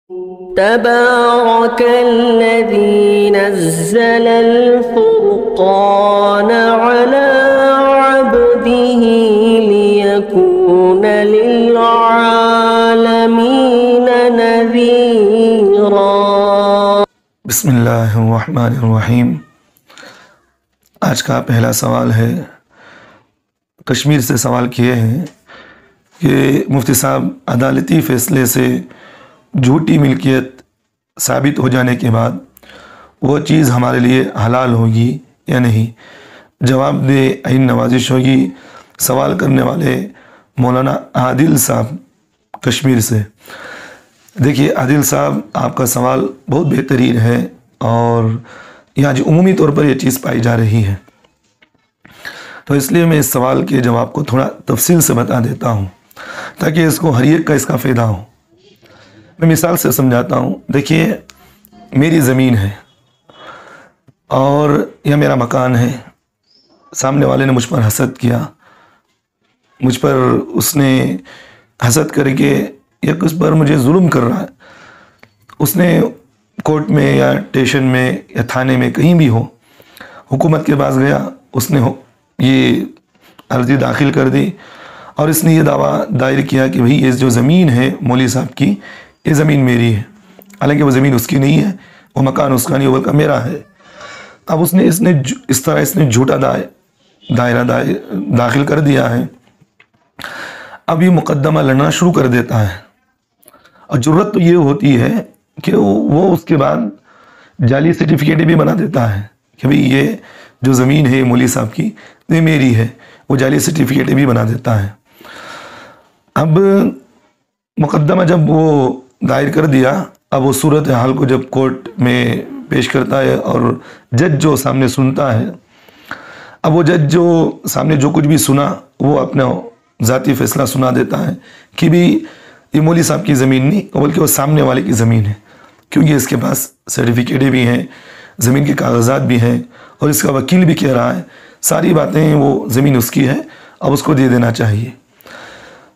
تبارك الذي نزل الفرقان على عبده ليكون للعالمين نذيرا۔ بسم اللہ الرحمن الرحیم۔ آج کا پہلا سوال ہے، کشمیر سے سوال کیے ہیں کہ مفتی صاحب عدالتی فیصلے سے جھوٹی ملکیت ثابت ہو جانے کے بعد وہ چیز ہمارے لیے حلال ہوگی یا نہیں؟ جواب دے عین نوازش ہوگی سوال کرنے والے مولانا عادل صاحب کشمیر سے۔ دیکھیے عادل صاحب، آپ کا سوال بہت بہترین ہے اور یہاں جو عمومی طور پر یہ چیز پائی جا رہی ہے، تو اس لیے میں اس سوال کے جواب کو تھوڑا تفصیل سے بتا دیتا ہوں تاکہ اس کو ہر ایک کا اس کا فائدہ ہو۔ میں مثال سے سمجھاتا ہوں۔ دیکھیے، میری زمین ہے اور یہ میرا مکان ہے، سامنے والے نے مجھ پر حسد کیا، مجھ پر اس نے حسد کر کے یا کس پر مجھے ظلم کر رہا ہے، اس نے کورٹ میں یا اسٹیشن میں یا تھانے میں کہیں بھی ہو حکومت کے پاس گیا، اس نے یہ عرضی داخل کر دی اور اس نے یہ دعویٰ دائر کیا کہ بھئی یہ جو زمین ہے مولوی صاحب کی، یہ زمین میری ہے، حالانکہ وہ زمین اس کی نہیں ہے، وہ مکان اس کا نہیں، وہ بلکہ میرا ہے۔ اب اس نے اس طرح جھوٹا دائرہ داخل کر دیا ہے۔ اب یہ مقدمہ لڑنا شروع کر دیتا ہے اور ضرورت تو یہ ہوتی ہے کہ وہ اس کے بعد جعلی سرٹیفکیٹ بھی بنا دیتا ہے کہ بھئی یہ جو زمین ہے مولوی صاحب کی یہ میری ہے، وہ جعلی سرٹیفکیٹ بھی بنا دیتا ہے۔ اب مقدمہ جب وہ دائر کر دیا، اب وہ صورتحال کو جب کورٹ میں پیش کرتا ہے اور جج جو سامنے سنتا ہے، اب وہ جج جو سامنے جو کچھ بھی سنا وہ اپنا ذاتی فیصلہ سنا دیتا ہے کہ بھی یہ مولوی صاحب کی زمین نہیں بلکہ وہ سامنے والے کی زمین ہے، کیونکہ اس کے پاس سرٹیفکیٹیں بھی ہیں، زمین کے کاغذات بھی ہیں اور اس کا وکیل بھی کہہ رہا ہے ساری باتیں وہ زمین اس کی ہے، اب اس کو دے دینا چاہیے۔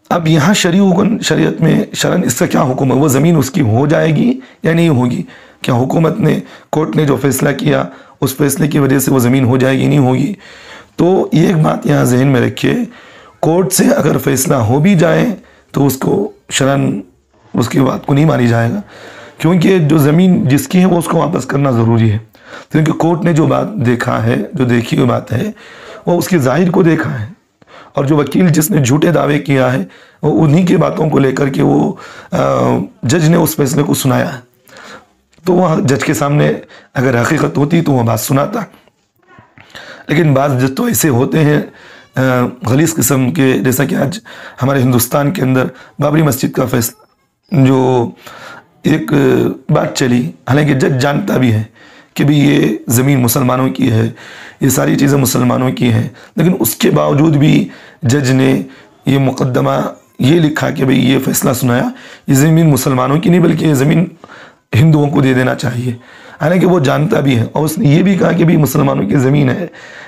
اب یہاں شریعت میں شرعاً اس کا کیا حکم ہے؟ وہ زمین اس کی ہو جائے گی یا نہیں ہوگی؟ کیا حکومت نے، کورٹ نے جو فیصلہ کیا اس فیصلے کی وجہ سے وہ زمین ہو جائے گی نہیں ہوگی؟ تو یہ ایک بات یہاں ذہن میں رکھیے، کورٹ سے اگر فیصلہ ہو بھی جائے تو اس کو شرعاً اس کی بات کو نہیں مانی جائے گا، کیونکہ جو زمین جس کی ہے وہ اس کو واپس کرنا ضروری ہے، کیونکہ کورٹ نے جو بات دیکھا ہے، جو دیکھی ہوئی بات ہے، وہ اس کی ظاہر کو دیکھا ہے، اور جو وکیل جس نے جھوٹے دعوے کیا ہے وہ انہی کے باتوں کو لے کر کے وہ جج نے اس فیصلے کو سنایا ہے، تو وہ جج کے سامنے اگر حقیقت ہوتی تو وہ بات سناتا۔ لیکن بعض جج تو ایسے ہوتے ہیں غلیظ قسم کے، جیسا کہ آج ہمارے ہندوستان کے اندر بابری مسجد کا فیصلہ جو ایک بات چلی، حالانکہ جج جانتا بھی ہے کہ بھی یہ زمین مسلمانوں کی ہے، یہ ساری چیزیں مسلمانوں کی ہیں، لیکن اس کے باوجود بھی جج نے یہ مقدمہ یہ لکھا کہ بھئی یہ فیصلہ سنایا یہ زمین مسلمانوں کی نہیں بلکہ یہ زمین ہندوؤں کو دے دینا چاہیے، حالانکہ وہ جانتا بھی ہے، اور اس نے یہ بھی کہا کہ بھی مسلمانوں کی زمین ہے۔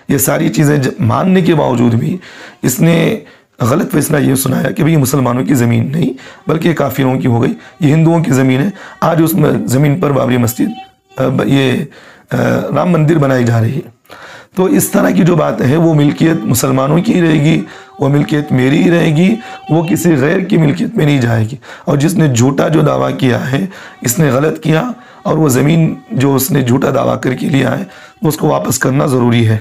یہ ساری چیزیں ماننے کے باوجود بھی اس نے غلط فیصلہ یہ سنایا کہ بھئی مسلمانوں کی زمین نہیں بلکہ کافروں کی ہو گئی، یہ ہندوؤں کی زمین ہے۔ آج اس زمین پر بابری مسجد، یہ رام مندر بنائی جا رہی ہے۔ تو اس طرح کی جو بات ہے وہ ملکیت مسلمانوں کی رہے گی، وہ ملکیت میری ہی رہے گی، وہ کسی غیر کی ملکیت میں نہیں جائے گی، اور جس نے جھوٹا جو دعویٰ کیا ہے اس نے غلط کیا، اور وہ زمین جو اس نے جھوٹا دعویٰ کر کے لیا ہے اس کو واپس کرنا ضروری ہے۔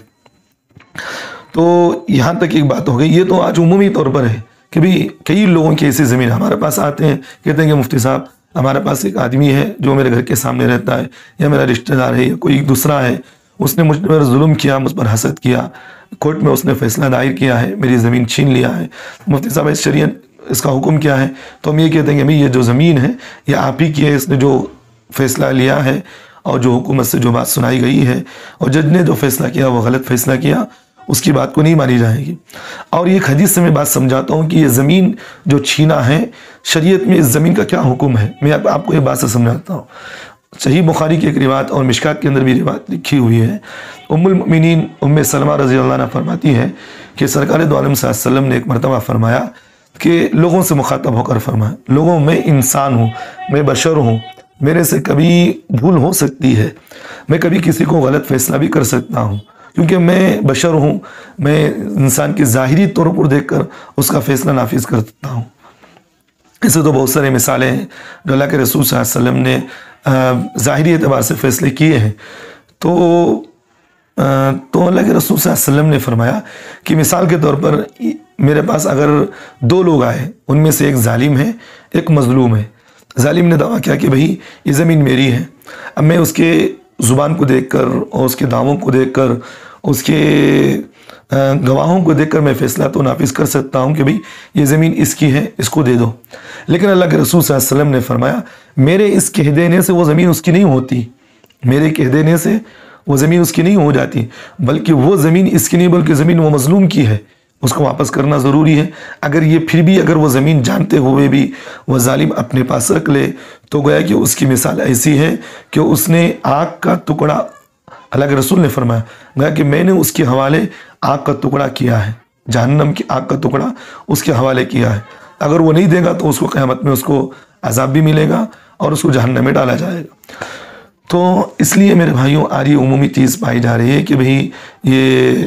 تو یہاں تک ایک بات ہو گئی۔ یہ تو آج عمومی طور پر ہے کہ بھی کئی لوگوں کی ایسی زمین ہمارے پاس آتے ہیں، کہتے ہیں کہ مفتی صاحب ہمارے پاس ایک آدمی ہے جو میرے گھر کے سامنے رہتا ہے، یا میرا رشتہ دار ہے یا کوئی دوسرا ہے، اس نے مجھ پر ظلم کیا، مجھ پر حسد کیا، کورٹ میں اس نے فیصلہ دائر کیا ہے، میری زمین چھین لیا ہے، مفتی صاحب اس شریعت اس کا حکم کیا ہے؟ تو ہم یہ کہتے ہیں کہ بھئی یہ جو زمین ہے یہ آپ ہی کی ہے، اس نے جو فیصلہ لیا ہے اور جو حکومت سے جو بات سنائی گئی ہے اور جج نے جو فیصلہ کیا وہ غلط فیصلہ کیا، اس کی بات کو نہیں مانی جائے گی۔ اور ایک حدیث سے میں بات سمجھاتا ہوں کہ یہ زمین جو چھینا ہے، شریعت میں اس زمین کا کیا حکم ہے، میں آپ کو یہ بات سے سمجھاتا ہوں۔ صحیح بخاری کی ایک روایت اور مشکات کے اندر بھی روایت لکھی ہوئی ہے، ام المؤمنین ام سلمہ رضی اللہ عنہ فرماتی ہے کہ سرکار دو عالم صلی اللہ علیہ وسلم نے ایک مرتبہ فرمایا کہ لوگوں سے مخاطب ہو کر فرمائے، لوگوں میں انسان ہوں، میں بشر ہوں، میرے سے کبھی بھول ہو سکتی ہے، میں کبھی کسی کو غلط فیصلہ بھی کر سکتا ہوں، کیونکہ میں بشر ہوں، میں انسان کی ظاہری طور پر دیکھ کر اس کا فیصلہ نافذ کر سکتا ہوں۔ ایسے تو بہت سارے مثالیں ہیں جو اللہ کے رسول صلی اللہ علیہ وسلم نے ظاہری اعتبار سے فیصلے کیے ہیں۔ تو اللہ کے رسول صلی اللہ علیہ وسلم نے فرمایا کہ مثال کے طور پر میرے پاس اگر دو لوگ آئے، ان میں سے ایک ظالم ہے، ایک مظلوم ہے۔ ظالم نے دعویٰ کیا کہ بھئی یہ زمین میری ہے، اب میں اس کے زبان کو دیکھ کر اور اس کے دعووں کو دیکھ کر، اس کے گواہوں کو دیکھ کر میں فیصلہ تو نافذ کر سکتا ہوں کہ بھئی یہ زمین اس کی ہے، اس کو دے دو۔ لیکن اللہ کے رسول صلی اللہ علیہ وسلم نے فرمایا میرے اس کہہ دینے سے وہ زمین اس کی نہیں ہوتی، میرے کہہ دینے سے وہ زمین اس کی نہیں ہو جاتی، بلکہ وہ زمین اس کی نہیں بلکہ زمین وہ مظلوم کی ہے، اس کو واپس کرنا ضروری ہے۔ اگر یہ پھر بھی اگر وہ زمین جانتے ہوئے بھی وہ ظالم اپنے پاس رکھ لے تو گویا کہ اس کی مثال ایسی ہے کہ اس نے آگ کا ٹکڑا، اللہ کے رسول نے فرمایا گویا کہ میں نے اس کے حوالے آگ کا ٹکڑا کیا ہے، جہنم کی آگ کا ٹکڑا اس کے حوالے کیا ہے۔ اگر وہ نہیں دے گا تو اس کو قیامت میں اس کو عذاب بھی ملے گا اور اس کو جہنم میں ڈالا جائے گا۔ تو اس لیے میرے بھائیوں آج یہ عمومی چیز پائی جا رہی ہے کہ بھئی یہ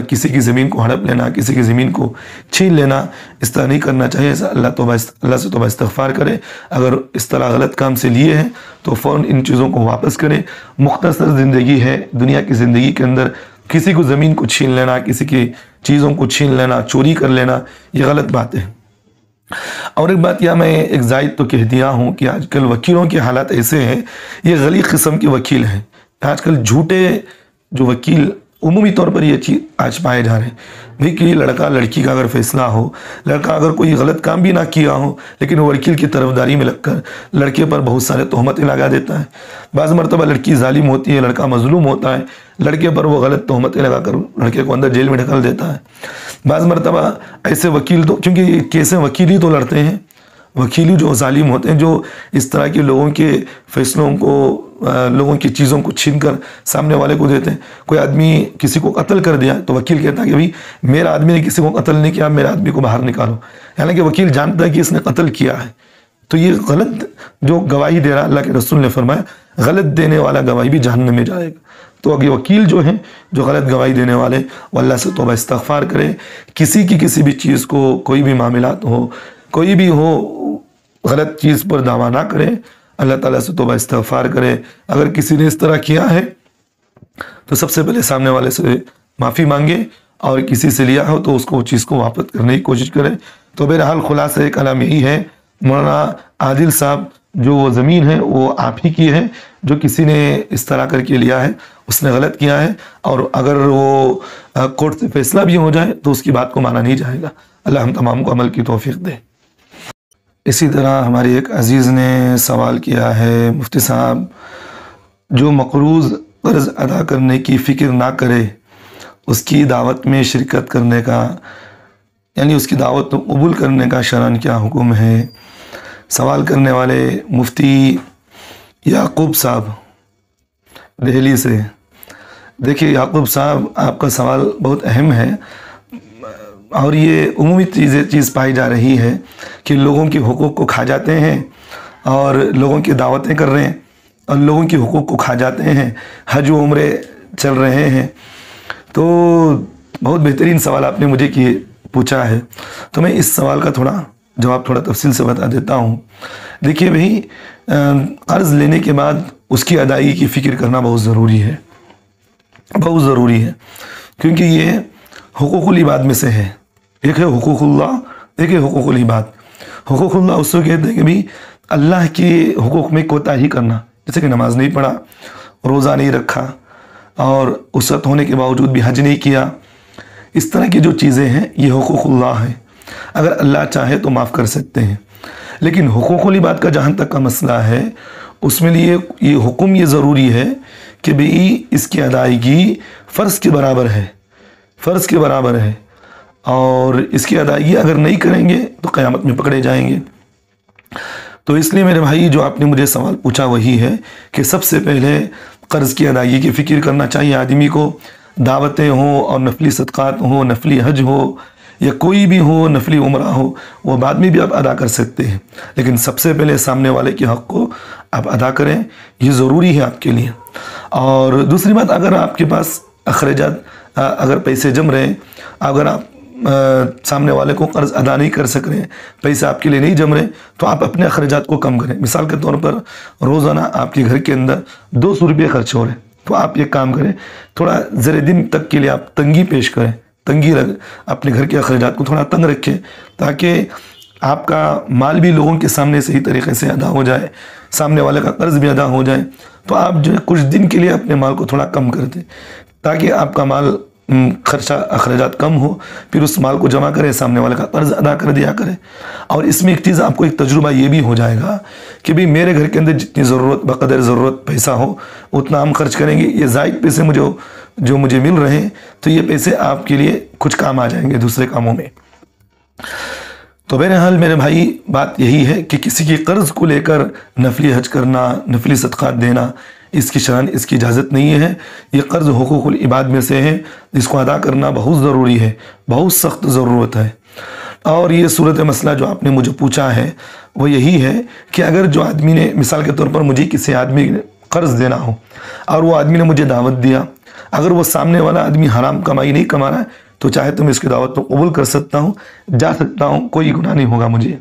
کسی کی زمین کو ہڑپ لینا، کسی کی زمین کو چھین لینا، اس طرح نہیں کرنا چاہیے۔ اللہ سے توبہ استغفار کرے، اگر اس طرح غلط کام سے لیے ہیں تو فوراً ان چیزوں کو واپس کرے۔ مختصر زندگی ہے، دنیا کی زندگی کے اندر کسی کو زمین کو چھین لینا، کسی کی چیزوں کو چھین لینا، چوری کر لینا، یہ غلط بات ہے۔ اور ایک بات یہ میں ایک زائد تو کہہ دیا ہوں کہ آج کل وکیلوں کے حالات ایسے ہیں، یہ غلی قسم کے وکیل ہیں۔ آج کل جھوٹے جو وکیل عمومی طور پر یہ چیز آج پائے جا رہے ہیں بھئی کہ لڑکا لڑکی کا اگر فیصلہ ہو، لڑکا اگر کوئی غلط کام بھی نہ کیا ہو لیکن وہ وکیل کی طرفداری میں لگ کر لڑکے پر بہت سارے تہمتیں لگا دیتا ہے۔ بعض مرتبہ لڑکی ظالم ہوتی ہے، لڑکا مظلوم ہوتا ہے، لڑکے پر وہ غلط تہمتیں لگا کر لڑکے کو اندر جیل میں ڈھکل دیتا ہے۔ بعض مرتبہ ایسے وکیل تو کیونکہ یہ کیسیں وکیل ہی تو لڑتے ہیں، وکیلی جو ظالم ہوتے ہیں جو اس طرح کے لوگوں کے فیصلوں کو، لوگوں کی چیزوں کو چھین کر سامنے والے کو دیتے ہیں۔ کوئی آدمی کسی کو قتل کر دیا تو وکیل کہتا ہے کہ بھئی میرا آدمی نے کسی کو قتل نہیں کیا، میرا آدمی کو باہر نکالو، حالانکہ وکیل جانتا ہے کہ اس نے قتل کیا ہے۔ تو یہ غلط جو گواہی دے رہا، اللہ کے رسول نے فرمایا غلط دینے والا گواہی بھی جہنم میں جائے گا۔ تو اگر وکیل جو ہیں جو غلط گواہی دینے والے، وہ اللہ سے توبہ استغفار کرے، کسی کی کسی بھی چیز کو، کوئی بھی معاملات ہو، کوئی بھی ہو، غلط چیز پر دعویٰ نہ کرے، اللہ تعالیٰ سے توبہ استغفار کرے۔ اگر کسی نے اس طرح کیا ہے تو سب سے پہلے سامنے والے سے معافی مانگے، اور کسی سے لیا ہو تو اس کو وہ چیز کو واپس کرنے کی کوشش کرے۔ تو بہرحال خلاصہ کلام یہی ہے، مولانا عادل صاحب جو وہ زمین ہے وہ آپ ہی کی ہے، جو کسی نے اس طرح کر کے لیا ہے اس نے غلط کیا ہے، اور اگر وہ کورٹ سے فیصلہ بھی ہو جائے تو اس کی بات کو مانا نہیں جائے گا۔ اللہ ہم تمام کو عمل کی توفیق دے۔ اسی طرح ہماری ایک عزیز نے سوال کیا ہے، مفتی صاحب جو مقروض قرض ادا کرنے کی فکر نہ کرے، اس کی دعوت میں شرکت کرنے کا، یعنی اس کی دعوت قبول کرنے کا شرعاً کیا حکم ہے؟ سوال کرنے والے مفتی یعقوب صاحب دہلی سے۔ دیکھیے یعقوب صاحب، آپ کا سوال بہت اہم ہے، اور یہ عمومی چیز پائی جا رہی ہے کہ لوگوں کے حقوق کو کھا جاتے ہیں اور لوگوں کی دعوتیں کر رہے ہیں اور لوگوں کے حقوق کو کھا جاتے ہیں، حج و عمرے چل رہے ہیں۔ تو بہت بہترین سوال آپ نے مجھے پوچھا ہے، تو میں اس سوال کا جواب تھوڑا تفصیل سے بتا دیتا ہوں۔ دیکھیے بھئی، قرض لینے کے بعد اس کی ادائیگی کی فکر کرنا بہت ضروری ہے، بہت ضروری ہے، کیونکہ یہ حقوق العباد میں سے ہے۔ ایک ہے حقوق اللہ، ایک ہے حقوق العباد۔ حقوق اللہ اس کو کہتے ہیں کہ بھی اللہ کے حقوق میں کوتاہی کرنا، جیسے کہ نماز نہیں پڑھا، روزہ نہیں رکھا، اور وسعت ہونے کے باوجود بھی حج نہیں کیا، اس طرح کی جو چیزیں ہیں یہ حقوق اللہ ہیں۔ اگر اللہ چاہے تو معاف کر سکتے ہیں، لیکن حقوق العباد کا جہاں تک کا مسئلہ ہے، اس میں لیے یہ حکم یہ ضروری ہے کہ بھئی اس کی ادائیگی فرض کے برابر ہے، فرض کے برابر ہے، اور اس کی ادائیگی اگر نہیں کریں گے تو قیامت میں پکڑے جائیں گے۔ تو اس لیے میرے بھائی جو آپ نے مجھے سوال پوچھا وہی ہے کہ سب سے پہلے قرض کی ادائیگی کی فکر کرنا چاہیے آدمی کو۔ دعوتیں ہوں اور نفلی صدقات ہوں، نفلی حج ہو، یا کوئی بھی ہو، نفلی عمرہ ہو، وہ بعد میں بھی آپ ادا کر سکتے ہیں، لیکن سب سے پہلے سامنے والے کے حق کو آپ ادا کریں، یہ ضروری ہے آپ کے لیے۔ اور دوسری بات، اگر آپ کے پاس اخراجات، اگر پیسے جم رہے ہیں، اگر آپ سامنے والے کو قرض ادا نہیں کر سک رہے ہیں، پیسے آپ کے لیے نہیں جم رہے، تو آپ اپنے اخراجات کو کم کریں۔ مثال کے طور پر روزانہ آپ کے گھر کے اندر 200 روپے خرچ ہو رہے ہیں، تو آپ یہ کام کریں، تھوڑا ذرے دن تک کے لیے آپ تنگی پیش کریں، اپنے گھر کے اخراجات کو تھوڑا تنگ رکھیں، تاکہ آپ کا مال بھی لوگوں کے سامنے صحیح طریقے سے ادا ہو جائے، سامنے والے کا قرض بھی ادا ہو جائے۔ تو آپ جو ہے کچھ دن کے لیے اپنے مال کو تھوڑا کم کر دیں، تاکہ آپ کا مال خرچہ اخراجات کم ہو، پھر اس مال کو جمع کریں، سامنے والے کا قرض ادا کر دیا کریں۔ اور اس میں ایک چیز آپ کو ایک تجربہ یہ بھی ہو جائے گا کہ بھی میرے گھر کے اندر جتنی ضرورت، بقدر ضرورت پیسہ ہو اتنا ہم خرچ کریں گے، یہ زائد پیسے جو مجھے مل رہے ہیں تو یہ پیسے آپ کے لیے کچھ کام آ جائیں گے دوسرے کاموں میں۔ تو بہرحال میرے بھائی، بات یہی ہے کہ کسی کی قرض کو لے کر نفلی حج کرنا، نفلی صدقات دینا، اس کی شرح اس کی اجازت نہیں ہے۔ یہ قرض حقوق العباد میں سے ہے، اس کو ادا کرنا بہت ضروری ہے، بہت سخت ضرورت ہے۔ اور یہ صورت مسئلہ جو آپ نے مجھے پوچھا ہے وہ یہی ہے کہ اگر جو آدمی نے، مثال کے طور پر مجھے کسی آدمی نے قرض دینا ہو اور وہ آدمی نے مجھے دعوت دیا، اگر وہ سامنے والا آدمی حرام کمائی نہیں کما رہا ہے تو چاہے تو میں اس کی دعوت کو قبول کر سکتا ہوں، جا سکتا ہوں، کوئی گناہ نہیں ہوگا مجھے۔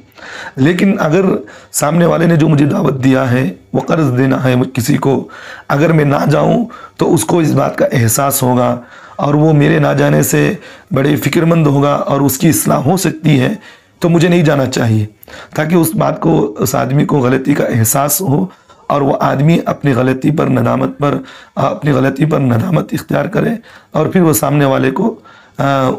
لیکن اگر سامنے والے نے جو مجھے دعوت دیا ہے، وہ قرض دینا ہے کسی کو، اگر میں نہ جاؤں تو اس کو اس بات کا احساس ہوگا اور وہ میرے نہ جانے سے بڑے فکر مند ہوگا اور اس کی اصلاح ہو سکتی ہے، تو مجھے نہیں جانا چاہیے، تاکہ اس بات کو، اس آدمی کو غلطی کا احساس ہو اور وہ آدمی اپنی غلطی پر ندامت اختیار کرے، اور پھر وہ سامنے والے کو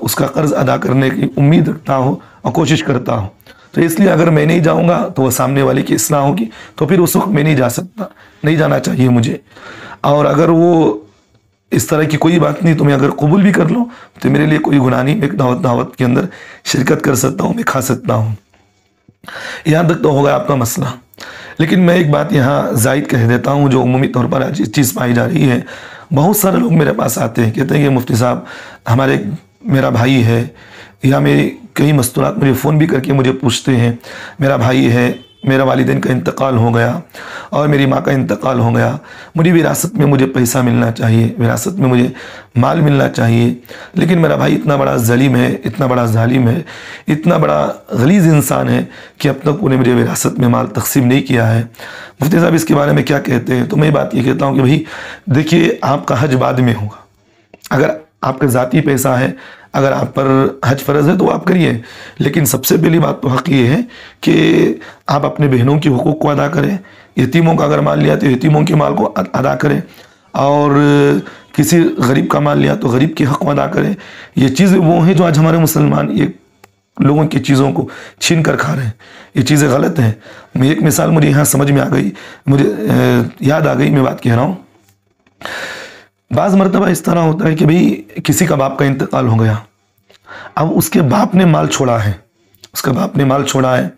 اس کا قرض ادا کرنے کی امید رکھتا ہو اور کوشش کرتا ہو۔ تو اس لیے اگر میں نہیں جاؤں گا تو وہ سامنے والے کی اصلاح ہوگی، تو پھر اس وقت میں نہیں جا سکتا، نہیں جانا چاہیے مجھے۔ اور اگر وہ اس طرح کی کوئی بات نہیں، تو میں اگر قبول بھی کر لوں تو میرے لیے کوئی گناہ نہیں، میں دعوت کے اندر شرکت کر سکتا ہوں، میں کھا سکتا ہوں۔ یہاں تک تو ہوگا آپ کا مسئلہ۔ لیکن میں ایک بات یہاں زائد کہہ دیتا ہوں، جو عمومی طور پر آج چیز پائی جا رہی ہے۔ بہت سارے لوگ میرے پاس آتے ہیں، کہتے ہیں کہ مفتی صاحب، میرا بھائی ہے، یا میری کئی مستورات مجھے فون بھی کر کے مجھے پوچھتے ہیں، میرا بھائی ہے، میرا والدین کا انتقال ہو گیا اور میری ماں کا انتقال ہو گیا، مجھے وراثت میں مجھے پیسہ ملنا چاہیے، وراثت میں مجھے مال ملنا چاہیے، لیکن میرا بھائی اتنا بڑا ظالم ہے، اتنا بڑا ظالم ہے، اتنا بڑا غلیظ انسان ہے کہ اب تک انہیں مجھے وراثت میں مال تقسیم نہیں کیا ہے۔ مفتی صاحب اس کے بارے میں کیا کہتے ہیں؟ تو میں بات یہ کہتا ہوں کہ بھائی دیکھیے، آپ کا حج بعد میں ہوگا، اگر آپ کا ذاتی پیسہ ہے، اگر آپ پر حج فرض ہے تو آپ کریے، لیکن سب سے پہلی بات تو حق یہ ہے کہ آپ اپنے بہنوں کے حقوق کو ادا کریں، یتیموں کا اگر مال لیا تو یتیموں کے مال کو ادا کریں، اور کسی غریب کا مال لیا تو غریب کے حق کو ادا کریں۔ یہ چیزیں وہ ہیں جو آج ہمارے مسلمان یہ لوگوں کی چیزوں کو چھین کر کھا رہے ہیں، یہ چیزیں غلط ہیں۔ میں ایک مثال مجھے یہاں سمجھ میں آ گئی، مجھے یاد آ گئی، میں بات کہہ رہا ہوں۔ بعض مرتبہ اس طرح ہوتا ہے کہ بھئی کسی کا باپ کا انتقال ہو گیا، اب اس کے باپ نے مال چھوڑا ہے، اس کا باپ نے مال چھوڑا ہے،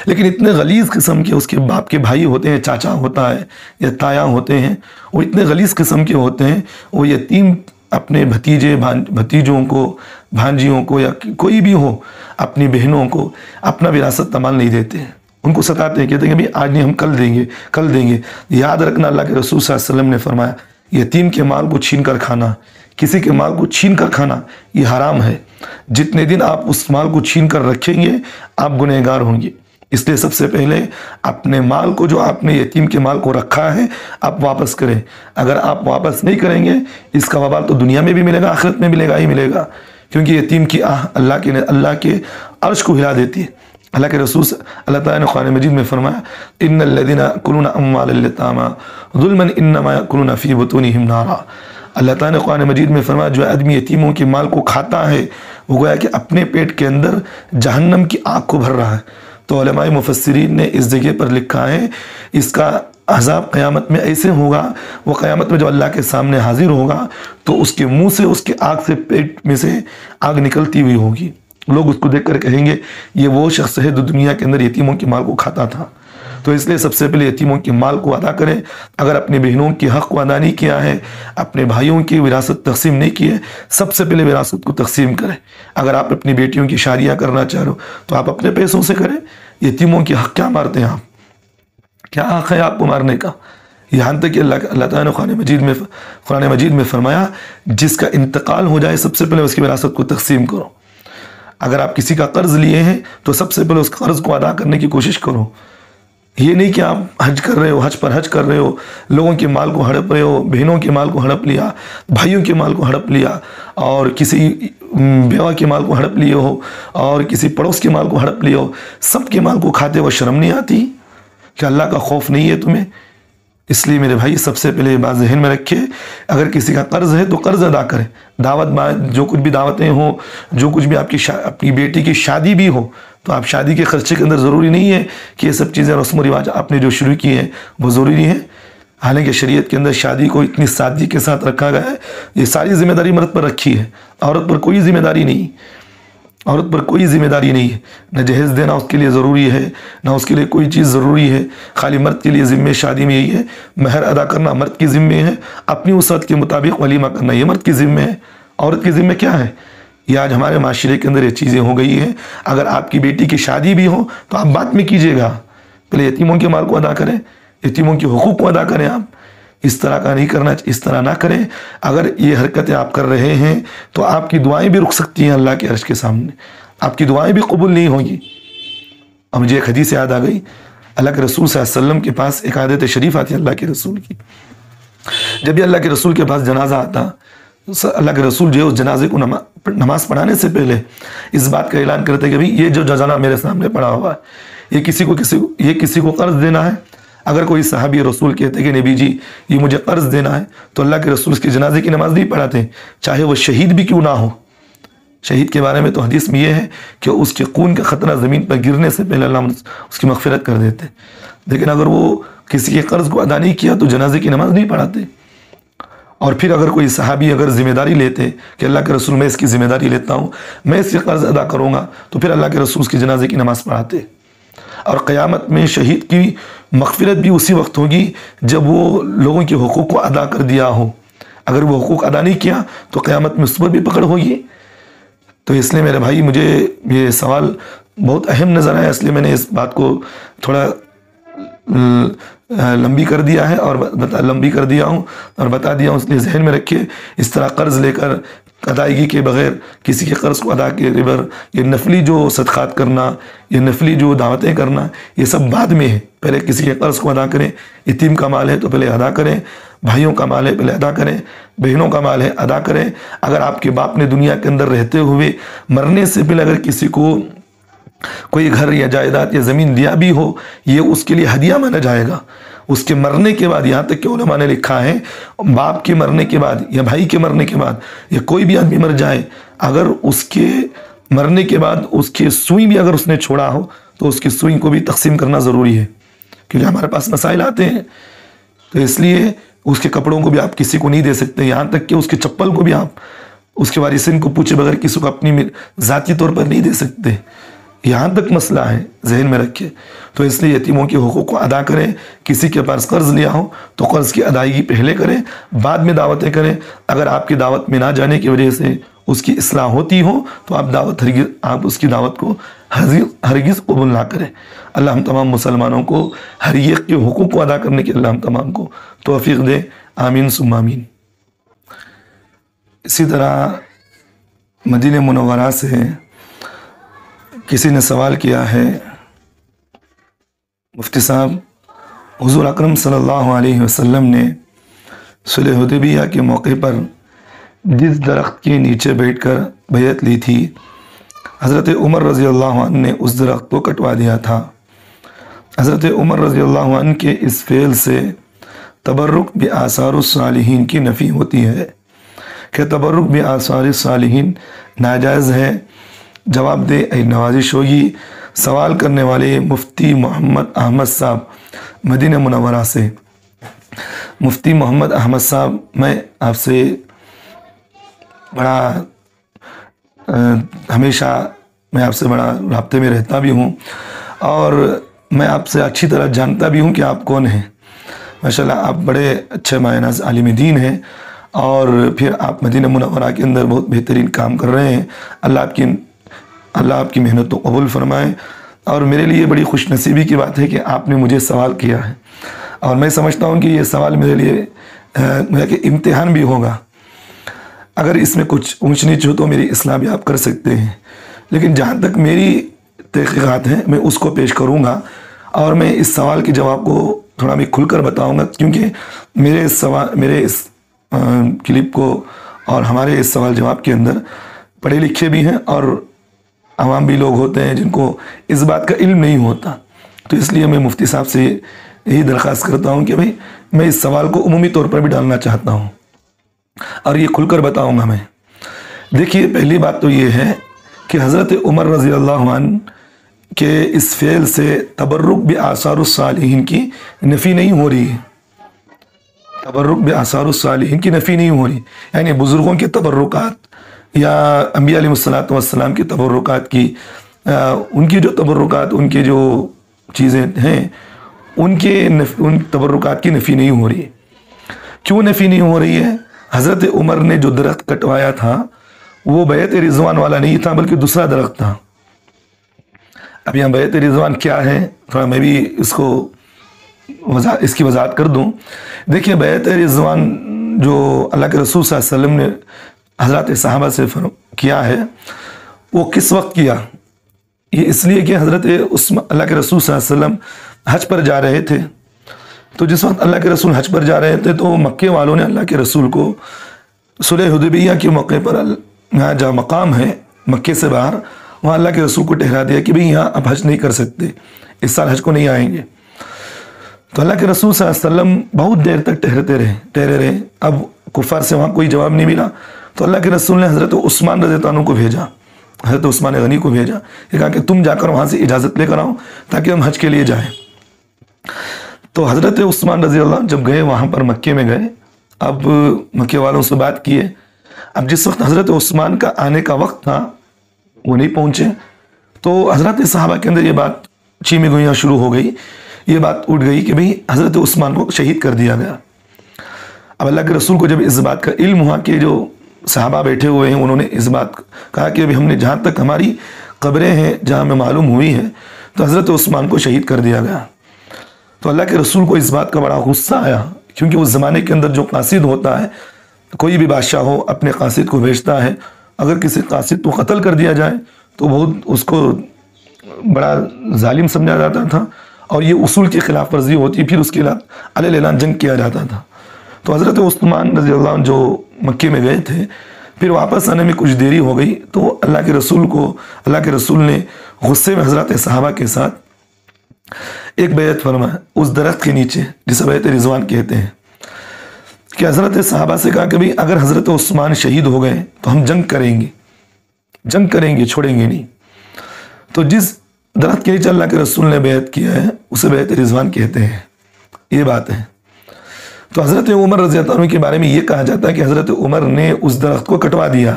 لیکن اتنے غلیظ قسم کے اس کے باپ کے بھائی ہوتے ہیں، چاچا ہوتا ہے یا تایا ہوتے ہیں، وہ اتنے غلیظ قسم کے ہوتے ہیں، وہ یتیم اپنے بھتیجوں کو، بھانجیوں کو، یا کوئی بھی ہو، اپنی بہنوں کو اپنا وراثت کا مال نہیں دیتے ہیں، ان کو ستاتے ہیں، کہتے ہیں کہ بھئی آج نہیں، ہم کل دیں گے۔ یاد رکھنا، اللہ کے رسول صلی اللہ علیہ وسلم نے فرمایا، یتیم کے مال کو چھین کر کھانا، کسی کے مال کو چھین کر کھانا یہ حرام ہے۔ جتنے دن آپ اس مال کو چھین کر رکھیں گے آپ گنہگار ہوں گے۔ اس لیے سب سے پہلے اپنے مال کو، جو آپ نے یتیم کے مال کو رکھا ہے، آپ واپس کریں۔ اگر آپ واپس نہیں کریں گے، اس کا وبال تو دنیا میں بھی ملے گا، آخرت میں ملے گا ہی ملے گا، کیونکہ یتیم کی آہ اللہ کے عرش کو ہلا دیتی ہے۔ اللہ کے رسول اللہ تعالیٰ نے قرآن مجید میں فرمایا، ان الذین یأکلون اموال الیتامی ظلما انما یأکلون فی بطونہم نارا۔ اللہ تعالیٰ نے قرآن مجید میں فرمایا، جو آدمی یتیموں کے مال کو کھاتا ہے وہ گویا کہ اپنے پیٹ کے اندر جہنم کی آگ کو بھر رہا ہے۔ تو علماء مفسرین نے اس جگہ پر لکھا ہے، اس کا عذاب قیامت میں ایسے ہوگا، وہ قیامت میں جو اللہ کے سامنے حاضر ہوگا تو اس کے منہ سے، اس کے آگ سے، پیٹ میں سے آگ نکلتی ہوئی ہوگی۔ لوگ اس کو دیکھ کر کہیں گے یہ وہ شخص ہے جو دنیا کے اندر یتیموں کے مال کو کھاتا تھا۔ تو اس لیے سب سے پہلے یتیموں کے مال کو ادا کریں. اگر اپنی بہنوں کے حق کو ادا نہیں کیا ہے، اپنے بھائیوں کی وراثت تقسیم نہیں کی ہے، سب سے پہلے وراثت کو تقسیم کریں. اگر آپ اپنی بیٹیوں کی شادیاں کرنا چاہ رہے ہو تو آپ اپنے پیسوں سے کریں. یتیموں کے حق کیا مارتے ہیں آپ؟ کیا حق ہے آپ کو مارنے کا؟ یہاں تک کہ اللہ تعالیٰ نے قرآن مجید میں فرمایا جس کا انتقال ہو جائے سب سے پہلے اس کی وراثت کو تقسیم کرو. اگر آپ کسی کا قرض لیے ہیں تو سب سے پہلے اس قرض کو ادا کرنے کی کوشش کرو. یہ نہیں کہ آپ حج کر رہے ہو، حج پر حج کر رہے ہو، لوگوں کے مال کو ہڑپ رہے ہو، بہنوں کے مال کو ہڑپ لیا، بھائیوں کے مال کو ہڑپ لیا، اور کسی بیوہ کے مال کو ہڑپ لیے ہو، اور کسی پڑوس کے مال کو ہڑپ لیے ہو. سب کے مال کو کھاتے ہوئے شرم نہیں آتی کہ اللہ کا خوف نہیں ہے تمہیں؟ اس لیے میرے بھائی سب سے پہلے بات ذہن میں رکھے، اگر کسی کا قرض ہے تو قرض ادا کریں. جو کچھ بھی دعوتیں ہوں، جو کچھ بھی آپ کی اپنی بیٹی کی شادی بھی ہو تو آپ شادی کے خرچے کے اندر ضروری نہیں ہے کہ یہ سب چیزیں رسم و رواج آپ نے جو شروع کی ہیں وہ ضروری نہیں ہے. حالانکہ شریعت کے اندر شادی کو اتنی سادگی کے ساتھ رکھا گیا ہے. یہ ساری ذمہ داری مرد پر رکھی ہے، عورت پر کوئی ذمہ داری نہیں. عورت پر کوئی ذمہ داری نہیں ہے، نہ جہیز دینا اس کے لیے ضروری ہے، نہ اس کے لیے کوئی چیز ضروری ہے. خالی مرد کے لیے ذمہ شادی میں یہی ہے، مہر ادا کرنا مرد کی ذمہ ہے، اپنی وسعت کے مطابق ولیمہ کرنا یہ مرد کی ذمہ ہے. عورت کی ذمہ کیا ہے؟ یہ آج ہمارے معاشرے کے اندر یہ چیزیں ہو گئی ہیں. اگر آپ کی بیٹی کی شادی بھی ہو تو آپ بعد میں کیجیے گا، پہلے یتیموں کے مال کو ادا کریں، یتیموں کے حقوق کو ادا کریں. آپ اس طرح کا نہیں کرنا، اس طرح نہ کریں. اگر یہ حرکتیں آپ کر رہے ہیں تو آپ کی دعائیں بھی رک سکتی ہیں اللہ کے عرش کے سامنے، آپ کی دعائیں بھی قبول نہیں ہوں گی. اب مجھے ایک حدیث یاد آ گئی. اللہ کے رسول صلی اللہ علیہ وسلم کے پاس ایک عادت شریف آتی ہے اللہ کے رسول کی. جب بھی اللہ کے رسول کے پاس جنازہ آتا، اللہ کے رسول جو ہے اس جنازے کو نماز پڑھانے سے پہلے اس بات کا اعلان کرتے کہ بھئی یہ جو جنازہ میرے سامنے پڑا ہوا ہے یہ کسی کو قرض دینا ہے. اگر کوئی صحابی رسول کہتے کہ نبی جی یہ مجھے قرض دینا ہے تو اللہ کے رسول اس کی جنازے کی نماز نہیں پڑھاتے، چاہے وہ شہید بھی کیوں نہ ہو. شہید کے بارے میں تو حدیث میں یہ ہے کہ اس کے خون کا خطرہ زمین پر گرنے سے پہلے اللہ اس کی مغفرت کر دیتے. لیکن اگر وہ کسی کے قرض کو ادا نہیں کیا تو جنازے کی نماز نہیں پڑھاتے. اور پھر اگر کوئی صحابی اگر ذمہ داری لیتے کہ اللہ کے رسول میں اس کی ذمہ داری لیتا ہوں، میں اس کے قرض ادا کروں گا، تو پھر اللہ کے رسول اس کی جنازے کی نماز پڑھاتے. اور قیامت میں شہید کی مغفرت بھی اسی وقت ہوگی جب وہ لوگوں کے حقوق کو ادا کر دیا ہو. اگر وہ حقوق ادا نہیں کیا تو قیامت میں اس پر بھی پکڑ ہوگی. تو اس لیے میرے بھائی مجھے یہ سوال بہت اہم نظر آیا، اس لیے میں نے اس بات کو تھوڑا لمبی کر دیا ہے اور بتا دیا ہوں. اس لیے ذہن میں رکھے، اس طرح قرض لے کر ادائیگی کے بغیر کسی کے قرض کو ادا کے بغیر یہ نفلی جو صدقات کرنا، یہ نفلی جو دعوتیں کرنا، یہ سب بعد میں ہے. پہلے کسی کے قرض کو ادا کریں. یتیم کا مال ہے تو پہلے ادا کریں، بھائیوں کا مال ہے پہلے ادا کریں، بہنوں کا مال ہے ادا کریں. اگر آپ کے باپ نے دنیا کے اندر رہتے ہوئے مرنے سے پہلے اگر کسی کو کوئی گھر یا جائیداد یا زمین دیا بھی ہو، یہ اس کے لیے ہدیہ مانا جائے گا. اس کے مرنے کے بعد، یہاں تک کہ علماء نے لکھا ہے باپ کے مرنے کے بعد یا بھائی کے مرنے کے بعد یا کوئی بھی آدمی مر جائے، اگر اس کے مرنے کے بعد اس کی سوئی بھی اگر اس نے چھوڑا ہو تو اس کی سوئی کو بھی تقسیم کرنا ضروری ہے. کیونکہ ہمارے پاس مسائل آتے ہیں تو اس لیے اس کے کپڑوں کو بھی آپ کسی کو نہیں دے سکتے، یہاں تک کہ اس کے چپل کو بھی آپ اس کے وارثین کو پوچھے بغیر کسی کو اپنی ذاتی طور پر نہیں دے سکتے. یہاں تک مسئلہ ہے، ذہن میں رکھے. تو اس لیے یتیموں کے حقوق کو ادا کریں. کسی کے پاس قرض لیا ہو تو قرض کی ادائیگی پہلے کریں، بعد میں دعوتیں کریں. اگر آپ کی دعوت میں نہ جانے کی وجہ سے اس کی اصلاح ہوتی ہو تو آپ اس کی دعوت کو ہرگز قبول نہ کریں. اللہ ہم تمام مسلمانوں کو ہر ایک کے حقوق کو ادا کرنے کے اللہ ہم تمام کو توفیق دے. آمین ثم آمین. اسی طرح مدینہ منورہ سے کسی نے سوال کیا ہے، مفتی صاحب حضور اکرم صلی اللہ علیہ وسلم نے صلح حدیبیہ کے موقع پر جس درخت کے نیچے بیٹھ کر بیعت لی تھی، حضرت عمر رضی اللہ عنہ نے اس درخت کو کٹوا دیا تھا. حضرت عمر رضی اللہ عنہ کے اس فعل سے تبرک بآثار الصالحین کی نفی ہوتی ہے کہ تبرک بآثار الصالحین ناجائز ہے. جواب دے اے نوازش ہوگی سوال کرنے والے مفتی محمد احمد صاحب مدینہ منورہ سے. مفتی محمد احمد صاحب، میں آپ سے بڑا ہمیشہ میں آپ سے بڑا رابطے میں رہتا بھی ہوں، اور میں آپ سے اچھی طرح جانتا بھی ہوں کہ آپ کون ہیں۔ ماشاءاللہ آپ بڑے اچھے معناز عالم دین ہیں، اور پھر آپ مدینہ منورہ کے اندر بہت بہترین کام کر رہے ہیں۔ اللہ آپ کی محنت کو قبول فرمائے۔ اور میرے لیے بڑی خوش نصیبی کی بات ہے کہ آپ نے مجھے سوال کیا ہے، اور میں سمجھتا ہوں کہ یہ سوال میرے لیے کہ امتحان بھی ہوگا۔ اگر اس میں کچھ اونچ نیچ ہو تو میری اصلاح بھی آپ کر سکتے ہیں، لیکن جہاں تک میری تحقیقات ہیں میں اس کو پیش کروں گا، اور میں اس سوال کے جواب کو تھوڑا بھی کھل کر بتاؤں گا، کیونکہ میرے اس کلپ کو اور ہمارے اس سوال جواب کے اندر پڑھے لکھے بھی ہیں اور عوام بھی لوگ ہوتے ہیں جن کو اس بات کا علم نہیں ہوتا۔ تو اس لیے میں مفتی صاحب سے یہی درخواست کرتا ہوں کہ بھئی میں اس سوال کو عمومی طور پر بھی ڈالنا چاہتا ہوں، اور یہ کھل کر بتاؤں گا میں۔ دیکھیے، پہلی بات تو یہ ہے کہ حضرت عمر رضی اللہ عنہ کے اس فعل سے تبرک بآثار الصالحین کی نفی نہیں ہو رہی ہے۔ تبرک بآثار الصالحین کی نفی نہیں ہو رہی، یعنی بزرگوں کے تبرکات یا انبیاء علیہ السلام کی تبرکات کی، ان کی جو تبرکات، ان کی جو چیزیں ہیں، ان تبرکات کی نفی نہیں ہو رہی ہے۔ کیوں نفی نہیں ہو رہی ہے؟ حضرت عمر نے جو درخت کٹوایا تھا وہ بیعت رضوان والا نہیں تھا، بلکہ دوسرا درخت تھا۔ اب یہاں بیعت رضوان کیا ہے، تھوڑا میں بھی اس کی وضاحت کر دوں۔ دیکھیے، بیعت رضوان جو اللہ کے رسول صلی اللہ علیہ وسلم نے حضرات صحابہ سے کیا ہے، وہ کس وقت کیا؟ یہ اس لیے کہ حضرت اللہ کے رسول صلی اللہ علیہ وسلم حج پر جا رہے تھے۔ تو جس وقت اللہ کے رسول حج پر جا رہے تھے تو مکے والوں نے اللہ کے رسول کو صلح حدیبیہ کے موقع پر یہاں جہاں مقام ہے مکے سے باہر، وہاں اللہ کے رسول کو ٹھہرا دیا کہ بھئی یہاں اب حج نہیں کر سکتے، اس سال حج کو نہیں آئیں گے۔ تو اللہ کے رسول صلی اللہ علیہ وسلم بہت دیر تک ٹھہرے رہے۔ اب کفار سے وہاں کوئی جواب نہیں ملا، تو اللہ کے رسول نے حضرت عثمان رضی اللہ عنہ کو بھیجا، حضرت عثمان غنی کو بھیجا، یہ کہا کہ تم جا کر وہاں سے اجازت لے کر آؤ تاکہ ہم حج کے لیے جائیں۔ تو حضرت عثمان رضی اللہ عنہ جب گئے وہاں پر مکے میں گئے، اب مکے والوں سے بات کیے۔ اب جس وقت حضرت عثمان کا آنے کا وقت تھا وہ نہیں پہنچے، تو حضرت صحابہ کے اندر یہ بات چیمیں گوئیاں شروع ہو گئی، یہ بات اٹھ گئی کہ بھئی حضرت عثمان کو شہید کر دیا گیا۔ اب اللہ کے رسول کو جب اس بات کا علم ہوا کہ جو صحابہ بیٹھے ہوئے ہیں انہوں نے اس بات کہا کہ ابھی ہم نے جہاں تک ہماری قبریں ہیں جہاں ہمیں معلوم ہوئی ہے تو حضرت عثمان کو شہید کر دیا گیا۔ تو اللہ کے رسول کو اس بات کا بڑا غصہ آیا، کیونکہ اس زمانے کے اندر جو قاصد ہوتا ہے، کوئی بھی بادشاہ ہو اپنے قاصد کو بھیجتا ہے، اگر کسی قاصد کو قتل کر دیا جائے تو بہت اس کو بڑا ظالم سمجھا جاتا تھا، اور یہ اصول کی خلاف ورزی ہوتی، پھر اس کے خلاف علیہ اعلان جنگ کیا جاتا تھا۔ تو حضرت عثمان رضی اللہ عنہ جو مکے میں گئے تھے، پھر واپس آنے میں کچھ دیری ہو گئی، تو اللہ کے رسول نے غصے میں حضرت صحابہ کے ساتھ ایک بیعت فرمایا اس درخت کے نیچے، جسے بیعت رضوان کہتے ہیں، کہ حضرت صحابہ سے کہا کہ بھئی اگر حضرت عثمان شہید ہو گئے تو ہم جنگ کریں گے، چھوڑیں گے نہیں۔ تو جس درخت کے نیچے اللہ کے رسول نے بیعت کیا ہے اسے بیعت رضوان کہتے ہیں، یہ بات ہے۔ تو حضرت عمر رضی اللہ عنہ کے بارے میں یہ کہا جاتا ہے کہ حضرت عمر نے اس درخت کو کٹوا دیا،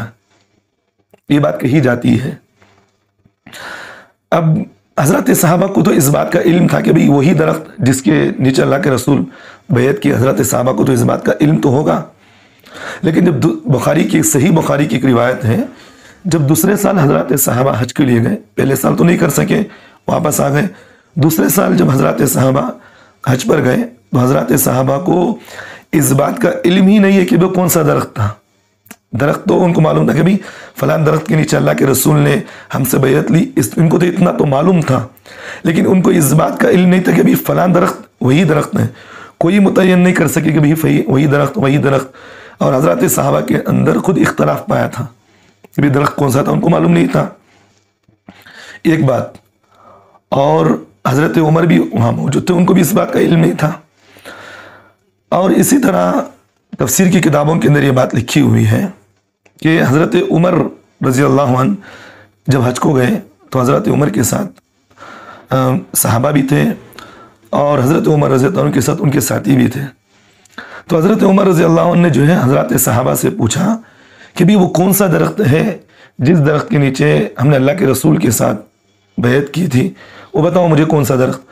یہ بات کہی جاتی ہے۔ اب حضرت صحابہ کو تو اس بات کا علم تھا کہ بھئی وہی درخت جس کے نیچے اللہ کے رسول بیعت کی، حضرت صحابہ کو تو اس بات کا علم تو ہوگا۔ لیکن جب صحیح بخاری کی ایک روایت ہے، جب دوسرے سال حضرت صحابہ حج کے لیے گئے، پہلے سال تو نہیں کر سکے، واپس آ گئے، دوسرے سال جب حضرت صحابہ حج پر گئے تو حضرت صحابہ کو اس بات کا علم ہی نہیں ہے کہ وہ کون سا درخت تھا۔ درخت تو ان کو معلوم تھا کہ بھئی فلاں درخت کے نیچے اللہ کے رسول نے ہم سے بیعت لی، ان کو تو اتنا تو معلوم تھا، لیکن ان کو اس بات کا علم نہیں تھا کہ بھئی فلاں درخت وہی درخت ہے، کوئی متعین نہیں کر سکے کہ بھئی وہی درخت۔ اور حضرت صحابہ کے اندر خود اختلاف پایا تھا کہ بھئی درخت کون سا تھا، ان کو معلوم نہیں تھا، ایک بات۔ اور حضرت عمر بھی وہاں موجود تھے، ان کو بھی اس بات کا علم نہیں تھا۔ اور اسی طرح تفسیر کی کتابوں کے اندر یہ بات لکھی ہوئی ہے کہ حضرت عمر رضی اللہ عنہ جب حج کو گئے تو حضرت عمر کے ساتھ صحابہ بھی تھے، اور حضرت عمر رضی اللہ عنہ کے ساتھ ان کے ساتھی بھی تھے۔ تو حضرت عمر رضی اللہ عنہ نے جو ہے حضرت صحابہ سے پوچھا کہ بھی وہ کون سا درخت ہے جس درخت کے نیچے ہم نے اللہ کے رسول کے ساتھ بیعت کی تھی، وہ بتاؤ مجھے کون سا درخت۔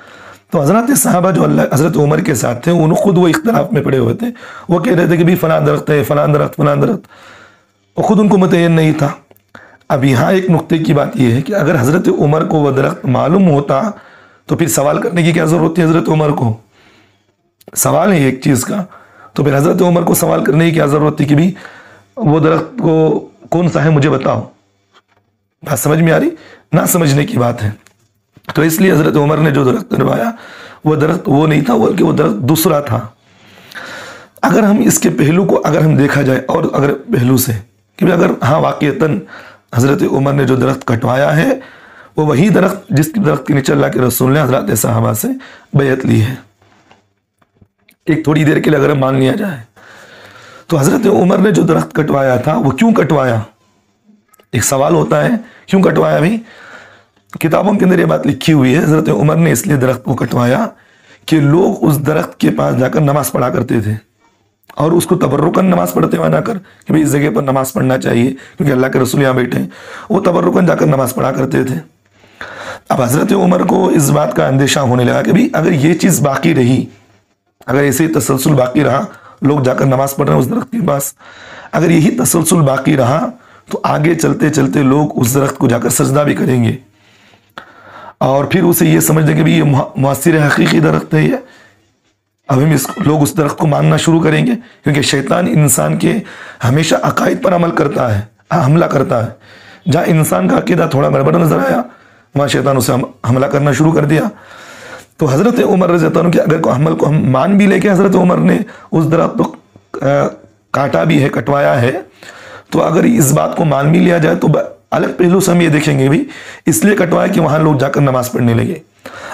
تو حضرات صحابہ جو حضرت عمر کے ساتھ تھے انہوں خود وہ اختلاف میں پڑے ہوئے تھے، وہ کہہ رہے تھے کہ بھی فلاں درخت ہے، فلاں درخت، فلاں درخت، وہ خود ان کو متعین نہیں تھا۔ اب یہاں ایک نقطے کی بات یہ ہے کہ اگر حضرت عمر کو وہ درخت معلوم ہوتا تو پھر سوال کرنے کی کیا ضرورت تھی حضرت عمر کو؟ سوال ہے ایک چیز کا، تو پھر حضرت عمر کو سوال کرنے کی کیا ضرورت تھی کہ بھی وہ درخت کو کون سا ہے مجھے بتاؤ؟ بات سمجھ میں آ رہی؟ نہ سمجھنے کی بات ہے۔ تو اس لیے حضرت عمر نے جو درخت کروایا وہ درخت وہ نہیں تھا، بلکہ وہ درخت دوسرا تھا۔ اگر ہم اس کے پہلو کو اگر ہم دیکھا جائے، اور اگر پہلو سے کہ اگر ہاں واقعتاً حضرت عمر نے جو درخت کٹوایا ہے وہ وہی درخت جس درخت کے نیچے اللہ کے رسول نے حضرات صحابہ سے بیعت لی ہے، ایک تھوڑی دیر کے لیے اگر مان لیا جائے، تو حضرت عمر نے جو درخت کٹوایا تھا وہ کیوں کٹوایا؟ ایک سوال ہوتا ہے کیوں کٹوایا بھائی؟ کتابوں کے اندر یہ بات لکھی ہوئی ہے، حضرت عمر نے اس لیے درخت کو کٹوایا کہ لوگ اس درخت کے پاس جا کر نماز پڑھا کرتے تھے، اور اس کو تبرکاً نماز پڑھتے ہوئے نہ کر کہ بھئی اس جگہ پر نماز پڑھنا چاہیے کیونکہ اللہ کے رسول یہاں بیٹھے ہیں، وہ تبرکاً جا کر نماز پڑھا کرتے تھے۔ اب حضرت عمر کو اس بات کا اندیشہ ہونے لگا کہ بھئی اگر یہ چیز باقی رہی، اگر ایسے ہی تسلسل باقی رہا، لوگ جا کر نماز پڑھ رہے ہیں اس درخت کے پاس، اگر یہی تسلسل باقی رہا تو آگے چلتے چلتے لوگ اس درخت کو جا کر سجدہ بھی کریں گے، اور پھر اسے یہ سمجھ دیں کہ بھئی یہ مؤثر حقیقی درخت ہے، یہ اب ہم لوگ اس درخت کو ماننا شروع کریں گے، کیونکہ شیطان انسان کے ہمیشہ عقائد پر عمل کرتا ہے، حملہ کرتا ہے۔ جہاں انسان کا عقیدہ تھوڑا گڑبڑ نظر آیا وہاں شیطان اسے حملہ کرنا شروع کر دیا۔ تو حضرت عمر رضی اللہ عنہ کے اگر عمل کو ہم مان بھی لے کے حضرت عمر نے اس درخت کو کاٹا بھی ہے، کٹوایا ہے، تو اگر اس بات کو مان بھی لیا جائے تو الگ پہلو سے ہم یہ دیکھیں گے بھی اس لیے کٹوایا کہ وہاں لوگ جا کر نماز پڑھنے لگے۔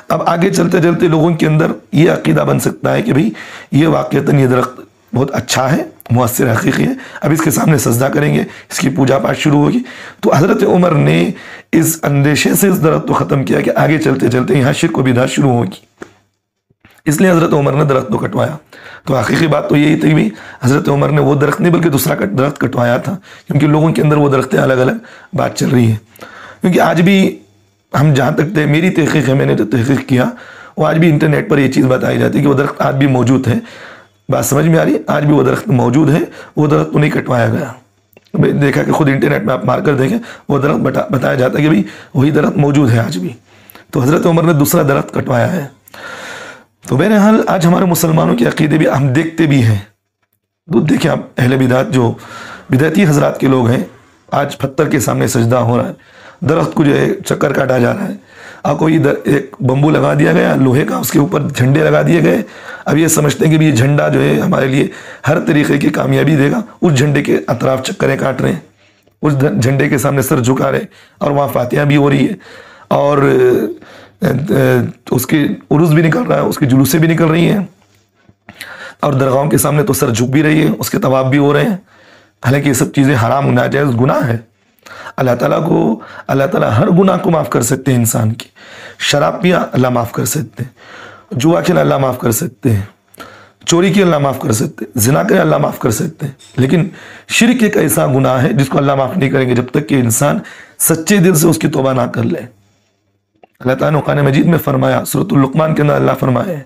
اب آگے چلتے چلتے لوگوں کے اندر یہ عقیدہ بن سکتا ہے کہ بھئی یہ واقعتاً یہ درخت بہت اچھا ہے، مؤثر حقیقی ہے، اب اس کے سامنے سجدہ کریں گے، اس کی پوجا پاٹ شروع ہوگی۔ تو حضرت عمر نے اس اندیشے سے اس درخت کو ختم کیا کہ آگے چلتے چلتے یہاں شرک و بدعت شروع ہوگی، اس لیے حضرت عمر نے درخت کو کٹوایا۔ تو حقیقی بات تو یہی تھی بھی حضرت عمر نے وہ درخت نہیں بلکہ دوسرا درخت کٹوایا تھا، کیونکہ لوگوں کے اندر وہ درختیں الگ الگ بات چل رہی ہے۔ کیونکہ آج بھی ہم جہاں تک میری تحقیق ہے، میں نے جو تحقیق کیا وہ آج بھی انٹرنیٹ پر یہ چیز بتائی جاتی ہے کہ وہ درخت آج بھی موجود ہے۔ بات سمجھ میں آ رہی ہے؟ آج بھی وہ درخت موجود ہے، وہ درخت تو نہیں کٹوایا گیا۔ دیکھا کہ خود انٹرنیٹ میں آپ مار کر دیکھیں وہ درخت بتایا جاتا ہے کہ بھئی وہی درخت موجود ہے آج بھی۔ تو حضرت عمر نے دوسرا درخت کٹوایا ہے۔ تو بہرحال آج ہمارے مسلمانوں کے عقیدے بھی ہم دیکھتے بھی ہیں، تو دیکھیں آپ اہل بدعت جو بدعتی حضرات کے لوگ ہیں، آج پتھر کے سامنے سجدہ ہو رہا ہے، درخت کو جو ہے چکر کاٹا جا رہا ہے، اور کوئی ایک بمبو لگا دیا گیا لوہے کا، اس کے اوپر جھنڈے لگا دیے گئے۔ اب یہ سمجھتے ہیں کہ یہ جھنڈا جو ہے ہمارے لیے ہر طریقے کی کامیابی دے گا، اس جھنڈے کے اطراف چکریں کاٹ رہے ہیں، اس جھنڈے کے سامنے سر جھکا رہے ہیں، اور وہاں فاتحہ بھی ہو رہی ہے، اور اس کے عرس بھی نکل رہا ہے، اس کی جلوسیں بھی نکل رہی ہیں، اور درگاہوں کے سامنے تو سر جھک بھی رہی ہے، اس کے طواف بھی ہو رہے ہیں۔ حالانکہ یہ سب چیزیں حرام ناجائز گناہ ہے۔ اللہ تعالیٰ ہر گناہ کو معاف کر سکتے ہیں انسان کی۔ شراب پیا اللہ معاف کر سکتے ہیں، جوا کھیلا اللہ معاف کر سکتے ہیں، چوری کی اللہ معاف کر سکتے ہیں، زنا کرے اللہ معاف کر سکتے ہیں، لیکن شرک ایک ایسا گناہ ہے جس کو اللہ معاف نہیں کریں گے جب تک کہ انسان سچے دل سے اس کی توبہ نہ کر لے۔ اللہ تعالیٰ نے قرآن مجید میں فرمایا، سورۃ اللقمان کے اندر اللہ فرمائے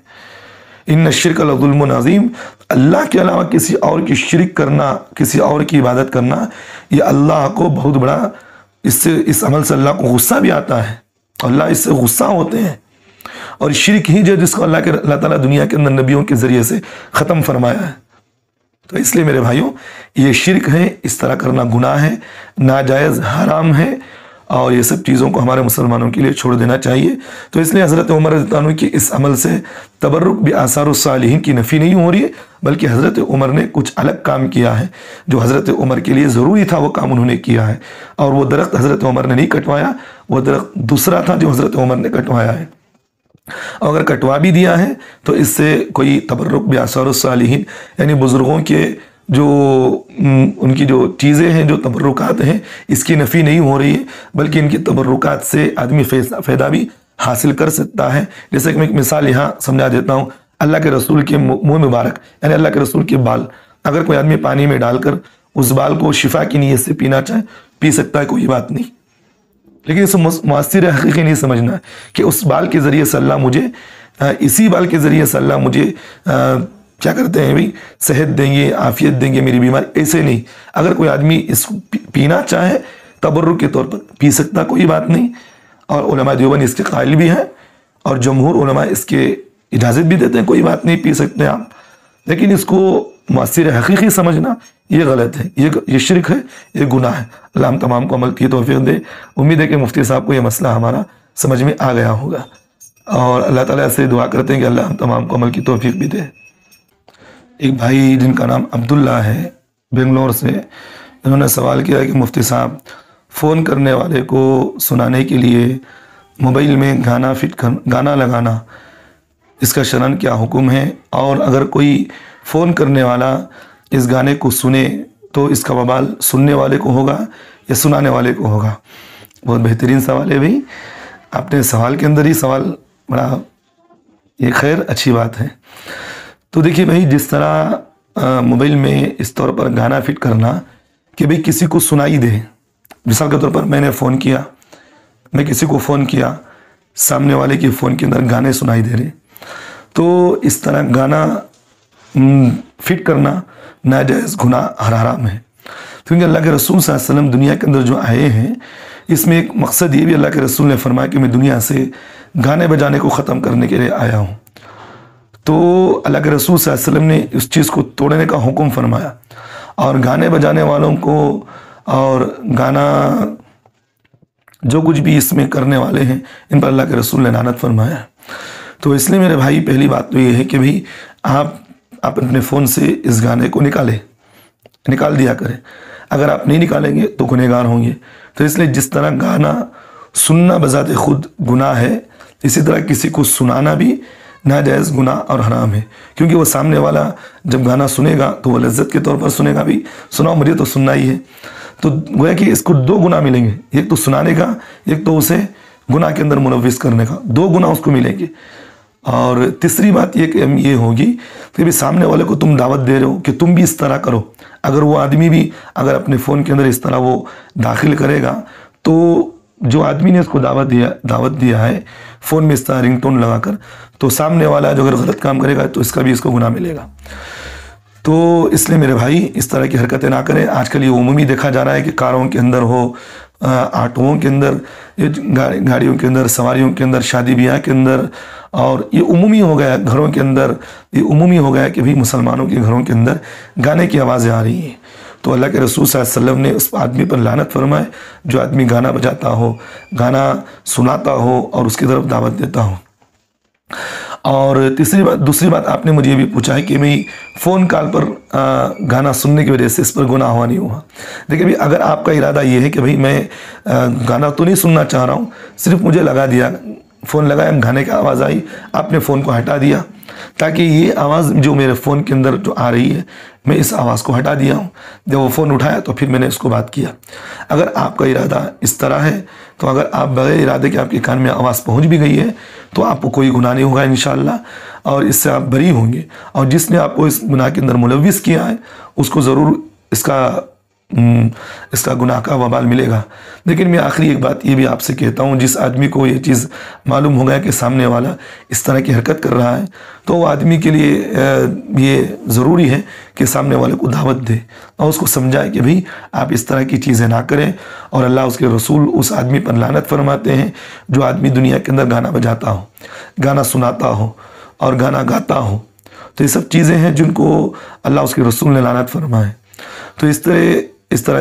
ان الشرک لظلم عظیم، اللہ کے علاوہ کسی اور کی شرک کرنا، کسی اور کی عبادت کرنا، یہ اللہ کو بہت بڑا، اس عمل سے اللہ کو غصہ بھی آتا ہے، اللہ اس سے غصہ ہوتے ہیں، اور شرک ہی جو جس کو اللہ تعالیٰ دنیا کے اندر نبیوں کے ذریعے سے ختم فرمایا ہے۔ تو اس لیے میرے بھائیوں یہ شرک ہے، اس طرح کرنا گناہ ہے، ناجائز حرام ہے، اور یہ سب چیزوں کو ہمارے مسلمانوں کے لیے چھوڑ دینا چاہیے۔ تو اس لیے حضرت عمر رضی اللہ عنہ کی اس عمل سے تبرک بآثار الصالحین کی نفی نہیں ہو رہی ہے، بلکہ حضرت عمر نے کچھ الگ کام کیا ہے جو حضرت عمر کے لیے ضروری تھا، وہ کام انہوں نے کیا ہے، اور وہ درخت حضرت عمر نے نہیں کٹوایا، وہ درخت دوسرا تھا جو حضرت عمر نے کٹوایا ہے۔ اور اگر کٹوا بھی دیا ہے تو اس سے کوئی تبرک بآثار الصالحین یعنی بزرگوں کے جو ان کی جو چیزیں ہیں، جو تبرکات ہیں، اس کی نفی نہیں ہو رہی ہے، بلکہ ان کی تبرکات سے آدمی فائدہ بھی حاصل کر سکتا ہے۔ جیسے کہ میں ایک مثال یہاں سمجھا دیتا ہوں، اللہ کے رسول کے منہ مبارک یعنی اللہ کے رسول کے بال، اگر کوئی آدمی پانی میں ڈال کر اس بال کو شفا کی نیت سے پینا چاہے پی سکتا ہے، کوئی بات نہیں، لیکن اسے مؤثر حقیقی نہیں سمجھنا ہے کہ اس بال کے ذریعے سے اللہ مجھے اسی بال کے ذریعے سے اللہ مجھے کیا کرتے ہیں بھائی صحت دیں گے، عافیت دیں گے میری بیماری، ایسے نہیں. اگر کوئی آدمی اس کو پینا چاہے تبرک کے طور پر پی سکتا، کوئی بات نہیں. اور علماء دیوبند اس کے قائل بھی ہیں اور جمہور علماء اس کے اجازت بھی دیتے ہیں، کوئی بات نہیں پی سکتے آپ. لیکن اس کو مؤثر حقیقی سمجھنا یہ غلط ہے، یہ شرک ہے، یہ گناہ ہے. اللہ ہم تمام کو عمل کی توفیق دے. امید ہے کہ مفتی صاحب کو یہ مسئلہ ہمارا سمجھ میں آ گیا ہوگا، اور اللہ تعالیٰ سے دعا کرتے ہیں کہ اللہ ہم تمام کو عمل کی توفیق بھی دے. ایک بھائی جن کا نام عبداللہ ہے بنگلور سے، انہوں نے سوال کیا کہ مفتی صاحب فون کرنے والے کو سنانے کے لیے موبائل میں گانا لگانا، اس کا شرعاً کیا حکم ہے؟ اور اگر کوئی فون کرنے والا اس گانے کو سنے تو اس کا وبال سننے والے کو ہوگا یا سنانے والے کو ہوگا؟ بہت بہترین سوال ہے بھائی، آپ نے سوال کے اندر ہی سوال بڑا، یہ خیر اچھی بات ہے. تو دیکھیے بھائی، جس طرح موبائل میں اس طور پر گانا فٹ کرنا کہ بھائی کسی کو سنائی دے، مثال کے طور پر میں کسی کو فون کیا، سامنے والے کے فون کے اندر گانے سنائی دے رہے، تو اس طرح گانا فٹ کرنا ناجائز گناہ حرام ہے. کیونکہ اللہ کے رسول صلی اللہ علیہ وسلم دنیا کے اندر جو آئے ہیں، اس میں ایک مقصد یہ بھی اللہ کے رسول نے فرمایا کہ میں دنیا سے گانے بجانے کو ختم کرنے کے لیے آیا ہوں. تو اللہ کے رسول صلی اللہ علیہ وسلم نے اس چیز کو توڑنے کا حکم فرمایا، اور گانے بجانے والوں کو اور گانا جو کچھ بھی اس میں کرنے والے ہیں ان پر اللہ کے رسول نے لعنت فرمایا. تو اس لیے میرے بھائی پہلی بات تو یہ ہے کہ بھائی آپ اپنے فون سے اس گانے کو نکال دیا کریں. اگر آپ نہیں نکالیں گے تو گنہگار ہوں گے. تو اس لیے جس طرح گانا سننا بذات خود گناہ ہے، اسی طرح کسی کو سنانا بھی ناجائز گناہ اور حرام ہے. کیونکہ وہ سامنے والا جب گانا سنے گا تو وہ لذت کے طور پر سنے گا، بھی سناؤ مجھے تو سننا ہی ہے. تو گویا کہ اس کو دو گناہ ملیں گے، ایک تو سنانے کا، ایک تو اسے گناہ کے اندر ملوث کرنے کا، دو گناہ اس کو ملیں گے. اور تیسری بات یہ ہوگی کہ بھی سامنے والے کو تم دعوت دے رہے ہو کہ تم بھی اس طرح کرو. اگر وہ آدمی بھی اگر اپنے فون کے اندر اس طرح وہ داخل کرے گا، تو جو آدمی نے اس کو دعوت دیا ہے فون میں اس طرح رنگ ٹون لگا کر، تو سامنے والا جو اگر غلط کام کرے گا تو اس کا بھی اس کو گناہ ملے گا. تو اس لیے میرے بھائی اس طرح کی حرکتیں نہ کریں. آج کل یہ عمومی دیکھا جا رہا ہے کہ کاروں کے اندر ہو، آٹوؤں کے اندر، گاڑیوں کے اندر، سواریوں کے اندر، شادی بیاہ کے اندر، اور یہ عمومی ہو گیا گھروں کے اندر، یہ عمومی ہو گیا کہ بھی مسلمانوں کے گھروں کے اندر گانے کی آوازیں آ رہی ہیں. تو اللہ کے رسول صلی اللہ علیہ وسلم نے اس آدمی پر لعنت فرمائے جو آدمی گانا بجاتا ہو، گانا سناتا ہو اور اس کی طرف دعوت دیتا ہو. اور دوسری بات آپ نے مجھے یہ بھی پوچھا ہے کہ میں فون کال پر گانا سننے کی وجہ سے اس پر گناہ ہوا نہیں ہوا. دیکھیں بھی اگر آپ کا ارادہ یہ ہے کہ بھئی میں گانا تو نہیں سننا چاہ رہا ہوں، صرف مجھے لگا دیا، فون لگایا، گانے کی آواز آئی، آپ نے فون کو ہٹا دیا تاکہ یہ آواز جو میرے فون کے اندر جو آ رہی ہے میں اس آواز کو ہٹا دیا ہوں. جب وہ فون اٹھایا تو پھر میں نے اس کو بات کیا. اگر آپ کا ارادہ اس طرح ہے تو اگر آپ بغیر ارادے کے آپ کے کان میں آواز پہنچ بھی گئی ہے تو آپ کو کوئی گناہ نہیں ہوگا انشاءاللہ، اور اس سے آپ بری ہوں گے. اور جس نے آپ کو اس گناہ کے اندر ملوث کیا ہے اس کو ضرور اس کا گناہ کا وبال ملے گا. لیکن میں آخری ایک بات یہ بھی آپ سے کہتا ہوں، جس آدمی کو یہ چیز معلوم ہو گیا کہ سامنے والا اس طرح کی حرکت کر رہا ہے تو وہ آدمی کے لیے یہ ضروری ہے کہ سامنے والے کو دعوت دے اور اس کو سمجھائے کہ بھئی آپ اس طرح کی چیزیں نہ کریں. اور اللہ اس کے رسول اس آدمی پر لعنت فرماتے ہیں جو آدمی دنیا کے اندر گانا بجاتا ہو، گانا سناتا ہو اور گانا گاتا ہو. تو یہ سب چیزیں ہیں جن کو اللہ اس کے رسول نے لعنت فرمائے. تو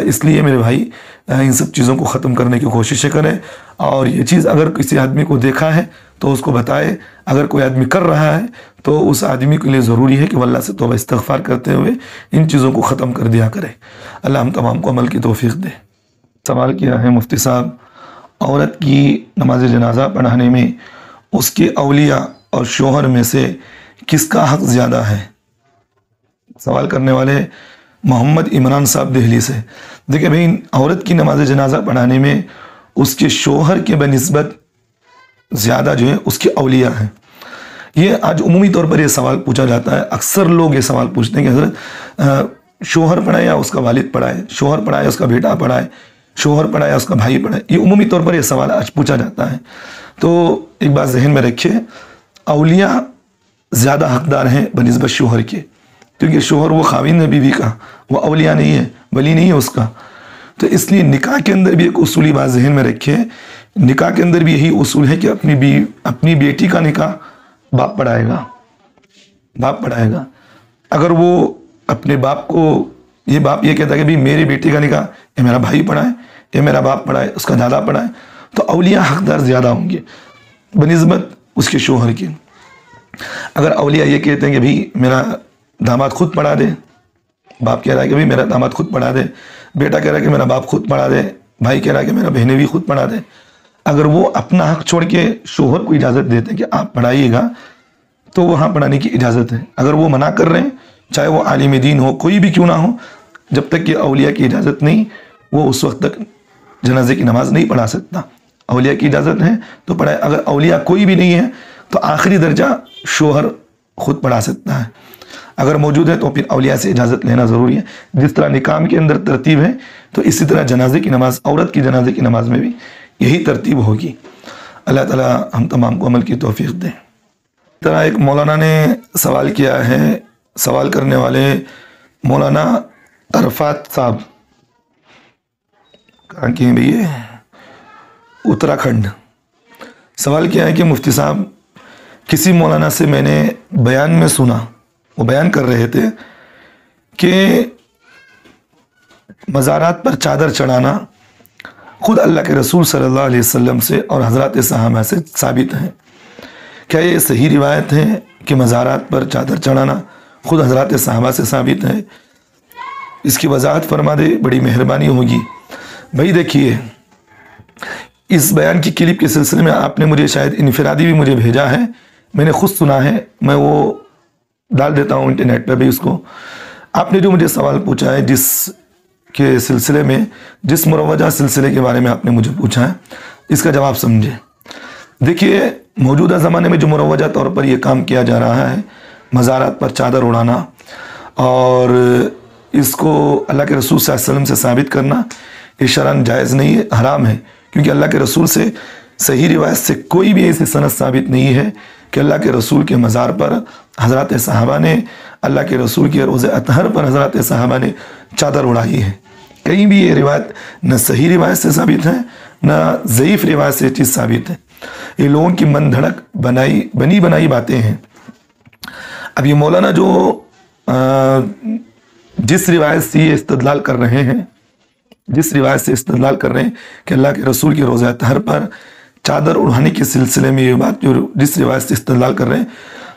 اس لیے میرے بھائی ان سب چیزوں کو ختم کرنے کی کوششیں کریں. اور یہ چیز اگر کسی آدمی کو دیکھا ہے تو اس کو بتائے. اگر کوئی آدمی کر رہا ہے تو اس آدمی کے لیے ضروری ہے کہ وہ اللہ سے توبہ استغفار کرتے ہوئے ان چیزوں کو ختم کر دیا کرے. اللہ ہم تمام کو عمل کی توفیق دے. سوال کیا ہے مفتی صاحب، عورت کی نماز جنازہ پڑھانے میں اس کے اولیاء اور شوہر میں سے کس کا حق زیادہ ہے؟ سوال کرنے والے محمد عمران صاحب دہلی سے. دیکھیں بھائی، عورت کی نماز جنازہ پڑھانے میں اس کے شوہر کے بنسبت زیادہ جو ہے اس کے اولیاء ہیں. یہ آج عمومی طور پر یہ سوال پوچھا جاتا ہے. اکثر لوگ یہ سوال پوچھتے ہیں کہ حضرت شوہر پڑھائے یا اس کا والد پڑھائے، شوہر پڑھائے یا اس کا بیٹا پڑھائے، شوہر پڑھائے یا اس کا بھائی پڑھائے. یہ عمومی طور پر یہ سوال آج پوچھا جاتا ہے. تو ایک بات ذہن میں رکھیے، اولیاء زیادہ حقدار ہیں بنسبت شوہر کے، کیونکہ شوہر وہ خاوند ہے بیوی کا، وہ اولیاء نہیں ہے، ولی نہیں ہے اس کا. تو اس لیے نکاح کے اندر بھی ایک اصولی بات ذہن میں رکھے، نکاح کے اندر بھی یہی اصول ہے کہ اپنی بیٹی کا نکاح باپ پڑھائے گا، باپ پڑھائے گا. اگر وہ اپنے باپ کو باپ یہ کہتا ہے کہ بھی میری بیٹی کا نکاح یہ میرا بھائی پڑھائے، یہ میرا باپ پڑھائے، اس کا دادا پڑھائے، تو اولیاء حقدار زیادہ ہوں گے بنسبت اس کے شوہر کے. اگر اولیاء یہ کہتے ہیں کہ بھی میرا داماد خود پڑھا دے، باپ کہہ رہا ہے کہ بھی میرا داماد خود پڑھا دے، بیٹا کہہ رہا ہے کہ میرا باپ خود پڑھا دے، بھائی کہہ رہا ہے کہ میرا بہنیں بھی خود پڑھا دے، اگر وہ اپنا حق چھوڑ کے شوہر کو اجازت دیتے ہیں کہ آپ پڑھائیے گا تو وہاں پڑھانے کی اجازت ہے. اگر وہ منع کر رہے ہیں، چاہے وہ عالم دین ہو، کوئی بھی کیوں نہ ہو، جب تک کہ اولیاء کی اجازت نہیں، وہ اس وقت تک جنازے کی نماز نہیں پڑھا سکتا. اولیاء کی اجازت ہے تو پڑھائے، اگر اولیاء کوئی بھی نہیں ہے تو آخری درجہ شوہر خود پڑھا سکتا ہے. اگر موجود ہے تو پھر اولیاء سے اجازت لینا ضروری ہے. جس طرح نکاح کے اندر ترتیب ہے تو اسی طرح جنازے کی نماز، عورت کی جنازے کی نماز میں بھی یہی ترتیب ہوگی. اللہ تعالی ہم تمام کو عمل کی توفیق دیں. اس طرح ایک مولانا نے سوال کیا ہے، سوال کرنے والے مولانا عرفات صاحب، کہاں کی ہیں بھئی، اتراکھنڈ. سوال کیا ہے کہ مفتی صاحب، کسی مولانا سے میں نے بیان میں سنا، وہ بیان کر رہے تھے کہ مزارات پر چادر چڑھانا خود اللہ کے رسول صلی اللہ علیہ وسلم سے اور حضرات صحابہ سے ثابت ہے. کیا یہ صحیح روایت ہے کہ مزارات پر چادر چڑھانا خود حضرات صحابہ سے ثابت ہے؟ اس کی وضاحت فرما دے، بڑی مہربانی ہوگی. بھائی دیکھیے، اس بیان کی کلپ کے سلسلے میں آپ نے مجھے شاید انفرادی بھی مجھے بھیجا ہے، میں نے خود سنا ہے، میں وہ ڈال دیتا ہوں انٹرنیٹ پہ بھی اس کو. آپ نے جو مجھے سوال پوچھا ہے، جس کے سلسلے میں، جس مروجہ سلسلے کے بارے میں آپ نے مجھے پوچھا ہے، اس کا جواب سمجھے. دیکھیے، موجودہ زمانے میں جو مروجہ طور پر یہ کام کیا جا رہا ہے، مزارات پر چادر اڑانا اور اس کو اللہ کے رسول صلی اللہ علیہ وسلم سے ثابت کرنا، یہ شرعاً جائز نہیں ہے، حرام ہے. کیونکہ اللہ کے رسول سے صحیح روایت سے کوئی بھی ایسی سند ثابت نہیں ہے کہ اللہ کے رسول کے مزار پر حضرات صحابہ نے، اللہ کے رسول کے روز اطہر پر حضرات صحابہ نے چادر اڑائی ہے. کہیں بھی یہ روایت نہ صحیح روایت سے ثابت ہے، نہ ضعیف روایت سے چیز ثابت ہے. یہ لوگوں کی من دھڑک بنی بنائی باتیں ہیں. اب یہ مولانا جو جس روایت سے یہ استدلال کر رہے ہیں، جس روایت سے استدلال کر رہے ہیں کہ اللہ کے رسول کے روزہ اطہر پر چادر اڑانے کے سلسلے میں یہ بات جس روایت سے استدلال کر رہے ہیں،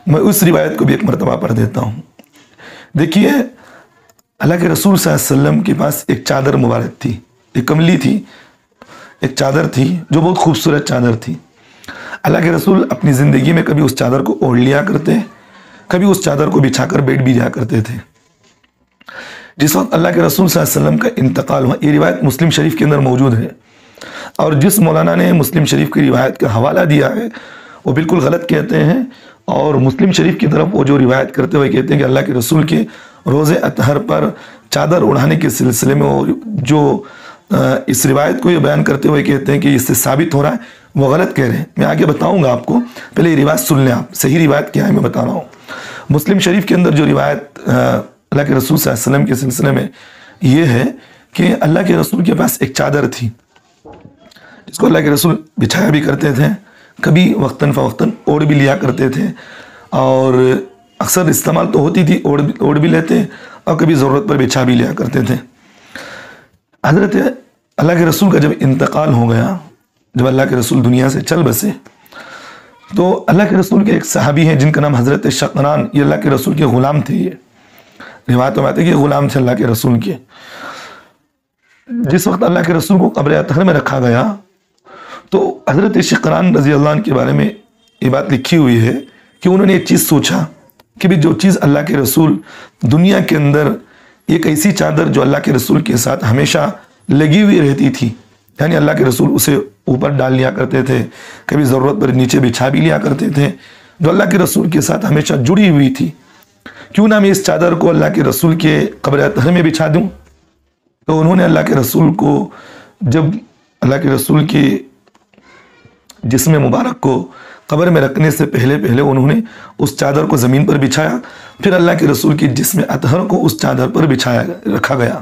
میں اس روایت کو بھی ایک مرتبہ پڑھ دیتا ہوں. دیکھیے، اللہ کے رسول صلی اللہ علیہ وسلم کے پاس ایک چادر مبارک تھی، ایک کملی تھی، ایک چادر تھی جو بہت خوبصورت چادر تھی. اللہ کے رسول اپنی زندگی میں کبھی اس چادر کو اوڑھ لیا کرتے، کبھی اس چادر کو بچھا کر بیٹھ بھی جایا کرتے تھے. جس وقت اللہ کے رسول صلی اللہ علیہ وسلم کا انتقال ہوا، یہ روایت مسلم شریف کے اندر موجود ہے، اور جس مولانا نے مسلم شریف کی روایت کا حوالہ دیا ہے وہ بالکل غلط کہتے ہیں. اور مسلم شریف کی طرف وہ جو روایت کرتے ہوئے کہتے ہیں کہ اللہ کے رسول کے روز اطہر پر چادر اڑانے کے سلسلے میں وہ جو اس روایت کو یہ بیان کرتے ہوئے کہتے ہیں کہ اس سے ثابت ہو رہا ہے، وہ غلط کہہ رہے ہیں. میں آگے بتاؤں گا آپ کو، پہلے یہ روایت سن لیں آپ. صحیح روایت کیا ہے میں بتا رہا ہوں. مسلم شریف کے اندر جو روایت اللہ کے رسول صلی اللہ علیہ وسلم کے سلسلے میں یہ ہے کہ اللہ کے رسول کے پاس ایک چادر تھی جس کو اللہ کے رسول بچھایا بھی کرتے تھے، کبھی وقتاً فوقتاً اوڑھ بھی لیا کرتے تھے، اور اکثر استعمال تو ہوتی تھی، اوڑھ بھی لیتے اور کبھی ضرورت پر بچھا بھی لیا کرتے تھے. حضرت اللہ کے رسول کا جب انتقال ہو گیا، جب اللہ کے رسول دنیا سے چل بسے، تو اللہ کے رسول کے ایک صحابی ہیں جن کا نام حضرت شقران، یہ اللہ کے رسول کے غلام تھے. یہ روایت میں آتے کہ یہ غلام تھے اللہ کے رسول کے. جس وقت اللہ کے رسول کو قبر اطہر میں رکھا گیا تو حضرت شقران رضی اللہ عنہ کے بارے میں یہ بات لکھی ہوئی ہے کہ انہوں نے ایک چیز سوچا کہ بھی جو چیز اللہ کے رسول دنیا کے اندر، ایک ایسی چادر جو اللہ کے رسول کے ساتھ ہمیشہ لگی ہوئی رہتی تھی، یعنی اللہ کے رسول اسے اوپر ڈال لیا کرتے تھے، کبھی ضرورت پر نیچے بچھا بھی لیا کرتے تھے، جو اللہ کے رسول کے ساتھ ہمیشہ جڑی ہوئی تھی، کیوں نہ میں اس چادر کو اللہ کے رسول کے قبر اطہر میں بچھا دوں. تو انہوں نے اللہ کے رسول کو، جب اللہ کے رسول کے جسم مبارک کو قبر میں رکھنے سے پہلے انہوں نے اس چادر کو زمین پر بچھایا، پھر اللہ کے رسول کی جسم اطہر کو اس چادر پر رکھا گیا۔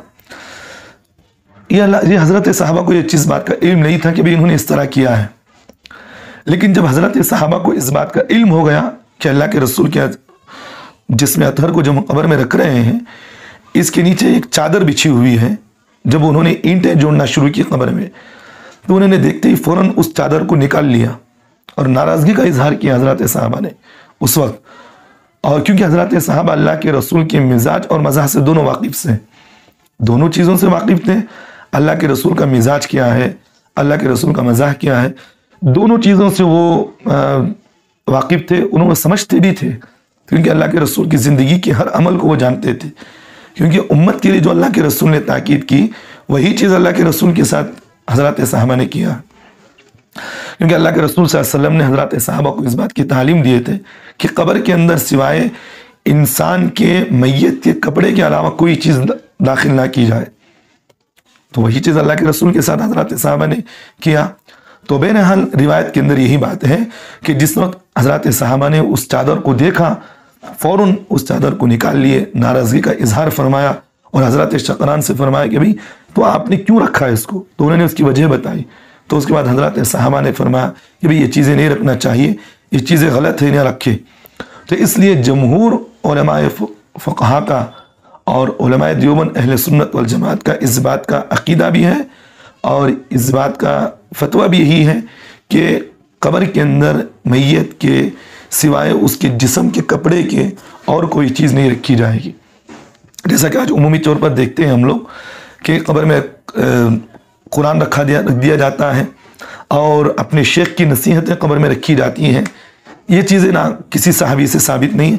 یہ حضرت صحابہ کو یہ چیز بات کا علم نہیں تھا کہ بھی انہوں نے اس طرح کیا ہے، لیکن جب حضرت صحابہ کو اس بات کا علم ہو گیا کہ اللہ کے رسول کے جسم اطہر کو جو ہم قبر میں رکھ رہے ہیں اس کے نیچے ایک چادر بچھی ہوئی ہے، جب انہوں نے اینٹیں جوڑنا شروع کی قبر میں تو انہوں نے دیکھتے ہی فوراً اس چادر کو نکال لیا اور ناراضگی کا اظہار کیا حضرت صحابہ نے اس وقت۔ اور کیونکہ حضرت صحابہ اللہ کے رسول کے مزاج اور مزاح سے دونوں واقف سے، دونوں چیزوں سے واقف تھے، اللہ کے رسول کا مزاج کیا ہے، اللہ کے رسول کا مزاح کیا ہے، دونوں چیزوں سے وہ واقف تھے، انہوں نے سمجھتے بھی تھے، کیونکہ اللہ کے رسول کی زندگی کے ہر عمل کو وہ جانتے تھے، کیونکہ امت کے لیے جو اللہ کے رسول نے تاکید کی وہی چیز اللہ کے رسول کے ساتھ حضرت صحابہ نے کیا، کیونکہ اللہ کے رسول صلی اللہ علیہ وسلم نے حضرت صحابہ کو اس بات کی تعلیم دیے تھے کہ قبر کے اندر سوائے انسان کے میت کے کپڑے کے علاوہ کوئی چیز داخل نہ کی جائے، تو وہی چیز اللہ کے رسول کے ساتھ حضرت صحابہ نے کیا۔ تو بہرحال روایت کے اندر یہی بات ہے کہ جس وقت حضرت صحابہ نے اس چادر کو دیکھا فوراً اس چادر کو نکال لیے، ناراضگی کا اظہار فرمایا اور حضرت شقران سے فرمایا کہ بھئی تو آپ نے کیوں رکھا ہے اس کو، تو انہوں نے اس کی وجہ بتائی، تو اس کے بعد حضرت صحابہ نے فرمایا کہ بھئی یہ چیزیں نہیں رکھنا چاہیے، یہ چیزیں غلط ہیں، نہ رکھے۔ تو اس لیے جمہور علماء فقہا کا اور علماء دیوبند اہل سنت والجماعت کا اس بات کا عقیدہ بھی ہے اور اس بات کا فتویٰ بھی یہی ہے کہ قبر کے اندر میت کے سوائے اس کے جسم کے کپڑے کے اور کوئی چیز نہیں رکھی جائے گی، جیسا کہ آج عمومی طور پر دیکھتے ہیں ہم لوگ کہ قبر میں قرآن رکھ دیا جاتا ہے اور اپنے شیخ کی نصیحتیں قبر میں رکھی جاتی ہیں۔ یہ چیزیں نہ کسی صحابی سے ثابت نہیں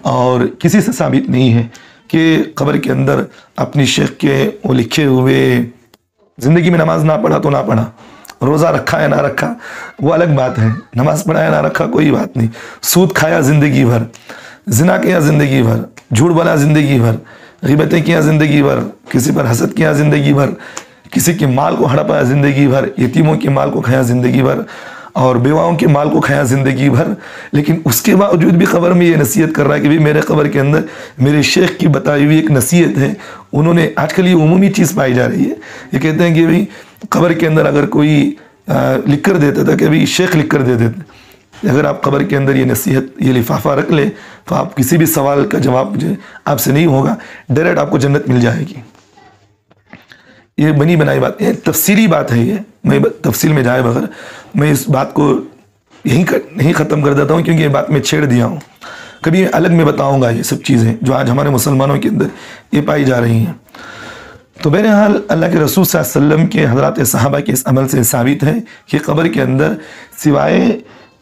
اور کسی سے ثابت نہیں ہے کہ قبر کے اندر اپنی شیخ کے وہ لکھے ہوئے، زندگی میں نماز نہ پڑھا تو نہ پڑھا، روزہ رکھا یا نہ رکھا وہ الگ بات ہے، نماز پڑھا یا نہ رکھا کوئی بات نہیں، سود کھایا زندگی بھر، زنا کیا زندگی بھر، جھوٹ بولا زندگی بھر، غیبتیں کیا زندگی بھر، کسی پر حسد کیا زندگی بھر، کسی کے مال کو ہڑپایا زندگی بھر، یتیموں کے مال کو کھایا زندگی بھر اور بیواؤں کے مال کو کھایا زندگی بھر، لیکن اس کے باوجود بھی قبر میں یہ نصیحت کر رہا ہے کہ میرے قبر کے اندر میرے شیخ کی بتائی ہوئی ایک نصیحت ہے۔ انہوں نے آج کل یہ عمومی چیز پائی جا رہی ہے، یہ کہتے ہیں کہ بھئی قبر کے اندر اگر کوئی لکھ کر دیتا تھا کہ بھئی شیخ لکھ کر دے دیتے، اگر آپ قبر کے اندر یہ نصیحت یہ لفافہ رکھ لیں تو آپ کسی بھی سوال کا جواب آپ سے نہیں ہوگا، ڈائریکٹ آپ کو جنت مل جائے گی۔ یہ بنی بنائی بات ہے، تفصیلی بات ہے، یہ میں تفصیل میں جائے بغیر میں اس بات کو یہیں ختم کر دیتا ہوں، کیونکہ یہ بات میں چھیڑ دیا ہوں، کبھی الگ میں بتاؤں گا یہ سب چیزیں جو آج ہمارے مسلمانوں کے اندر یہ پائی جا رہی ہیں۔ تو بہرحال اللہ کے رسول صلی اللہ علیہ وسلم کے حضرات صحابہ کے اس عمل سے ثابت ہے کہ قبر کے اندر سوائے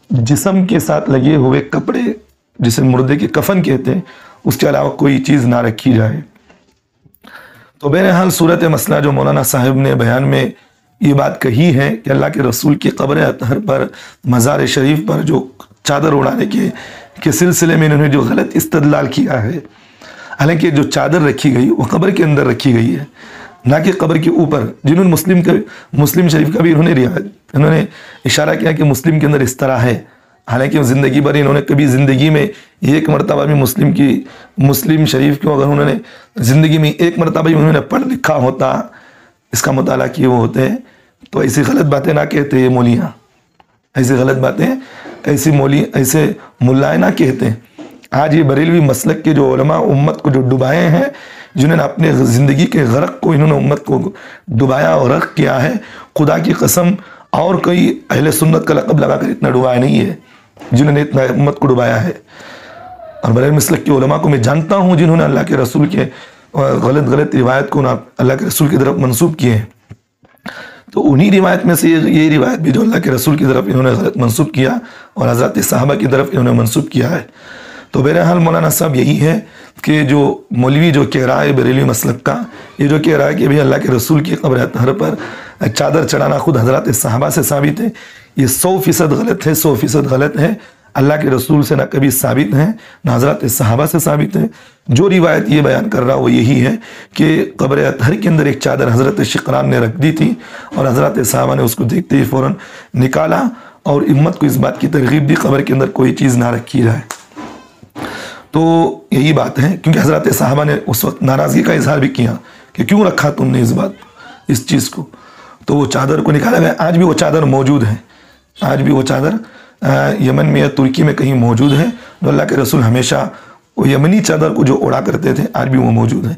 جسم کے ساتھ لگے ہوئے کپڑے جسے مردے کے کفن کہتے ہیں اس کے علاوہ کوئی چیز نہ رکھی جائے۔ تو بہرحال صورت مسئلہ جو مولانا صاحب نے بیان میں یہ بات کہی ہے کہ اللہ کے رسول کی قبر اطہر پر مزار شریف پر جو چادر اڑانے کے سلسلے میں انہوں نے جو غلط استدلال کیا ہے، حالانکہ جو چادر رکھی گئی وہ قبر کے اندر رکھی گئی ہے نہ کہ قبر کے اوپر، جنہوں نے مسلم شریف کا بھی انہوں نے اشارہ کیا کہ مسلم کے اندر اس طرح ہے، حالانکہ زندگی بھر انہوں نے کبھی زندگی میں ایک مرتبہ بھی مسلم شریف کو اگر انہوں نے زندگی میں ایک مرتبہ بھی انہوں نے پڑھ لکھا ہوتا، اس کا مطالعہ کیے وہ ہوتے ہیں، تو ایسی غلط باتیں نہ کہتے یہ مولیاں، ایسی غلط باتیں ایسے ملائے نہ کہتے۔ آج یہ بریلوی مسلک کے جو علماء امت کو جو ڈبائے ہیں، جنہوں نے اپنے زندگی کے غرق کو انہوں نے امت کو ڈبایا اور غرق کیا ہے، خدا کی قسم اور کوئی اہل سنت کا لقب لگا کر اتنا ڈبایا نہیں ہے جنہوں نے اتنا امت کو ڈبایا ہے۔ اور بریلوی مسلک کے علماء کو میں جانتا ہوں جنہوں نے اللہ کے رسول کے غلط روایت کو اللہ کے رسول کی طرف منسوب کیے ہیں، تو انہی روایت میں سے یہ روایت بھی جو اللہ کے رسول کی طرف انہوں نے غلط منسوب کیا اور حضرات صحابہ کی طرف انہوں نے منسوب کیا ہے۔ تو بہرحال مولانا صاحب یہی ہے کہ جو مولوی جو کہہ رہا ہے بریلوی مسلک کا، یہ جو کہہ رہا ہے کہ بھی اللہ کے رسول کی قبر اطہر پر چادر چڑھانا خود حضرات صحابہ سے ثابت ہے، یہ 100% غلط ہے، 100% غلط ہے، اللہ کے رسول سے نہ کبھی ثابت ہے نہ حضرات صحابہ سے ثابت ہے۔ جو روایت یہ بیان کر رہا وہ یہی ہے کہ قبر اطہر کے اندر ایک چادر حضرت شقران نے رکھ دی تھی اور حضرات صحابہ نے اس کو دیکھتے ہی فوراً نکالا اور امت کو اس بات کی ترغیب دی قبر کے اندر کوئی چیز نہ رکھی جائے۔ تو یہی بات ہے، کیونکہ حضرات صحابہ نے اس وقت ناراضگی کا اظہار بھی کیا کہ کیوں رکھا تم نے اس چیز کو، تو وہ چادر کو نکالا گیا۔ آج بھی وہ چادر موجود ہے، آج بھی وہ چادر یمن میں یا ترکی میں کہیں موجود ہے، جو اللہ کے رسول ہمیشہ وہ یمنی چادر کو جو اڑا کرتے تھے، آج بھی وہ موجود ہے۔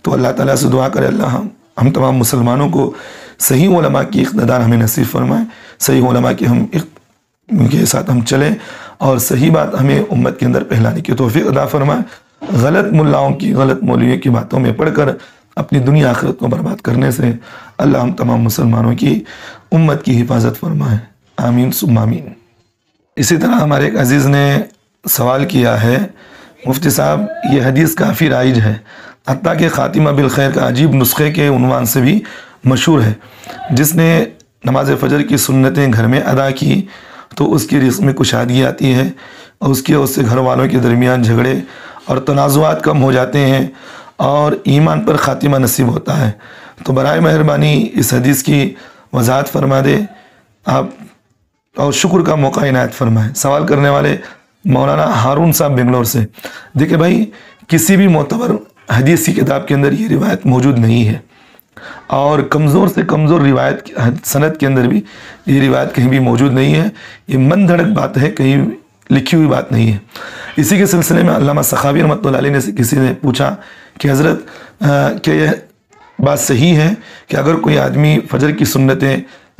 تو اللہ تعالیٰ سے دعا کرے اللہ ہم تمام مسلمانوں کو صحیح علماء کی اقتدار ہمیں نصیب فرمائے، صحیح علماء کی ان کے ساتھ ہم چلیں، اور صحیح بات ہمیں امت کے اندر پھیلانے کی توفیق عطا فرمائے۔ غلط ملاؤں کی، غلط مولویوں کی باتوں میں پڑھ کر اپنی دنیا آخرت کو برباد کرنے سے اللہ ہم تمام مسلمانوں کی امت کی حفاظت فرمائے، آمین ثم آمین۔ اسی طرح ہمارے ایک عزیز نے سوال کیا ہے، مفتی صاحب یہ حدیث کافی رائج ہے، حتیٰ کہ خاتمہ بالخیر کا عجیب نسخے کے عنوان سے بھی مشہور ہے، جس نے نماز فجر کی سنتیں گھر میں ادا کی تو اس کی رزق میں کشادگی آتی ہے، اور اس سے گھر والوں کے درمیان جھگڑے اور تنازعات کم ہو جاتے ہیں اور ایمان پر خاتمہ نصیب ہوتا ہے۔ تو برائے مہربانی اس حدیث کی وضاحت فرما دے آپ، اور شکر کا موقع عنایت فرمائیں۔ سوال کرنے والے مولانا ہارون صاحب بنگلور سے۔ دیکھیں بھائی، کسی بھی معتبر حدیث کی کتاب کے اندر یہ روایت موجود نہیں ہے، اور کمزور سے کمزور روایت سند کے اندر بھی یہ روایت کہیں بھی موجود نہیں ہے، یہ من دھڑک بات ہے، کہیں لکھی ہوئی بات نہیں ہے۔ اسی کے سلسلے میں علامہ سخاوی رحمۃ اللہ علیہ نے کسی نے پوچھا کہ حضرت کہ یہ بات صحیح ہے کہ اگر کوئی آدمی فجر کی سنتیں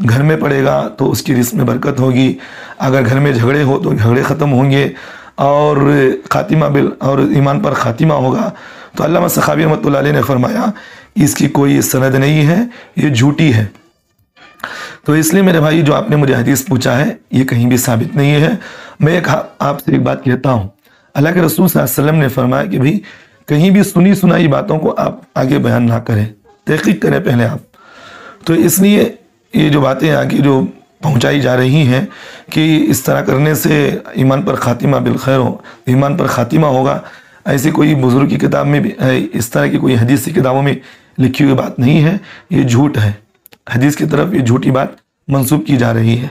گھر میں پڑھے گا تو اس کی رزق میں برکت ہوگی، اگر گھر میں جھگڑے ہو تو جھگڑے ختم ہوں گے، اور خاتمہ اور ایمان پر خاتمہ ہوگا؟ تو علامہ سخاوی رحمۃ اللہ علیہ نے فرمایا اس کی کوئی سند نہیں ہے، یہ جھوٹی ہے۔ تو اس لیے میرے بھائی جو آپ نے مجھے حدیث پوچھا ہے یہ کہیں بھی ثابت نہیں ہے۔ میں آپ سے ایک بات کہتا ہوں، اللہ کے رسول صلی اللہ علیہ وسلم نے فرمایا کہ بھئی کہیں بھی سنی سنائی باتوں کو آپ آگے بیان نہ کریں، تحقیق کریں پہلے آپ۔ تو اس لیے یہ جو باتیں آگے جو پہنچائی جا رہی ہیں کہ اس طرح کرنے سے ایمان پر خاتمہ بالخیر ہو، ایمان پر خاتمہ ہوگا، ایسی کوئی بزرگ کی کتاب میں بھی اس طرح کی کوئی حدیث کی کتابوں میں لکھی ہوئی بات نہیں ہے، یہ جھوٹ ہے، حدیث کی طرف یہ جھوٹی بات منسوب کی جا رہی ہے۔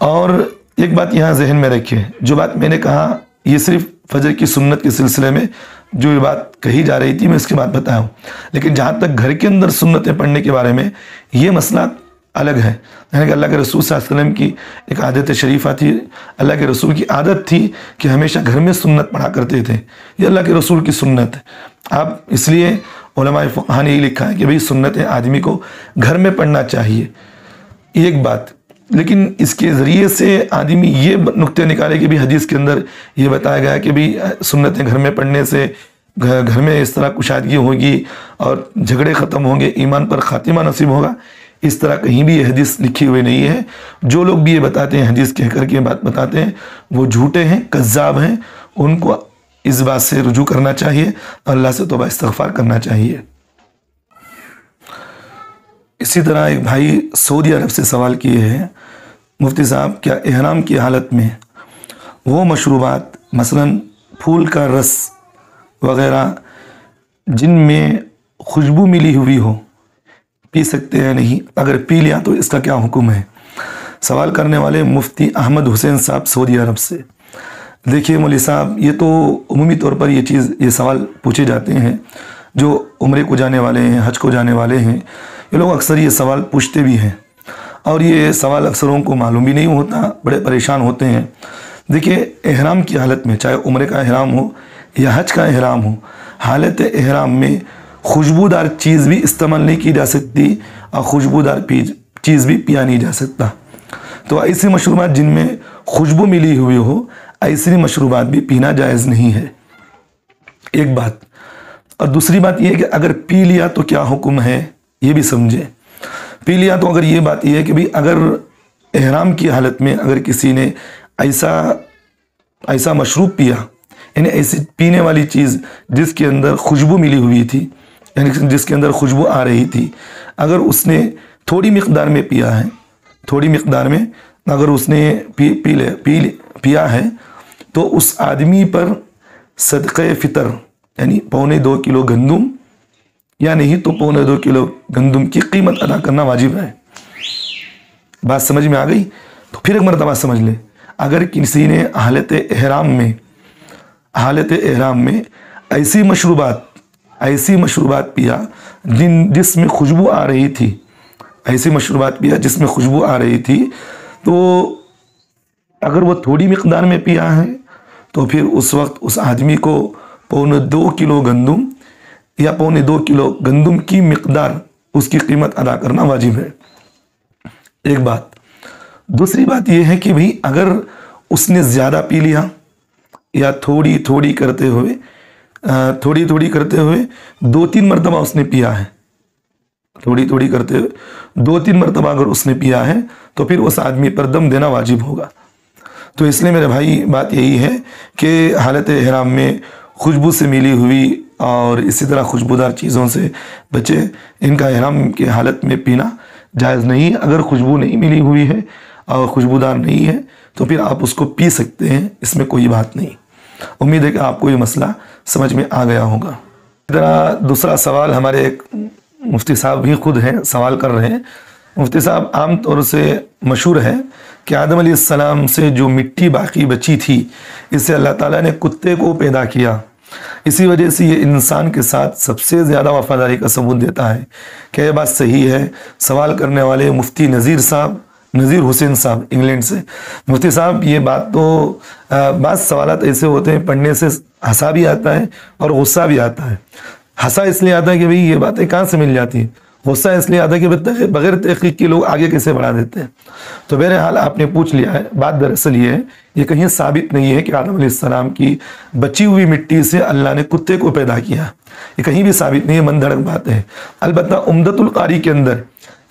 اور ایک بات یہاں ذہن میں رکھیں، جو بات میں نے کہا یہ صرف فجر کی سنت کے سلسلے میں جو یہ بات کہی جا رہی تھی میں اس کی بات بتایا ہوں، لیکن جہاں تک گھر کے اندر سنتیں پڑھنے کے بارے میں یہ مسئلہ الگ ہے۔ یعنی کہ اللہ کے رسول صلی اللہ علیہ وسلم کی ایک عادت شریفہ تھی، اللہ کے رسول کی عادت تھی کہ ہمیشہ گھر میں سنت پڑھا کرتے تھے، یہ اللہ کے رسول کی سنت ہے۔ آپ اس لیے علماء فقہ نے یہ لکھا ہے کہ بھئی سنتیں آدمی کو گھر میں پڑھنا چاہیے، ایک بات۔ لیکن اس کے ذریعے سے آدمی یہ نقطے نکالے کہ بھی حدیث کے اندر یہ بتایا گیا کہ بھی سنتیں گھر میں پڑھنے سے گھر میں اس طرح کشادگی ہوگی اور جھگڑے ختم ہوں گے، ایمان پر خاتمہ نصیب ہوگا، اس طرح کہیں بھی یہ حدیث لکھی ہوئی نہیں ہے۔ جو لوگ بھی یہ بتاتے ہیں، حدیث کہہ کر کے بات بتاتے ہیں، وہ جھوٹے ہیں، کذاب ہیں، ان کو اس بات سے رجوع کرنا چاہیے اور اللہ سے توبہ استغفار کرنا چاہیے۔ اسی طرح ایک بھائی سعودی عرب سے سوال کیے ہیں، مفتی صاحب کیا احرام کی حالت میں وہ مشروبات مثلاً پھول کا رس وغیرہ جن میں خوشبو ملی ہوئی ہو پی سکتے ہیں نہیں؟ اگر پی لیا تو اس کا کیا حکم ہے؟ سوال کرنے والے مفتی احمد حسین صاحب سعودی عرب سے۔ دیکھیے مولوی صاحب، یہ تو عمومی طور پر یہ سوال پوچھے جاتے ہیں جو عمرے کو جانے والے ہیں، حج کو جانے والے ہیں، یہ لوگ اکثر یہ سوال پوچھتے بھی ہیں، اور یہ سوال اکثروں کو معلوم بھی نہیں ہوتا، بڑے پریشان ہوتے ہیں۔ دیکھیے احرام کی حالت میں، چاہے عمرے کا احرام ہو یا حج کا احرام ہو، حالت احرام میں خوشبودار چیز بھی استعمال نہیں کی جا سکتی اور خوشبودار چیز بھی پیا نہیں جا سکتا۔ تو ایسی مشروبات جن میں خوشبو ملی ہوئی ہو، ایسی مشروبات بھی پینا جائز نہیں ہے، ایک بات۔ اور دوسری بات یہ ہے کہ اگر پی لیا تو کیا حکم ہے، یہ بھی سمجھیں۔ پی لیا تو اگر یہ بات یہ ہے کہ اگر احرام کی حالت میں اگر کسی نے ایسا مشروب پیا، یعنی ایسی پینے والی چیز جس کے اندر خوشبو ملی ہوئی تھی، یعنی جس کے اندر خوشبو آ رہی تھی، اگر اس نے تھوڑی مقدار میں پیا ہے، تھوڑی مقدار میں اگر اس نے پیا ہے تو اس آدمی پر صدقہ فطر یعنی 2.25 کلو گندم یا نہیں تو 2.25 کلو گندم کی قیمت ادا کرنا واجب ہے۔ بات سمجھ میں آ گئی؟ تو پھر ایک مرتبہ سمجھ لے، اگر کسی نے حالت احرام میں ایسی مشروبات پیا جس میں خوشبو آ رہی تھی، تو اگر وہ تھوڑی مقدار میں پیا ہے تو پھر اس وقت اس آدمی کو 2.25 کلو گندم یا 2.25 کلو گندم کی مقدار اس کی قیمت ادا کرنا واجب ہے، ایک بات۔ دوسری بات یہ ہے کہ بھئی اگر اس نے زیادہ پی لیا یا تھوڑی تھوڑی کرتے ہوئے 2-3 مرتبہ اس نے پیا ہے، تھوڑی تھوڑی کرتے ہوئے 2-3 مرتبہ اگر اس نے پیا ہے تو پھر اس آدمی پر دم دینا واجب ہوگا۔ تو اس لیے میرے بھائی بات یہی ہے کہ حالت احرام میں خوشبو سے ملی ہوئی اور اسی طرح خوشبودار چیزوں سے بچے، ان کا احرام کی حالت میں پینا جائز نہیں۔ اگر خوشبو نہیں ملی ہوئی ہے اور خوشبودار نہیں ہے تو پھر آپ اس کو پی سکتے ہیں، اس میں کوئی بات نہیں۔ امید ہے کہ آپ کو یہ مسئلہ سمجھ میں آ گیا ہوگا۔ اس طرح دوسرا سوال ہمارے ایک مفتی صاحب بھی خود ہیں سوال کر رہے ہیں۔ مفتی صاحب، عام طور سے مشہور ہے کہ آدم علیہ السلام سے جو مٹی باقی بچی تھی، اس سے اللہ تعالیٰ نے کتے کو پیدا کیا، اسی وجہ سے یہ انسان کے ساتھ سب سے زیادہ وفاداری کا ثبوت دیتا ہے۔ کیا یہ بات صحیح ہے؟ سوال کرنے والے مفتی نذیر حسین صاحب انگلینڈ سے۔ مفتی صاحب، یہ بات تو بعض سوالات ایسے ہوتے ہیں پڑھنے سے ہنسا بھی آتا ہے اور غصہ بھی آتا ہے۔ ہنسا اس لیے آتا ہے کہ بھئی یہ باتیں کہاں سے مل جاتی ہیں، غصہ اس لیے آتا ہے کہ بغیر تحقیق کے لوگ آگے کیسے بڑھا دیتے ہیں۔ تو بہرحال آپ نے پوچھ لیا ہے، بات دراصل یہ ہے، یہ کہیں ثابت نہیں ہے کہ آدم علیہ السلام کی بچی ہوئی مٹی سے اللہ نے کتے کو پیدا کیا، یہ کہیں بھی ثابت نہیں ہے، من دھڑک بات ہے۔ البتہ عمدۃ القاری کے اندر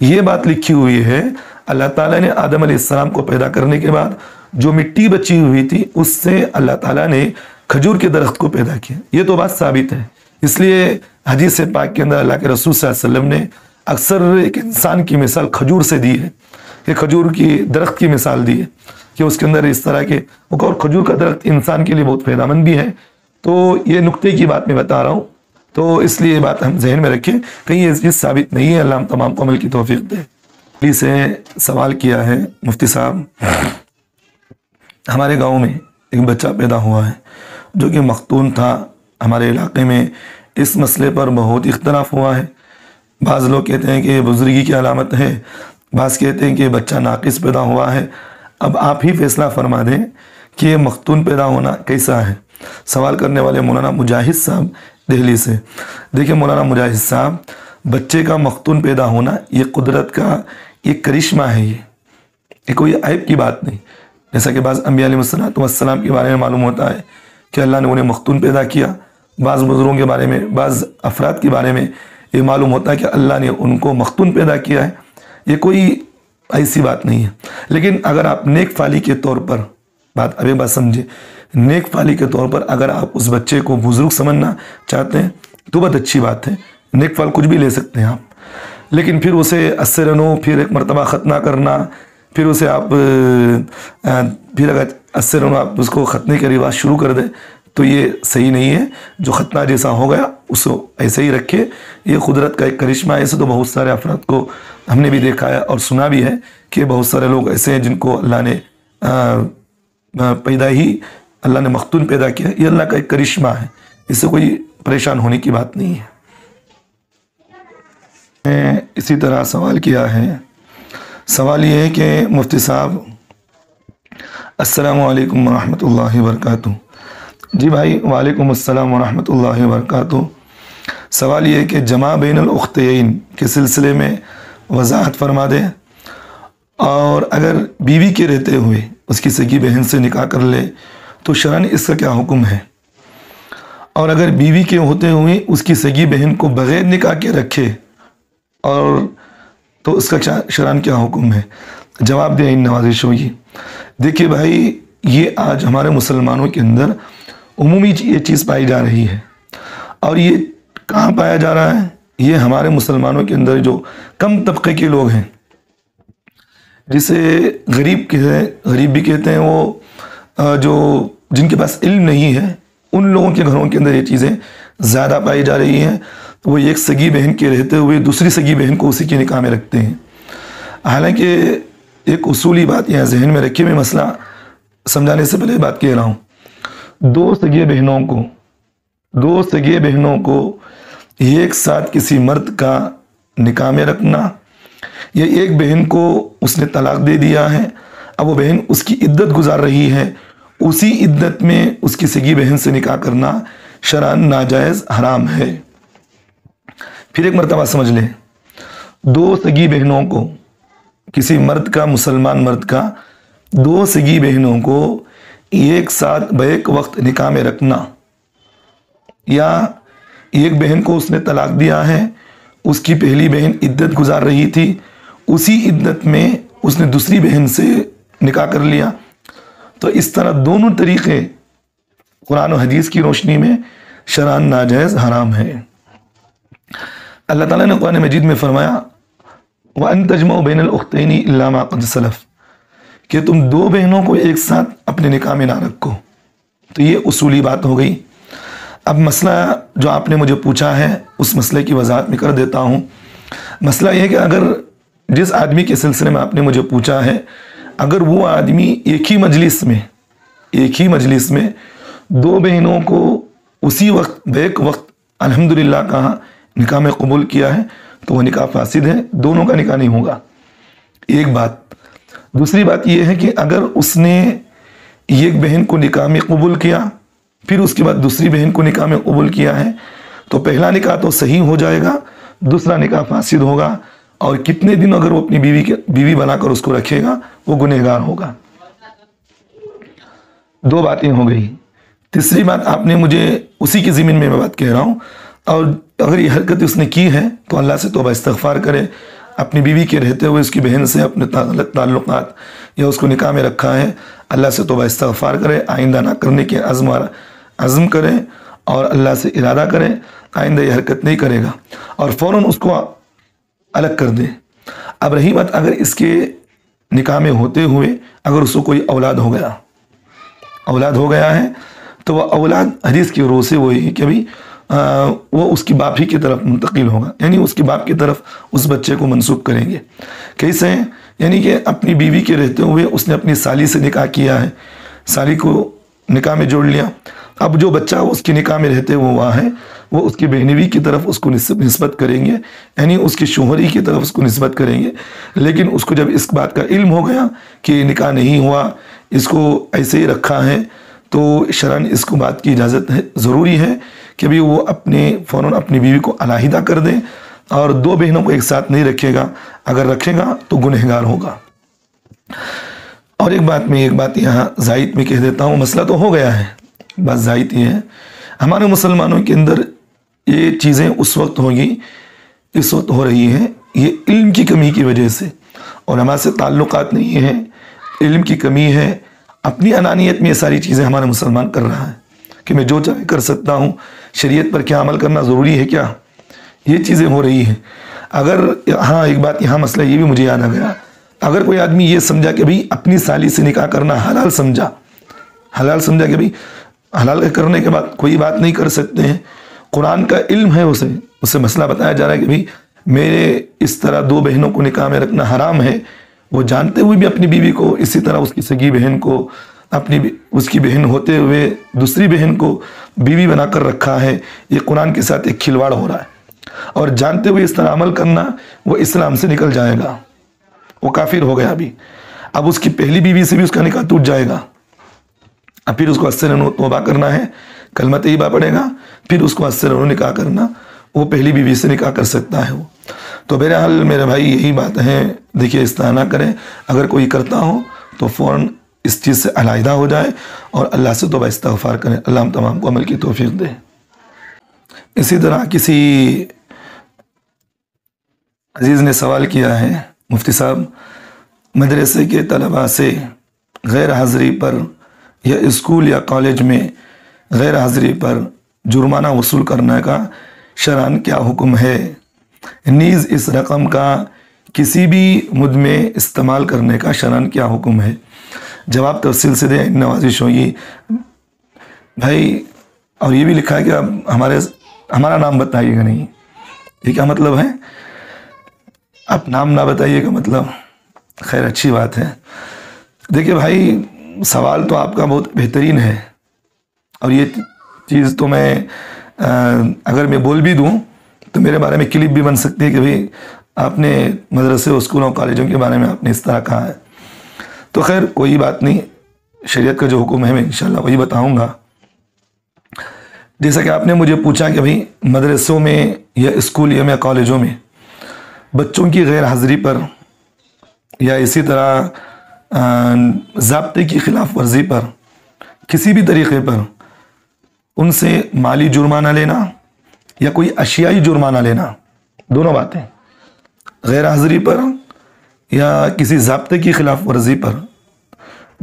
یہ بات لکھی ہوئی ہے، اللہ تعالیٰ نے آدم علیہ السلام کو پیدا کرنے کے بعد جو مٹی بچی ہوئی تھی اس سے اللہ تعالیٰ نے کھجور کے درخت کو پیدا کیا، یہ تو بات ثابت ہے۔ اس لیے حدیث پاک کے اندر اللہ کے رسول صلی اللہ علیہ وسلم نے اکثر ایک انسان کی مثال کھجور سے دی ہے، کہ کھجور کی درخت کی مثال دی ہے کہ اس کے اندر اس طرح کے، اور کھجور کا درخت انسان کے لیے بہت فائدہ مند بھی ہے۔ تو یہ نقطے کی بات میں بتا رہا ہوں، تو اس لیے یہ بات ہم ذہن میں رکھیں، کہیں یہ چیز ثابت نہیں ہے۔ اللہ ہم تمام کو عمل کی توفیق دے۔ سے سوال کیا ہے مفتی صاحب، ہمارے گاؤں میں ایک بچہ پیدا ہوا ہے جو کہ مختون تھا۔ ہمارے علاقے میں اس مسئلے پر بہت اختلاف ہوا ہے، بعض لوگ کہتے ہیں کہ یہ بزرگی کی علامت ہے، بعض کہتے ہیں کہ بچہ ناقص پیدا ہوا ہے۔ اب آپ ہی فیصلہ فرما دیں کہ یہ مختون پیدا ہونا کیسا ہے۔ سوال کرنے والے مولانا مجاہد صاحب دہلی سے۔ دیکھیں مولانا مجاہد صاحب، بچے کا مختون پیدا ہونا یہ قدرت کا ایک کرشمہ ہے، یہ کوئی عیب کی بات نہیں۔ جیسا کہ بعض انبیاء علیہ السلام کے بارے میں معلوم ہوتا ہے کہ اللہ نے انہیں مختون پیدا کیا، بعض بزرگوں کے بارے میں، بعض افراد کے بارے میں یہ معلوم ہوتا ہے کہ اللہ نے ان کو مختون پیدا کیا ہے، یہ کوئی ایسی بات نہیں ہے۔ لیکن اگر آپ نیک فالی کے طور پر بات سمجھے، نیک فالی کے طور پر اگر آپ اس بچے کو بزرگ سمجھنا چاہتے ہیں تو بہت اچھی بات ہے، نیک فال کچھ بھی لے سکتے ہیں آپ، لیکن پھر اسے اسے رنو، پھر ایک مرتبہ ختنہ کرنا، پھر اسے آپ پھر اگر اسے رنو آپ اس کو ختنے کے رواج شروع کر دیں تو یہ صحیح نہیں ہے۔ جو ختنہ جیسا ہو گیا اس کو ایسے ہی رکھے، یہ قدرت کا ایک کرشمہ ہے۔ ایسے تو بہت سارے افراد کو ہم نے بھی دیکھا ہے اور سنا بھی ہے کہ بہت سارے لوگ ایسے ہیں جن کو اللہ نے اللہ نے مختون پیدا کیا، یہ اللہ کا ایک کرشمہ ہے، اس سے کوئی پریشان ہونے کی بات نہیں ہے۔ اسی طرح سوال کیا ہے، سوال یہ ہے کہ مفتی صاحب السلام علیکم ورحمۃ اللہ وبرکاتہ۔ جی بھائی، وعلیکم السلام ورحمۃ اللہ وبرکاتہ۔ سوال یہ ہے کہ جمع بین الاختین کے سلسلے میں وضاحت فرما دیں، اور اگر بیوی کے رہتے ہوئے اس کی سگی بہن سے نکاح کر لے تو شرعاً اس کا کیا حکم ہے، اور اگر بیوی کے ہوتے ہوئے اس کی سگی بہن کو بغیر نکاح کے رکھے اور تو اس کا شرعاً کیا حکم ہے؟ جواب دیں ان نوازشوں کی۔ دیکھیے بھائی، یہ آج ہمارے مسلمانوں کے اندر عمومی یہ چیز پائی جا رہی ہے، اور یہ کہاں پایا جا رہا ہے؟ یہ ہمارے مسلمانوں کے اندر جو کم طبقے کے لوگ ہیں، جسے غریب بھی کہتے ہیں، وہ جو جن کے پاس علم نہیں ہے، ان لوگوں کے گھروں کے اندر یہ چیزیں زیادہ پائی جا رہی ہیں۔ وہ ایک سگی بہن کے رہتے ہوئے دوسری سگی بہن کو اسی کے نکاح میں رکھتے ہیں، حالانکہ ایک اصولی بات یہاں ذہن میں رکھیے، میں مسئلہ سمجھانے سے پہلے بات کہہ رہا ہوں. دو سگے بہنوں کو ایک ساتھ کسی مرد کا نکاح میں رکھنا، یا ایک بہن کو اس نے طلاق دے دیا ہے، اب وہ بہن اس کی عدت گزار رہی ہے، اسی عدت میں اس کی سگی بہن سے نکاح کرنا شرعاً ناجائز حرام ہے. پھر ایک مرتبہ سمجھ لیں، دو سگی بہنوں کو، کسی مرد کا، مسلمان مرد کا دو سگی بہنوں کو ایک ساتھ بیک وقت نکاح میں رکھنا، یا ایک بہن کو اس نے طلاق دیا ہے، اس کی پہلی بہن عدت گزار رہی تھی، اسی عدت میں اس نے دوسری بہن سے نکاح کر لیا، تو اس طرح دونوں طریقے قرآن و حدیث کی روشنی میں شرعاً ناجائز حرام ہے. اللہ تعالیٰ نے قرآن مجید میں فرمایا وَأَن تَجْمَعُوا بَيْنَ الْأُخْتَيْنِ إِلَّا مَا قَدْ سَلَفَ، کہ تم دو بہنوں کو ایک ساتھ اپنے نکاح میں نہ رکھو. تو یہ اصولی بات ہو گئی. اب مسئلہ جو آپ نے مجھے پوچھا ہے اس مسئلے کی وضاحت میں کر دیتا ہوں. مسئلہ یہ ہے کہ اگر جس آدمی کے سلسلے میں آپ نے مجھے پوچھا ہے، اگر وہ آدمی ایک ہی مجلس میں دو بہنوں کو اسی وقت بیک وقت الحمدللہ کہا، نکاح میں قبول کیا ہے، تو وہ نکاح فاسد ہے، دونوں کا نکاح نہیں ہوگا. ایک بات. دوسری بات یہ ہے کہ اگر اس نے ایک بہن کو نکاح میں قبول کیا، پھر اس کے بعد دوسری بہن کو نکاح میں قبول کیا ہے، تو پہلا نکاح تو صحیح ہو جائے گا، دوسرا نکاح فاسد ہوگا، اور کتنے دن اگر وہ اپنی بیوی بنا کر اس کو رکھے گا وہ گنہگار ہوگا. دو باتیں ہو گئی. تیسری بات آپ نے مجھے اسی کی ضمن میں بات کہہ رہا ہوں، اور اگر یہ حرکت اس نے کی ہے تو اللہ سے توبہ استغفار کرے. اپنی بیوی کے رہتے ہوئے اس کی بہن سے اپنے تعلقات یا اس کو نکاح میں رکھا ہے، اللہ سے توبہ استغفار کرے، آئندہ نہ کرنے کے عزم کرے، اور اللہ سے ارادہ کرے آئندہ یہ حرکت نہیں کرے گا، اور فوراً اس کو الگ کر دے. اب رہی بات اگر اس کے نکاح میں ہوتے ہوئے اگر اس کو کوئی اولاد ہو گیا ہے، تو وہ اولاد حدیث کی روح سے وہی ہے کہ ابھی وہ اس کی باپ ہی کی طرف منتقل ہوگا، یعنی اس کی باپ کی طرف اس بچے کو منسوب کریں گے. کیسے؟ یعنی کہ اپنی بیوی کے رہتے ہوئے اس نے اپنی سالی سے نکاح کیا ہے، سالی کو نکاح میں جوڑ لیا، اب جو بچہ اس کی نکاح میں رہتے ہوئے وہاں ہے، وہ اس کی بہنوی کی طرف اس کو نسبت کریں گے، یعنی اس کی شوہری کی طرف اس کو نسبت کریں گے. لیکن اس کو جب اس بات کا علم ہو گیا کہ یہ نکاح نہیں ہوا، اس کو ایسے ہی رکھا ہے، تو شرعاً اس کو بات کی اجازت ہے، ضروری ہے کہ بھی وہ فوراً اپنی بیوی کو علیحدہ کر دیں، اور دو بہنوں کو ایک ساتھ نہیں رکھے گا. اگر رکھے گا تو گنہگار ہوگا. اور ایک بات یہاں زائد میں کہہ دیتا ہوں، مسئلہ تو ہو گیا ہے، بات زائد یہ ہے، ہمارے مسلمانوں کے اندر یہ چیزیں اس وقت ہو رہی ہیں، یہ علم کی کمی کی وجہ سے. علماء سے تعلقات نہیں ہیں، علم کی کمی ہے، اپنی انانیت میں یہ ساری چیزیں ہمارا مسلمان کر رہا ہے کہ میں جو چاہے کر سکتا ہوں، شریعت پر کیا عمل کرنا ضروری ہے کیا، یہ چیزیں ہو رہی ہیں. اگر ایک بات یہاں مسئلہ یہ بھی مجھے یاد آ گیا، اگر کوئی آدمی یہ سمجھا کہ بھئی اپنی سالی سے نکاح کرنا حلال سمجھا کہ بھئی حلال کرنے کے بعد کوئی بات نہیں کر سکتے ہیں، قرآن کا علم ہے، اسے مسئلہ بتایا جا رہا ہے کہ بھئی میرے اس طرح دو بہنوں کو نکاح میں رکھنا حرام ہے، وہ جانتے ہوئے بھی اپنی بیوی کو اسی طرح اس کی سگی بہن کو اس کی بہن ہوتے ہوئے دوسری بہن کو بیوی بنا کر رکھا ہے، یہ قرآن کے ساتھ ایک کھلواڑ ہو رہا ہے. اور جانتے ہوئے اس طرح عمل کرنا، وہ اسلام سے نکل جائے گا، وہ کافر ہو گیا. اب اس کی پہلی بیوی سے بھی اس کا نکاح ٹوٹ جائے گا، اب پھر اس کو 80 رنوں توبہ کرنا ہے، کلمہ طیبہ پڑھے گا، پھر اس کو 80 رنوں نکاح کرنا، وہ پہلی بیوی سے نکاح کر سکتا ہے. تو بہرحال میرے بھائی یہی بات ہے، دیکھیے اس طرح نہ کریں، اگر کوئی کرتا ہو تو فوراً اس چیز سے علیحدہ ہو جائے اور اللہ سے توبہ استغفار کریں. اللہ ہم تمام کو عمل کی توفیق دے. اسی طرح کسی عزیز نے سوال کیا ہے، مفتی صاحب مدرسے کے طلباء سے غیر حاضری پر یا اسکول یا کالج میں غیر حاضری پر جرمانہ وصول کرنے کا شرعاً کیا حکم ہے؟ نیز اس رقم کا کسی بھی مد میں استعمال کرنے کا شرعاً کیا حکم ہے؟ جواب تفصیل سے دیں، نوازش ہوگی بھائی. اور یہ بھی لکھا ہے کہ اب ہمارا نام بتائیے گا نہیں، یہ کیا مطلب ہے؟ آپ نام نہ بتائیے گا مطلب خیر اچھی بات ہے. دیکھیے بھائی سوال تو آپ کا بہت بہترین ہے اور یہ چیز تو میں اگر میں بول بھی دوں تو میرے بارے میں کلپ بھی بن سکتی ہے کہ بھئی آپ نے مدرسے اسکولوں کالجوں کے بارے میں آپ نے اس طرح کہا ہے. تو خیر کوئی بات نہیں, شریعت کا جو حکم ہے میں انشاءاللہ وہی بتاؤں گا. جیسا کہ آپ نے مجھے پوچھا کہ بھئی مدرسوں میں یا اسکول یا کالجوں میں بچوں کی غیر حاضری پر یا اسی طرح ضابطے کی خلاف ورزی پر کسی بھی طریقے پر ان سے مالی جرمانہ لینا یا کوئی اشیائی جرمانہ لینا, دونوں باتیں, غیر حاضری پر یا کسی ضابطے کی خلاف ورزی پر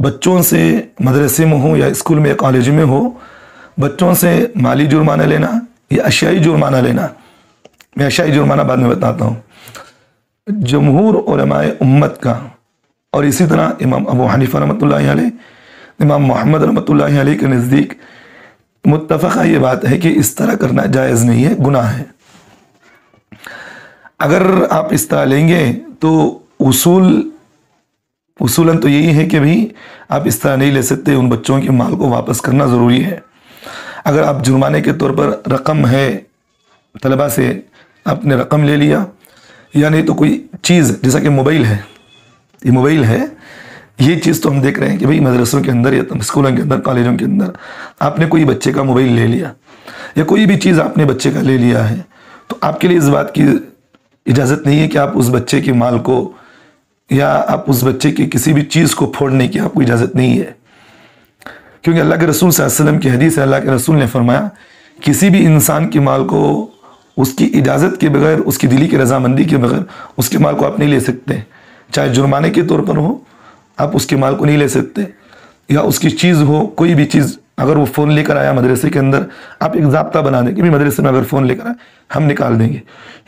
بچوں سے مدرسے میں ہو یا اسکول میں یا کالج میں ہو بچوں سے مالی جرمانہ لینا یا اشیائی جرمانہ لینا. میں اشیائی جرمانہ بعد میں بتاتا ہوں. جمہور علماء امت کا اور اسی طرح امام ابو حنیفہ رحمۃ اللہ علیہ, امام محمد رحمۃ اللہ علیہ کے نزدیک متفقہ یہ بات ہے کہ اس طرح کرنا جائز نہیں ہے, گناہ ہے. اگر آپ اس طرح لیں گے تو اصولاً تو یہی ہے کہ بھئی آپ اس طرح نہیں لے سکتے, ان بچوں کے مال کو واپس کرنا ضروری ہے. اگر آپ جرمانے کے طور پر رقم ہے طلبہ سے آپ نے رقم لے لیا, یا نہیں تو کوئی چیز جیسا کہ موبائل ہے, یہ موبائل ہے, یہ چیز تو ہم دیکھ رہے ہیں کہ بھئی مدرسوں کے اندر یا اسکولوں کے اندر کالجوں کے اندر آپ نے کوئی بچے کا موبائل لے لیا یا کوئی بھی چیز آپ نے بچے کا لے لیا ہے تو آپ کے لیے اس بات کی اجازت نہیں ہے کہ آپ اس بچے کے مال کو یا آپ اس بچے کی کسی بھی چیز کو پھوڑنے کی آپ کو اجازت نہیں ہے. کیونکہ اللہ کے رسول صلی اللہ علیہ وسلم کی حدیث ہے, اللہ کے رسول نے فرمایا کسی بھی انسان کے مال کو اس کی اجازت کے بغیر, اس کی دلی کی رضامندی کے بغیر اس کے مال کو آپ نہیں لے سکتے. چاہے جرمانے کے طور پر ہو آپ اس کے مال کو نہیں لے سکتے, یا اس کی چیز ہو کوئی بھی چیز. اگر وہ فون لے کر آیا مدرسے کے اندر آپ ایک ضابطہ بنا دیں کہ بھی مدرسے میں اگر فون لے کر آیا ہم نکال دیں گے,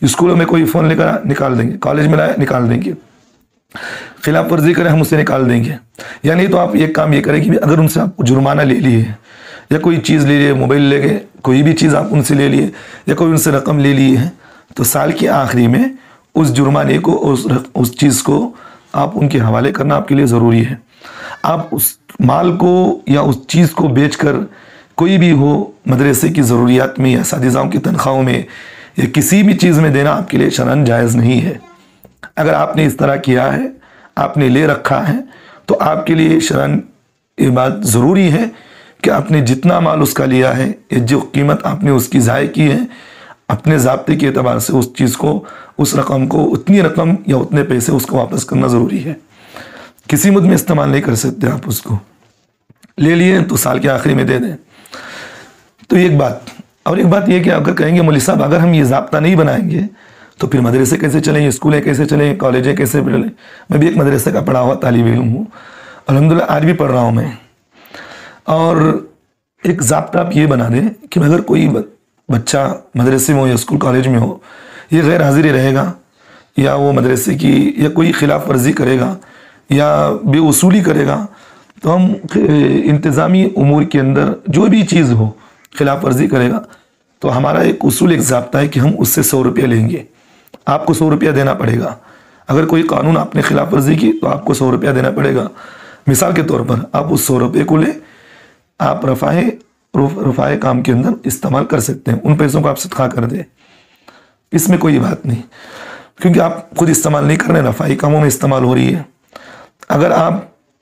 اسکولوں میں کوئی فون لے کر آیا نکال دیں گے, کالج میں لایا نکال دیں گے, خلاف ورزی کرے ہم اسے نکال دیں گے. یا نہیں تو آپ ایک کام یہ کریں کہ اگر ان سے آپ جرمانہ لے لیے یا کوئی چیز لے لیے, موبائل لے گئے, کوئی بھی چیز آپ ان سے لے لیے یا کوئی ان سے رقم لے لی ہے تو سال کے آخری میں اس جرمانے کو اس چیز کو آپ ان کے حوالے کرنا آپ کے لیے ضروری ہے. آپ اس مال کو یا اس چیز کو بیچ کر کوئی بھی ہو مدرسے کی ضروریات میں یا اساتذاؤں کی تنخواہوں میں یا کسی بھی چیز میں دینا آپ کے لیے شرعاً جائز نہیں ہے. اگر آپ نے اس طرح کیا ہے, آپ نے لے رکھا ہے تو آپ کے لیے شرعاً یہ بات ضروری ہے کہ آپ نے جتنا مال اس کا لیا ہے یا جو قیمت آپ نے اس کی ضائع کی ہے اپنے ضابطے کے اعتبار سے اس چیز کو, اس رقم کو, اتنی رقم یا اتنے پیسے اس کو واپس کرنا ضروری ہے. کسی مد میں استعمال نہیں کر سکتے. آپ اس کو لے لیے تو سال کے آخری میں دے دیں. تو ایک بات, اور ایک بات یہ کہ اگر کہیں گے مولوی صاحب اگر ہم یہ ضابطہ نہیں بنائیں گے تو پھر مدرسے کیسے چلیں, اسکولیں کیسے چلیں, کالجیں کیسے چلیں. میں بھی ایک مدرسے کا پڑھا ہوا طالب علم ہوں, الحمدللہ آج بھی پڑھ رہا ہوں میں. اور ایک ضابطہ آپ یہ بنا دیں کہ اگر کوئی بچہ مدرسے میں ہو یا اسکول کالج میں ہو یہ غیر حاضری رہے گا یا وہ مدرسے کی یا کوئی خلاف ورزی کرے گا یا بے اصولی کرے گا تو ہم انتظامی امور کے اندر جو بھی چیز ہو خلاف ورزی کرے گا تو ہمارا ایک اصول, ایک ضابطہ ہے کہ ہم اس سے 100 روپیہ لیں گے. آپ کو 100 روپیہ دینا پڑے گا. اگر کوئی قانون آپ نے خلاف ورزی کی تو آپ کو 100 روپیہ دینا پڑے گا. مثال کے طور پر آپ اس 100 روپے کو لیں, آپ رفع کام کے اندر استعمال کر سکتے ہیں, ان پیسوں کو آپ صدقہ کر دیں, اس میں کوئی بات نہیں کیونکہ آپ خود استعمال نہیں کر رہے, رفعی کاموں میں استعمال ہو رہی ہے. اگر آپ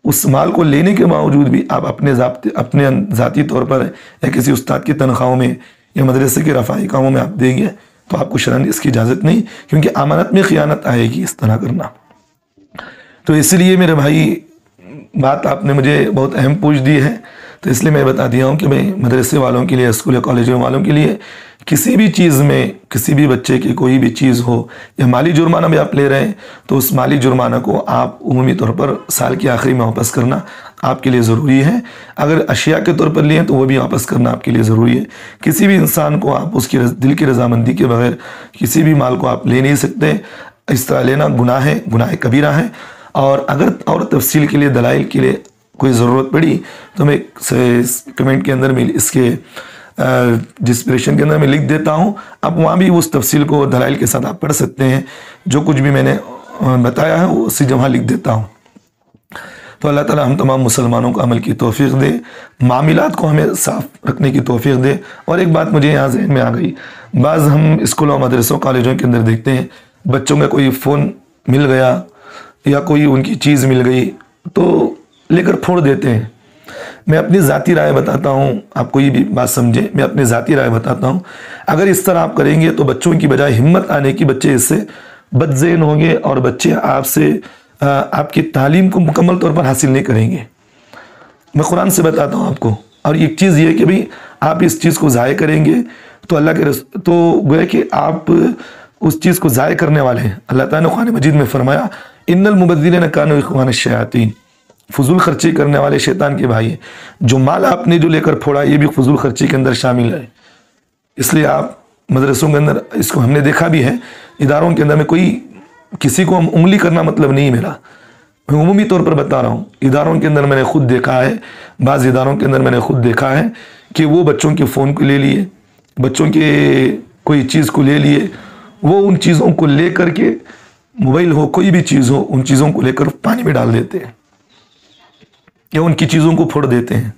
اس مال کو لینے کے باوجود بھی آپ اپنے ذاتی طور پر یا کسی استاد کی تنخواہوں میں یا مدرسے کے رفعی کاموں میں آپ دیں گے تو آپ کو شرعاً اس کی اجازت نہیں, کیونکہ امانت میں خیانت آئے گی اس طرح کرنا. تو اس لیے میرے بھائی بات آپ نے مجھے بہت اہم پوچھ دی ہے تو اس لیے میں بتا دیا ہوں کہ بھائی مدرسے والوں کے لیے, اسکول یا کالج والوں کے لیے کسی بھی چیز میں کسی بھی بچے کی کوئی بھی چیز ہو یا مالی جرمانہ بھی آپ لے رہے ہیں تو اس مالی جرمانہ کو آپ عمومی طور پر سال کے آخری میں واپس کرنا آپ کے لیے ضروری ہے. اگر اشیاء کے طور پر لیے تو وہ بھی واپس کرنا آپ کے لیے ضروری ہے. کسی بھی انسان کو آپ اس کی دل کی رضامندی کے بغیر کسی بھی مال کو آپ لے نہیں سکتے. اس طرح لینا گناہ ہے, گناہ کبیرہ ہے. اور اگر اور تفصیل کے لیے, دلائل کے لیے کوئی ضرورت پڑی تو میں کمنٹ کے اندر میں اس کے ڈسکرپشن کے اندر میں لکھ دیتا ہوں. اب وہاں بھی اس تفصیل کو دلائل کے ساتھ آپ پڑھ سکتے ہیں. جو کچھ بھی میں نے بتایا ہے وہ اسی جگہ لکھ دیتا ہوں۔ تو اللہ تعالی ہم تمام مسلمانوں کو عمل کی توفیق دے، معاملات کو ہمیں صاف رکھنے کی توفیق دے۔ اور ایک بات مجھے یہاں ذہن میں آ گئی، بعض ہم اسکولوں مدرسوں کالجوں کے اندر دیکھتے ہیں بچوں کا کوئی فون مل گیا یا کوئی ان کی چیز مل گئی تو لے کر پھوڑ دیتے ہیں۔ میں اپنی ذاتی رائے بتاتا ہوں، آپ کوئی بھی بات سمجھیں، میں اپنی ذاتی رائے بتاتا ہوں، اگر اس طرح آپ کریں گے تو بچوں کی بجائے ہمت آنے کی بچے اس سے بد ذہن ہوں گے اور بچے آپ کی تعلیم کو مکمل طور پر حاصل نہیں کریں گے۔ میں قرآن سے بتاتا ہوں آپ کو۔ اور ایک چیز یہ کہ بھئی آپ اس چیز کو ضائع کریں گے تو اللہ کے تو گویا کہ آپ اس چیز کو ضائع کرنے والے ہیں۔ اللہ تعالیٰ نے قرآن مجید میں فرمایا ان المبذرین کانوا اخوان الشیاطین، فضول خرچی کرنے والے شیطان کے بھائی ہیں۔ جو مال آپ نے جو لے کر پھوڑا یہ بھی فضول خرچی کے اندر شامل ہے۔ اس لیے آپ مدرسوں کے اندر اس کو ہم نے دیکھا بھی ہے، اداروں کے اندر میں کوئی کسی کو انگلی کرنا مطلب نہیں میرا، میں عمومی طور پر بتا رہا ہوں۔ اداروں کے اندر میں نے خود دیکھا ہے، بعض اداروں کے اندر میں نے خود دیکھا ہے کہ وہ بچوں کے فون کو لے لیے، بچوں کے کوئی چیز کو لے لیے، وہ ان چیزوں کو لے کر کے موبائل ہو کوئی بھی چیز ہو ان چیزوں کو لے کر پانی میں ڈال دیتے ہیں یا ان کی چیزوں کو پھوڑ دیتے ہیں۔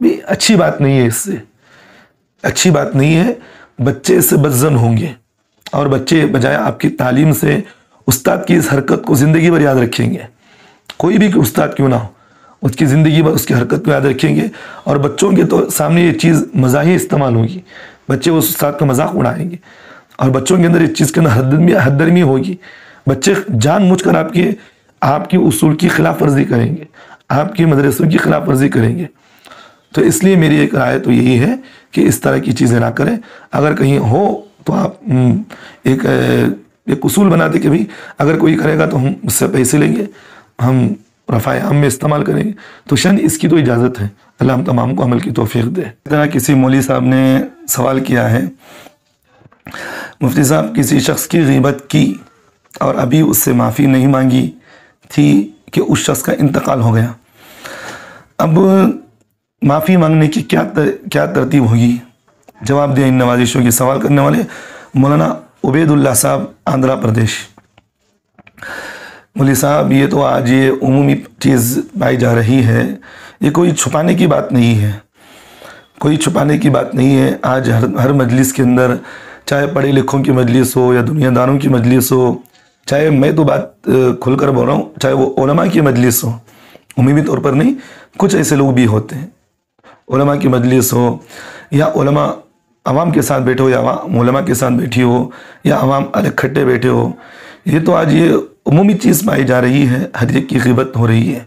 بھی اچھی بات نہیں ہے، اس سے اچھی بات نہیں ہے۔ بچے اس سے بدظن ہوں گے اور بچے بجائے آپ کی تعلیم سے استاد کی اس حرکت کو زندگی بھر یاد رکھیں گے، کوئی بھی استاد کیوں نہ ہو، اس کی زندگی بھر اس کی حرکت کو یاد رکھیں گے اور بچوں کے تو سامنے یہ چیز مزاحی استعمال ہوگی، بچے اس استاد کا مذاق اڑائیں گے اور بچوں کے اندر اس چیز کے اندر حد درمی ہوگی۔ بچے جان مجھ کر آپ کی اصول کی خلاف ورزی کریں گے، آپ کی مدرسوں کی خلاف ورزی کریں گے۔ تو اس لیے میری ایک رائے تو یہی ہے کہ اس طرح کی چیزیں نہ کریں۔ اگر کہیں ہو تو آپ ایک اصول بنا دیں کہ بھئی اگر کوئی کرے گا تو ہم اس سے پیسے لیں گے، ہم رفع عام میں استعمال کریں گے، تو شن اس کی تو اجازت ہے۔ اللہ ہم تمام کو عمل کی توفیق دے۔ اس طرح کسی مولوی صاحب نے سوال کیا ہے، مفتی صاحب کسی شخص کی غیبت کی اور ابھی اس سے معافی نہیں مانگی تھی کہ اس شخص کا انتقال ہو گیا، اب معافی مانگنے کی کیا ترتیب ہوگی؟ جواب دیں ان نوازشوں کی سوال کرنے والے مولانا عبید اللہ صاحب، آندھرا پردیش۔ مولوی صاحب یہ تو آج یہ عمومی چیز پائی جا رہی ہے، یہ کوئی چھپانے کی بات نہیں ہے، کوئی چھپانے کی بات نہیں ہے۔ آج ہر مجلس کے اندر، چاہے پڑھے لکھوں کی مجلس ہو یا دنیا داروں کی مجلس ہو، چاہے میں تو بات کھل کر بول رہا ہوں، چاہے وہ علماء کی مجلس ہو، عمومی طور پر نہیں، کچھ ایسے لوگ بھی ہوتے ہیں، علماء کی مجلس ہو یا علماء عوام کے ساتھ بیٹھے ہو یا عوام علماء کے ساتھ بیٹھی ہو یا عوام الگ کھٹے بیٹھے ہو، یہ تو آج یہ عمومی چیز پائی جا رہی ہے، ہر ایک کی غیبت ہو رہی ہے۔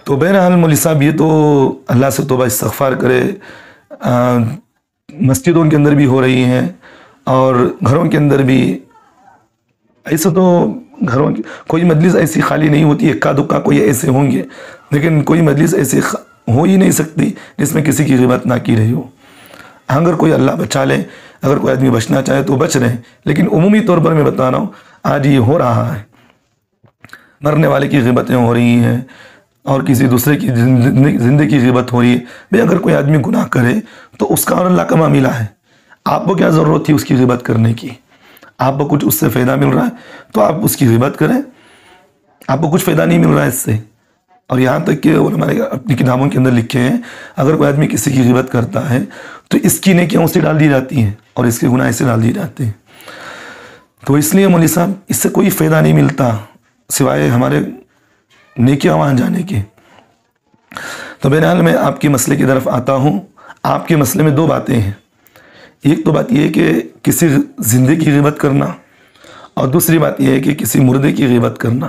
تو بہرحال مولوی صاحب یہ تو اللہ سے توبہ استغفار کرے، مسجدوں کے اندر بھی ہو رہی ہیں اور گھروں کے اندر بھی، ایسے تو گھروں کی کوئی مجلس ایسی خالی نہیں ہوتی، اکا دکا کوئی ایسے ہوں گے، لیکن کوئی مجلس ایسی ہو ہی نہیں سکتی جس میں کسی کی غیبت نہ کی رہی ہو۔ اگر کوئی اللہ بچا لے، اگر کوئی آدمی بچنا چاہے تو بچ رہے، لیکن عمومی طور پر میں بتا رہا ہوں آج یہ ہو رہا ہے، مرنے والے کی غیبتیں ہو رہی ہیں اور کسی دوسرے کی زندگی کی غیبت ہو رہی ہے۔ بھئی اگر کوئی آدمی گناہ کرے تو اس کا اور اللہ کا معاملہ ہے، آپ کو کیا ضرورت تھی اس کی غیبت کرنے کی؟ آپ کو کچھ اس سے فائدہ مل رہا ہے تو آپ اس کی غیبت کریں، آپ کو کچھ فائدہ نہیں مل رہا ہے اس سے۔ اور یہاں تک کہ علماء نے اپنی کتابوں کے اندر لکھے ہیں اگر کوئی آدمی کسی کی غیبت کرتا ہے تو اس کی نیکیاں اسے ڈال دی جاتی ہیں اور اس کے گناہ اسے ڈال دیے جاتے ہیں۔ تو اس لیے مولوی صاحب اس سے کوئی فائدہ نہیں ملتا سوائے ہمارے نیکیاں وہاں جانے کے۔ تو بہرحال میں آپ کے مسئلے کی طرف آتا ہوں۔ آپ کے مسئلے میں دو باتیں ہیں، ایک تو بات یہ ہے کہ کسی زندے کی غیبت کرنا اور دوسری بات یہ ہے کہ کسی مردے کی غیبت کرنا،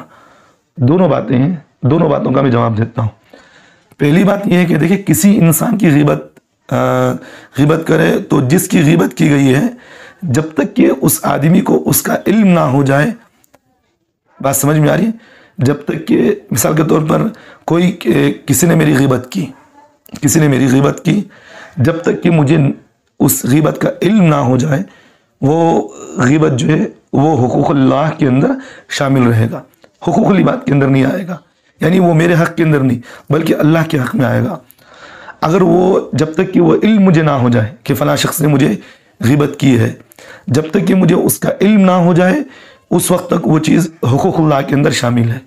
دونوں باتیں ہیں، دونوں باتوں کا میں جواب دیتا ہوں۔ پہلی بات یہ ہے کہ دیکھیں کسی انسان کی غیبت کرے تو جس کی غیبت کی گئی ہے جب تک کہ اس آدمی کو اس کا علم نہ ہو جائے، بات سمجھ میں آ رہی ہے؟ جب تک کہ مثال کے طور پر کسی نے میری غیبت کی، جب تک کہ مجھے اس غیبت کا علم نہ ہو جائے وہ غیبت جو ہے وہ حقوق اللہ کے اندر شامل رہے گا، حقوق العباد کے اندر نہیں آئے گا، یعنی وہ میرے حق کے اندر نہیں بلکہ اللہ کے حق میں آئے گا۔ اگر وہ جب تک کہ وہ علم مجھے نہ ہو جائے کہ فلاں شخص نے مجھے غیبت کی ہے، جب تک کہ مجھے اس کا علم نہ ہو جائے اس وقت تک وہ چیز حقوق اللہ کے اندر شامل ہے۔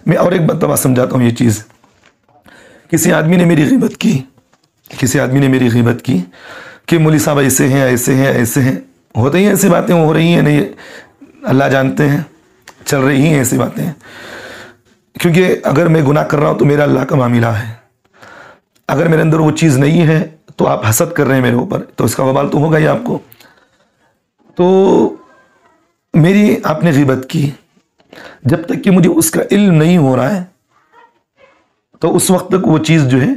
میں اور ایک مرتبہ سمجھاتا ہوں یہ چیز۔ کسی آدمی نے میری غیبت کی کہ مولوی صاحب ایسے ہیں ایسے ہیں ایسے ہیں، ہوتے ہی ایسی باتیں ہو رہی ہیں، نہیں اللہ جانتے ہیں، چل رہی ہیں ایسی باتیں، کیونکہ اگر میں گناہ کر رہا ہوں تو میرا اللہ کا معاملہ ہے، اگر میرے اندر وہ چیز نہیں ہے تو آپ حسد کر رہے ہیں میرے اوپر، تو اس کا وبال تو ہوگا ہی آپ کو۔ تو میری آپ نے غیبت کی، جب تک کہ مجھے اس کا علم نہیں ہو رہا ہے تو اس وقت تک وہ چیز جو ہے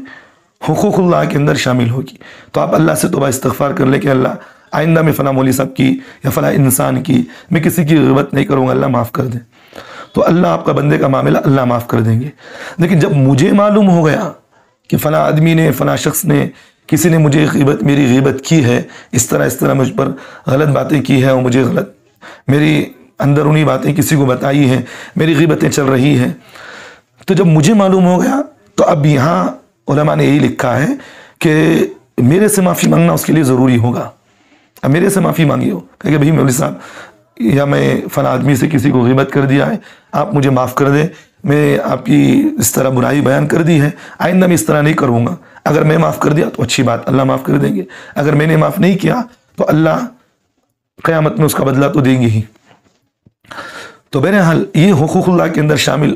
حقوق اللہ کے اندر شامل ہوگی۔ تو آپ اللہ سے توبہ استغفار کر لیں کہ اللہ آئندہ میں فلاں مولوی صاحب کی یا فلاں انسان کی میں کسی کی غیبت نہیں کروں گا، اللہ معاف کر دیں۔ تو اللہ آپ کا بندے کا معاملہ اللہ معاف کر دیں گے۔ لیکن جب مجھے معلوم ہو گیا کہ فلاں آدمی نے، فلاں شخص نے، کسی نے مجھے میری غیبت کی ہے، اس طرح مجھ پر غلط باتیں کی ہیں اور مجھے میری اندرونی باتیں کسی کو بتائی ہیں، میری غیبتیں چل رہی ہیں، تو جب مجھے معلوم ہو گیا تو اب یہاں علماء نے یہی لکھا ہے کہ میرے سے معافی مانگنا اس کے لیے ضروری ہوگا۔ اب میرے سے معافی مانگی ہو کہ بھائی مولوی صاحب یا میں فلاں آدمی سے کسی کو غیبت کر دیا ہے، آپ مجھے معاف کر دیں، میں آپ کی اس طرح برائی بیان کر دی ہے، آئندہ میں اس طرح نہیں کروں گا۔ اگر میں معاف کر دیا تو اچھی بات، اللہ معاف کر دیں گے، اگر میں نے معاف نہیں کیا تو اللہ قیامت میں اس کا بدلہ تو دیں گے ہی۔ تو بہرحال یہ حقوق اللہ کے اندر شامل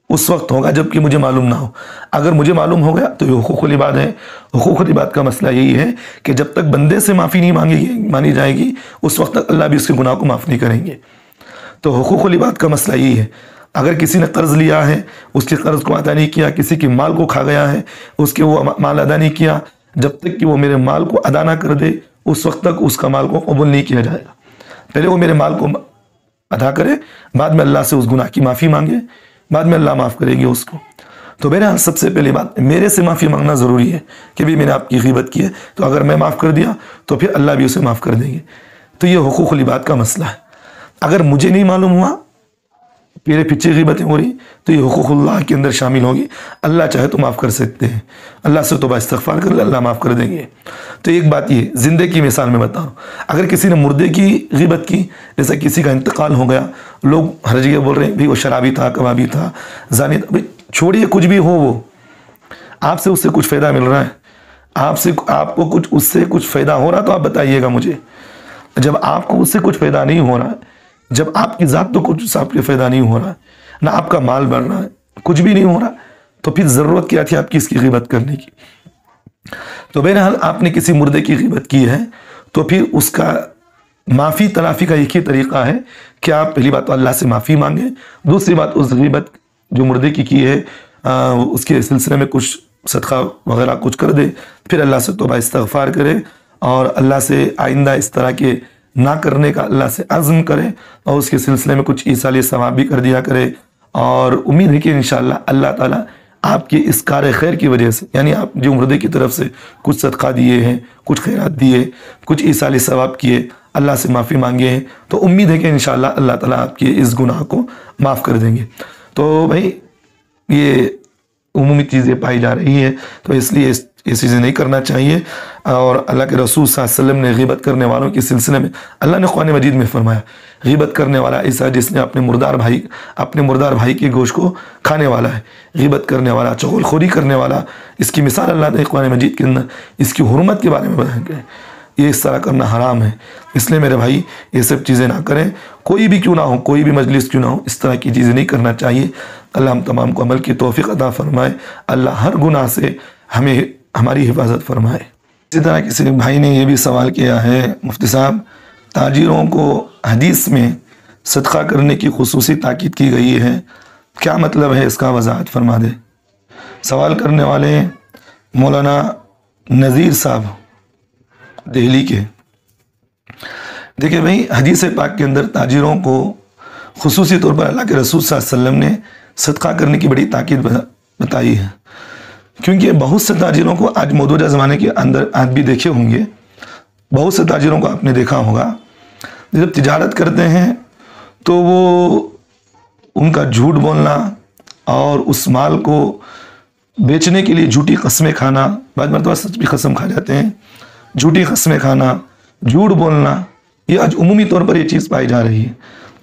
اس وقت ہوگا جب کہ مجھے معلوم نہ ہو۔ اگر مجھے معلوم ہو گیا تو یہ حقوق العباد ہے۔ حقوق العباد کا مسئلہ یہی ہے کہ جب تک بندے سے معافی نہیں مانی جائے گی اس وقت تک اللہ بھی اس کے گناہ کو معاف نہیں کریں گے۔ تو حقوق العباد کا مسئلہ یہی ہے، اگر کسی نے قرض لیا ہے، اس کے قرض کو ادا نہیں کیا، کسی کے مال کو کھا گیا ہے، اس کے وہ مال ادا نہیں کیا، جب تک کہ وہ میرے مال کو ادا نہ کر دے اس وقت تک اس کا مال کو قبول نہیں کیا جائے گا۔ پہلے وہ میرے مال کو ادا کرے، بعد میں اللہ سے اس گناہ کی معافی مانگے، بعد میں اللہ معاف کرے گی اس کو۔ تو بہرحال سب سے پہلی بات میرے سے معافی مانگنا ضروری ہے کہ بھی میں نے آپ کی غیبت کی ہے، تو اگر میں معاف کر دیا تو پھر اللہ بھی اسے معاف کر دیں گے۔ تو یہ حقوق العباد کا مسئلہ ہے۔ اگر مجھے نہیں معلوم ہوا، میرے پیچھے غیبتیں ہو رہی، تو یہ حقوق اللہ کے اندر شامل ہوگی۔ اللہ چاہے تو معاف کر سکتے ہیں، اللہ سے توبہ استغفار کر لے، اللہ معاف کر دیں گے۔ تو ایک بات یہ زندے کی مثال میں بتا رہا ہوں، اگر کسی نے مردے کی غیبت کی، جیسا کسی کا انتقال ہو گیا، لوگ ہر جگہ بول رہے ہیں بھی وہ شرابی تھا، کبابی تھا، زانی تھا، چھوڑیے کچھ بھی ہو، وہ آپ سے اس سے کچھ فائدہ مل رہا ہے، آپ کو کچھ اس سے کچھ فائدہ ہو رہا تو آپ بتائیے گا مجھے۔ جب آپ کو اس سے کچھ فائدہ نہیں ہو رہا ہے، جب آپ کی ذات تو کچھ آپ کے فائدہ نہیں ہو رہا ہے، نہ آپ کا مال بڑھ رہا ہے، کچھ بھی نہیں ہو رہا، تو پھر ضرورت کیا تھی آپ کی اس کی غیبت کرنے کی؟ تو بہرحال آپ نے کسی مردے کی غیبت کی ہے تو پھر اس کا معافی تلافی کا ایک ہی طریقہ ہے کہ آپ پہلی بات تو اللہ سے معافی مانگیں، دوسری بات اس غیبت جو مردے کی ہے اس کے سلسلے میں کچھ صدقہ وغیرہ کچھ کر دے، پھر اللہ سے توبہ استغفار کرے اور اللہ سے آئندہ اس طرح کے نہ کرنے کا اللہ سے عزم کرے اور اس کے سلسلے میں کچھ ایصال ثواب بھی کر دیا کرے، اور امید ہے کہ انشاءاللہ اللہ تعالیٰ آپ کے اس کار خیر کی وجہ سے، یعنی آپ جو مردے کی طرف سے کچھ صدقہ دیے ہیں، کچھ خیرات دیے، کچھ ایصال ثواب کیے، اللہ سے معافی مانگے ہیں، تو امید ہے کہ انشاءاللہ اللہ تعالیٰ آپ کے اس گناہ کو معاف کر دیں گے۔ تو بھائی یہ عمومی چیزیں پائی جا رہی ہیں، تو اس لیے یہ چیزیں نہیں کرنا چاہیے۔ اور اللہ کے رسول صلی اللہ علیہ وسلم نے غیبت کرنے والوں کے سلسلے میں اللہ نے قرآن مجید میں فرمایا، غیبت کرنے والا ایسا جس نے اپنے مردار بھائی کے گوشت کو کھانے والا ہے، غیبت کرنے والا، چغل خوری کرنے والا، اس کی مثال اللہ نے قرآن مجید کے اندر اس کی حرمت کے بارے میں بیان کی ہے۔ یہ اس طرح کرنا حرام ہے، اس لیے میرے بھائی یہ سب چیزیں نہ کریں، کوئی بھی کیوں نہ ہو، کوئی بھی مجلس کیوں نہ ہو، اس طرح کی چیزیں نہیں کرنا چاہیے۔ اللہ ہم تمام کو عمل کی توفیق عطا فرمائے، اللہ ہر گناہ سے ہماری حفاظت فرمائے۔ اسی طرح کسی بھائی نے یہ بھی سوال کیا ہے، مفتی صاحب تاجروں کو حدیث میں صدقہ کرنے کی خصوصی تاکید کی گئی ہے، کیا مطلب ہے، اس کا وضاحت فرما دے۔ سوال کرنے والے مولانا نذیر صاحب دہلی کے۔ دیکھیں بھائی، حدیث پاک کے اندر تاجروں کو خصوصی طور پر اللہ کے رسول صلی اللہ علیہ وسلم نے صدقہ کرنے کی بڑی تاکید بتائی ہے، کیونکہ بہت سے تاجروں کو آج موجودہ زمانے کے اندر آپ بھی دیکھے ہوں گے، بہت سے تاجروں کو آپ نے دیکھا ہوگا جب تجارت کرتے ہیں تو وہ ان کا جھوٹ بولنا اور اس مال کو بیچنے کے لیے جھوٹی قسمیں کھانا، بعض مرتبہ سچ بھی قسم کھا جاتے ہیں، جھوٹی قسمیں کھانا، جھوٹ بولنا، یہ آج عمومی طور پر یہ چیز پائی جا رہی ہے۔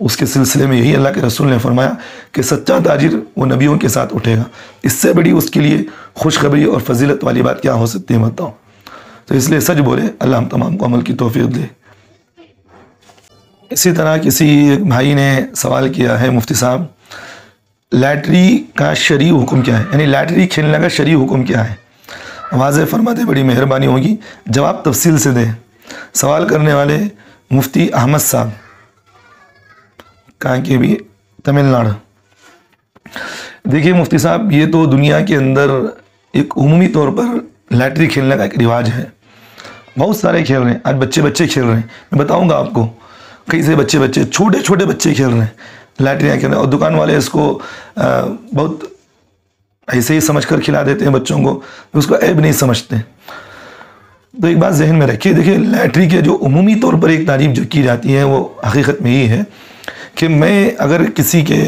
اس کے سلسلے میں یہی اللہ کے رسول نے فرمایا کہ سچا تاجر وہ نبیوں کے ساتھ اٹھے گا. اس سے بڑی اس کے لیے خوشخبری اور فضیلت والی بات کیا ہو سکتی ہے بتاؤ. تو اس لیے سچ بولے. اللہ ہم تمام کو عمل کی توفیق دے. اسی طرح کسی ایک بھائی نے سوال کیا ہے مفتی صاحب لاٹری کا شرعی حکم کیا ہے, یعنی لاٹری کھیلنے کا شرعی حکم کیا ہے, واضح فرما دے, بڑی مہربانی ہوگی. جواب تفصیل سے دیں. سوال کرنے والے مفتی احمد صاحب, کہاں کے بھی, تمل ناڈو. دیکھیے مفتی صاحب, یہ تو دنیا کے اندر ایک عمومی طور پر لاٹری کھیلنے کا ایک رواج ہے. بہت سارے کھیل رہے ہیں آج, بچے کھیل رہے ہیں. میں بتاؤں گا آپ کو, کئی سے بچے چھوٹے بچے کھیل رہے ہیں لاٹریاں کھیل رہے ہیں, اور دکان والے اس کو بہت ایسے ہی سمجھ کر کھلا دیتے ہیں بچوں کو, اس کو عیب نہیں سمجھتے. تو ایک بات ذہن میں رکھیے, دیکھیے لاٹری کے جو عمومی طور پر ایک تعریف جو کی جاتی ہے وہ حقیقت میں یہ ہے کہ میں اگر کسی کے,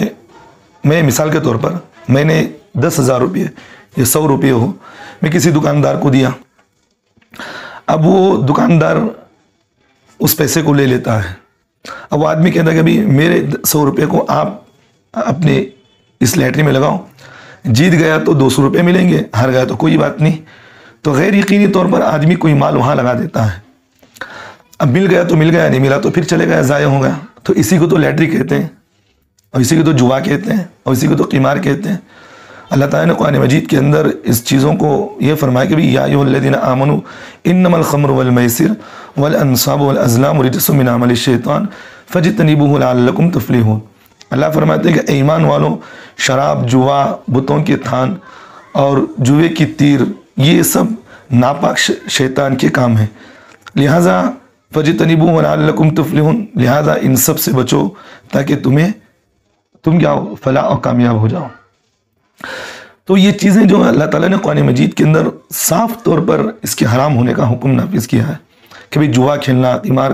میں مثال کے طور پر میں نے 10,000 روپئے یا 100 روپئے ہو, میں کسی دکاندار کو دیا. اب وہ دکاندار اس پیسے کو لے لیتا ہے. اب وہ آدمی کہتا ہے کہ بھائی میرے 100 روپئے کو آپ اپنے اس لاٹری میں لگاؤ, جیت گیا تو 200 روپئے ملیں گے, ہار گیا تو کوئی بات نہیں. تو غیر یقینی طور پر آدمی کوئی مال وہاں لگا دیتا ہے. اب مل گیا تو مل گیا, نہیں ملا تو پھر چلے گیا, ضائع ہو گیا. تو اسی کو تو لاٹری کہتے ہیں, اور اسی کو تو جوا کہتے ہیں, اور اسی کو تو قمار کہتے ہیں. اللہ تعالیٰ نے قرآن مجید کے اندر اس چیزوں کو یہ فرمایا کہ یا ایھا الذین آمنوا انما الخمر والمیسر والانصاب والازلام رجس من عمل الشیطان فاجتنبوہ لعلکم تفلحون. اللہ فرماتے ہیں کہ ایمان والوں, شراب, جوا, بتوں کے تھان اور جوے کی تیر, یہ سب ناپاک شیطان کے کام ہیں. لہٰذا فاجتنبوہ لعلکم تفلحون, لہٰذا ان سب سے بچو تاکہ تم کیا ہو, فلاح اور کامیاب ہو جاؤ. تو یہ چیزیں جو اللہ تعالیٰ نے قرآن مجید کے اندر صاف طور پر اس کے حرام ہونے کا حکم نافذ کیا ہے کہ بھئی جوا کھیلنا, قمار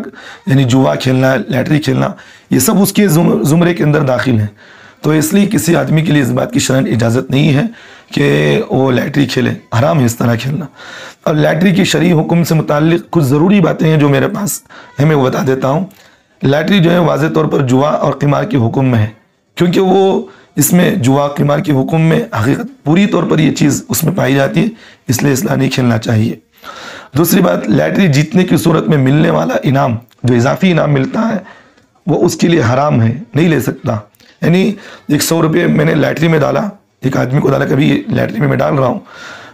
یعنی جوا کھیلنا, لاٹری کھیلنا, یہ سب اس کے زمرے کے اندر داخل ہیں. تو اس لیے کسی آدمی کے لیے اس بات کی شرعاً اجازت نہیں ہے کہ وہ لاٹری کھیلے, حرام ہے اس طرح کھیلنا. اور لاٹری کی شرعی حکم سے متعلق کچھ ضروری باتیں ہیں جو میرے پاس ہیں, میں وہ بتا دیتا ہوں. لاٹری جو ہے واضح طور پر جوا اور قمار کے حکم میں ہے, کیونکہ وہ اس میں جوا قمار کے حکم میں حقیقت پوری طور پر یہ چیز اس میں پائی جاتی ہے, اس لیے نہیں کھیلنا چاہیے. دوسری بات, لاٹری جیتنے کی صورت میں ملنے والا انعام, جو اضافی انعام ملتا ہے, وہ اس کے لیے حرام ہے, نہیں لے سکتا. یعنی 100 روپئے میں نے لاٹری میں ڈالا, ایک آدمی کو ڈالا کہ ابھی لاٹری میں ڈال رہا ہوں,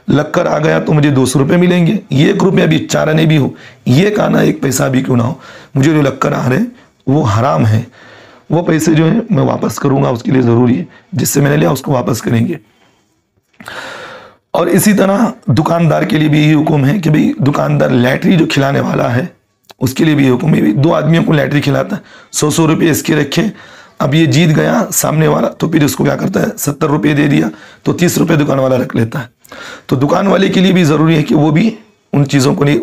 لگ کر آ گیا تو مجھے 200 روپئے ملیں گے. یہ 1 روپیہ بھی چارہ نہیں بھی ہو, یہ کہنا 1 پیسہ بھی کیوں نہ ہو, مجھے جو لگ کر آ رہے وہ حرام ہے. وہ پیسے جو ہیں میں واپس کروں گا, اس کے لیے ضروری ہے جس سے میں نے لیا اس کو واپس کریں گے. اور اسی طرح دکاندار کے لیے بھی یہی حکم ہے کہ بھئی دکاندار لاٹری جو کھلانے والا ہے اس کے لیے بھی حکم ہے. 2 آدمیوں کو لاٹری کھلاتا ہے, 100 روپئے اس کے رکھے, اب یہ جیت گیا سامنے والا تو پھر اس کو کیا کرتا ہے, 70 روپئے دے دیا تو 30 روپئے دکان والا رکھ لیتا ہے. تو دکان والے کے لیے بھی ضروری ہے کہ وہ بھی ان چیزوں کو نہیں,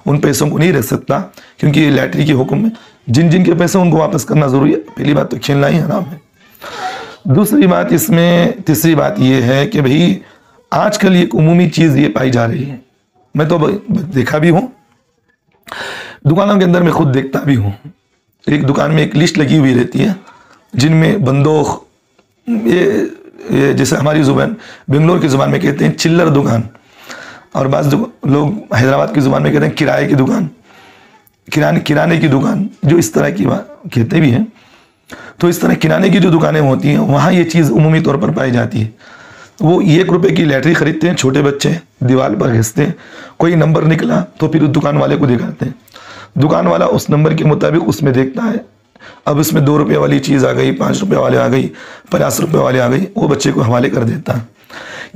ان پیسوں کو نہیں رکھ سکتا, کیونکہ یہ لاٹری کے حکم میں جن کے پیسے ان کو واپس کرنا ضروری ہے. پہلی بات تو کھیلنا ہی حرام ہے. دوسری بات اس میں, تیسری بات یہ ہے کہ بھئی آج کل ایک عمومی چیز یہ پائی جا رہی ہے, میں تو دیکھا بھی ہوں, دکانوں کے اندر میں خود دیکھتا بھی ہوں. ایک دکان میں ایک لسٹ لگی ہوئی رہتی ہے جن میں بندوق, یہ جیسے ہماری زبان بنگلور کی زبان میں کہتے ہیں چلر دکان, اور بعض لوگ حیدرآباد کی زبان میں کہتے ہیں کرائے کی دکان, کرانے کی دکان, جو اس طرح کی کہتے بھی ہیں. تو اس طرح کرانے کی جو دکانیں ہوتی ہیں وہاں یہ چیز عمومی طور پر پائی جاتی ہے. وہ 1 روپے کی لاٹری خریدتے ہیں, چھوٹے بچے دیوار پر گھستے ہیں, کوئی نمبر نکلا تو پھر اس دکان والے کو دکھاتے ہیں. دکان والا اس نمبر کے مطابق اس میں دیکھتا ہے, اب اس میں 2 روپے والی چیز آ گئی, 5 روپے والے آ گئی, 50 روپے والے آ گئی, وہ بچے کو حوالے کر دیتا ہے.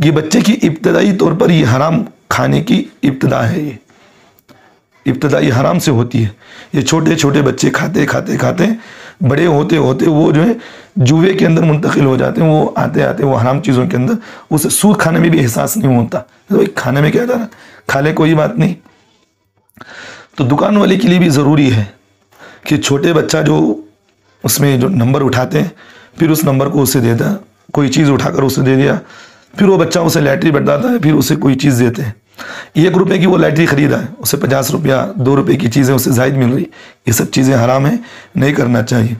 یہ بچے کی ابتدائی طور پر یہ حرام کھانے کی ابتدا ہے, یہ ابتدائی حرام سے ہوتی ہے. یہ چھوٹے بچے کھاتے بڑے ہوتے وہ جو ہے جوے کے اندر منتقل ہو جاتے ہیں. وہ آتے وہ حرام چیزوں کے اندر اسے سود کھانے میں بھی احساس نہیں ہوتا, کھانے میں کیا جانا, کھا لے کوئی بات نہیں. تو دکان والے کے لیے بھی ضروری ہے کہ چھوٹے بچہ جو اس میں جو نمبر اٹھاتے ہیں پھر اس نمبر کو اسے دیتا, کوئی چیز اٹھا کر اسے دے دیا, پھر وہ بچہ اسے لاٹری بٹاتا ہے, پھر اسے کوئی چیز دیتے ہیں. 1 روپے کی وہ لائٹری خریدا ہے، اسے 50 روپیہ 2 روپے کی چیزیں اسے زائد مل رہی، یہ سب چیزیں حرام ہیں، نہیں کرنا چاہیے۔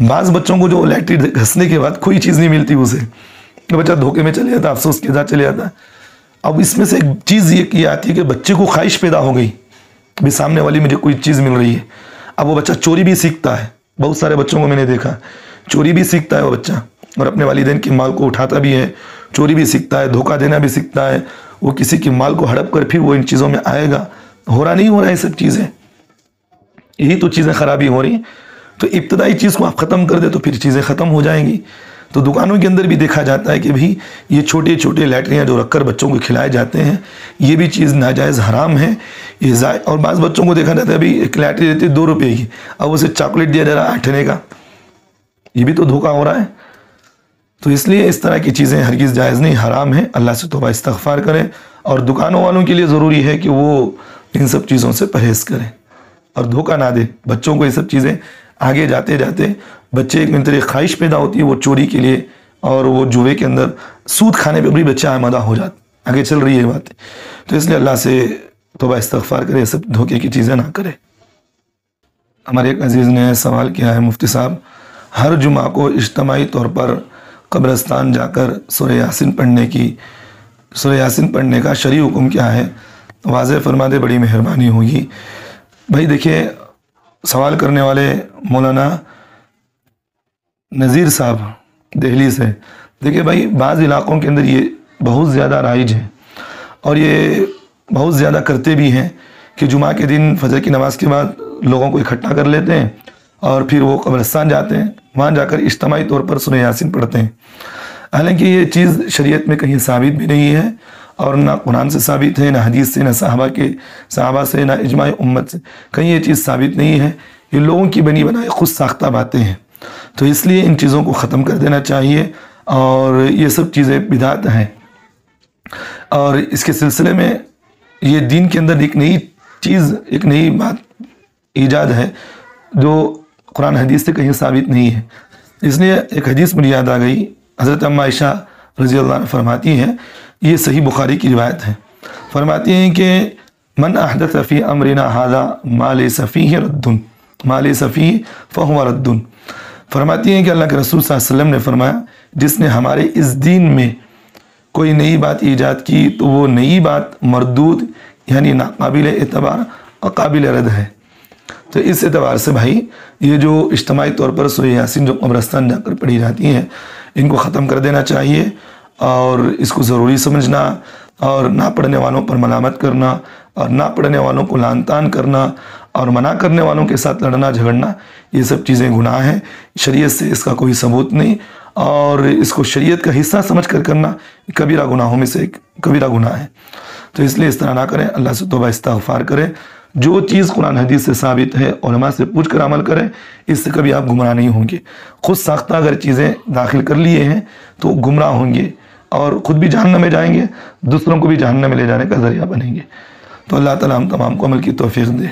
بعض بچوں کو جو لائٹری گھسنے کے بعد کوئی چیز نہیں ملتی اسے، بچہ دھوکے میں چلے جاتا، افسوس کے ساتھ چلے جاتا۔ اب اس میں سے ایک چیز یہ آتی ہے کہ بچے کو خواہش پیدا ہو گئی، بھی سامنے والی مجھے کوئی چیز مل رہی ہے، اب وہ بچہ چوری بھی سیکھتا ہے۔ بہت سارے بچوں کو میں نے دیکھا چوری بھی سیکھتا ہے وہ بچہ، اور اپنے والدین کے مال کو اٹھاتا بھی ہے، چوری بھی سیکھتا ہے، دھوکہ دینا بھی سیکھتا ہے، وہ کسی کے مال کو ہڑپ کر پھر وہ ان چیزوں میں آئے گا۔ ہو رہا نہیں ہو رہا ہے یہ سب چیزیں، یہی تو چیزیں خرابی ہو رہی ہیں۔ تو ابتدائی چیز کو آپ ختم کر دیں تو پھر چیزیں ختم ہو جائیں گی۔ تو دکانوں کے اندر بھی دیکھا جاتا ہے کہ بھی یہ چھوٹے چھوٹے لیٹریاں جو رکھ کر بچوں کو کھلائے جاتے ہیں، یہ بھی چیز ناجائز حرام ہے۔ اور بعض بچوں کو دیکھا جاتا ہے ابھی ایک لیٹری دیتی ہے 2 روپے کی، اب اسے چاکلیٹ دیا جا رہا ہے 8 آنے کا، یہ بھی تو دھوکہ ہو رہا ہے۔ تو اس لیے اس طرح کی چیزیں ہرگز جائز نہیں، حرام ہیں۔ اللہ سے توبہ استغفار کریں، اور دکانوں والوں کے لیے ضروری ہے کہ وہ ان سب چیزوں سے پرہیز کریں اور دھوکہ نہ دیں بچوں کو۔ یہ سب چیزیں آگے جاتے جاتے بچے ایک منتری خواہش پیدا ہوتی ہے وہ چوری کے لیے، اور وہ جوئے کے اندر سود کھانے پہ بھی بچہ آمادہ ہو جاتا، آگے چل رہی ہے بات۔ تو اس لیے اللہ سے توبہ استغفار کرے، سب دھوکے کی چیزیں نہ کرے۔ ہمارے ایک عزیز نے سوال کیا ہے، مفتی صاحب ہر جمعہ کو اجتماعی طور پر قبرستان جا کر سورہ یاسین پڑھنے کا شرعی حکم کیا ہے؟ واضح فرما دے، بڑی مہربانی ہوگی۔ بھائی دیکھیے، سوال کرنے والے مولانا نذیر صاحب دہلی سے، دیکھیے بھائی بعض علاقوں کے اندر یہ بہت زیادہ رائج ہے، اور یہ بہت زیادہ کرتے بھی ہیں کہ جمعہ کے دن فجر کی نماز کے بعد لوگوں کو اکٹھا کر لیتے ہیں اور پھر وہ قبرستان جاتے ہیں، وہاں جا کر اجتماعی طور پر سورہ یاسین پڑھتے ہیں۔ حالانکہ یہ چیز شریعت میں کہیں ثابت بھی نہیں ہے، اور نہ قرآن سے ثابت ہے، نہ حدیث سے، نہ صحابہ سے، نہ اجماع امت سے، کہیں یہ چیز ثابت نہیں ہے۔ یہ لوگوں کی بنی بنائی خود ساختہ باتیں ہیں، تو اس لیے ان چیزوں کو ختم کر دینا چاہیے، اور یہ سب چیزیں بدعت ہیں۔ اور اس کے سلسلے میں یہ دین کے اندر ایک نئی چیز، ایک نئی بات ایجاد ہے جو قرآن حدیث سے کہیں ثابت نہیں ہے۔ اس لیے ایک حدیث مجھے یاد آ گئی، حضرت ام عائشہ رضی اللہ عنہ فرماتی ہیں، یہ صحیح بخاری کی روایت ہے، فرماتی ہیں کہ من احدث فی امرنا ھذا ما لیس فیہ رد، ما لیس فیہ فہو رد۔ فرماتی ہیں کہ اللہ کے رسول صلی اللہ علیہ وسلم نے فرمایا، جس نے ہمارے اس دین میں کوئی نئی بات ایجاد کی تو وہ نئی بات مردود، یعنی ناقابل اعتبار اور قابل رد ہے۔ تو اس اعتبار سے بھائی یہ جو اجتماعی طور پر سورہ یاسین جو قبرستان جا کر پڑھی جاتی ہیں، ان کو ختم کر دینا چاہیے، اور اس کو ضروری سمجھنا، اور نہ پڑھنے والوں پر ملامت کرنا، اور نہ پڑھنے والوں کو لعن طعن کرنا، اور منع کرنے والوں کے ساتھ لڑنا جھگڑنا، یہ سب چیزیں گناہ ہیں، شریعت سے اس کا کوئی ثبوت نہیں، اور اس کو شریعت کا حصہ سمجھ کر کرنا کبیرہ گناہوں میں سے ایک کبیرہ گناہ ہے۔ تو اس لیے اس طرح نہ کریں، اللہ سے توبہ استغفار کریں۔ جو چیز قرآن حدیث سے ثابت ہے علماء سے پوچھ کر عمل کریں، اس سے کبھی آپ گمراہ نہیں ہوں گے۔ خود ساختہ اگر چیزیں داخل کر لیے ہیں تو گمراہ ہوں گے، اور خود بھی جہنم میں جائیں گے، دوسروں کو بھی جہنم میں لے جانے کا ذریعہ بنیں گے۔ تو اللہ تعالیٰ ہم تمام کو عمل کی توفیق دے۔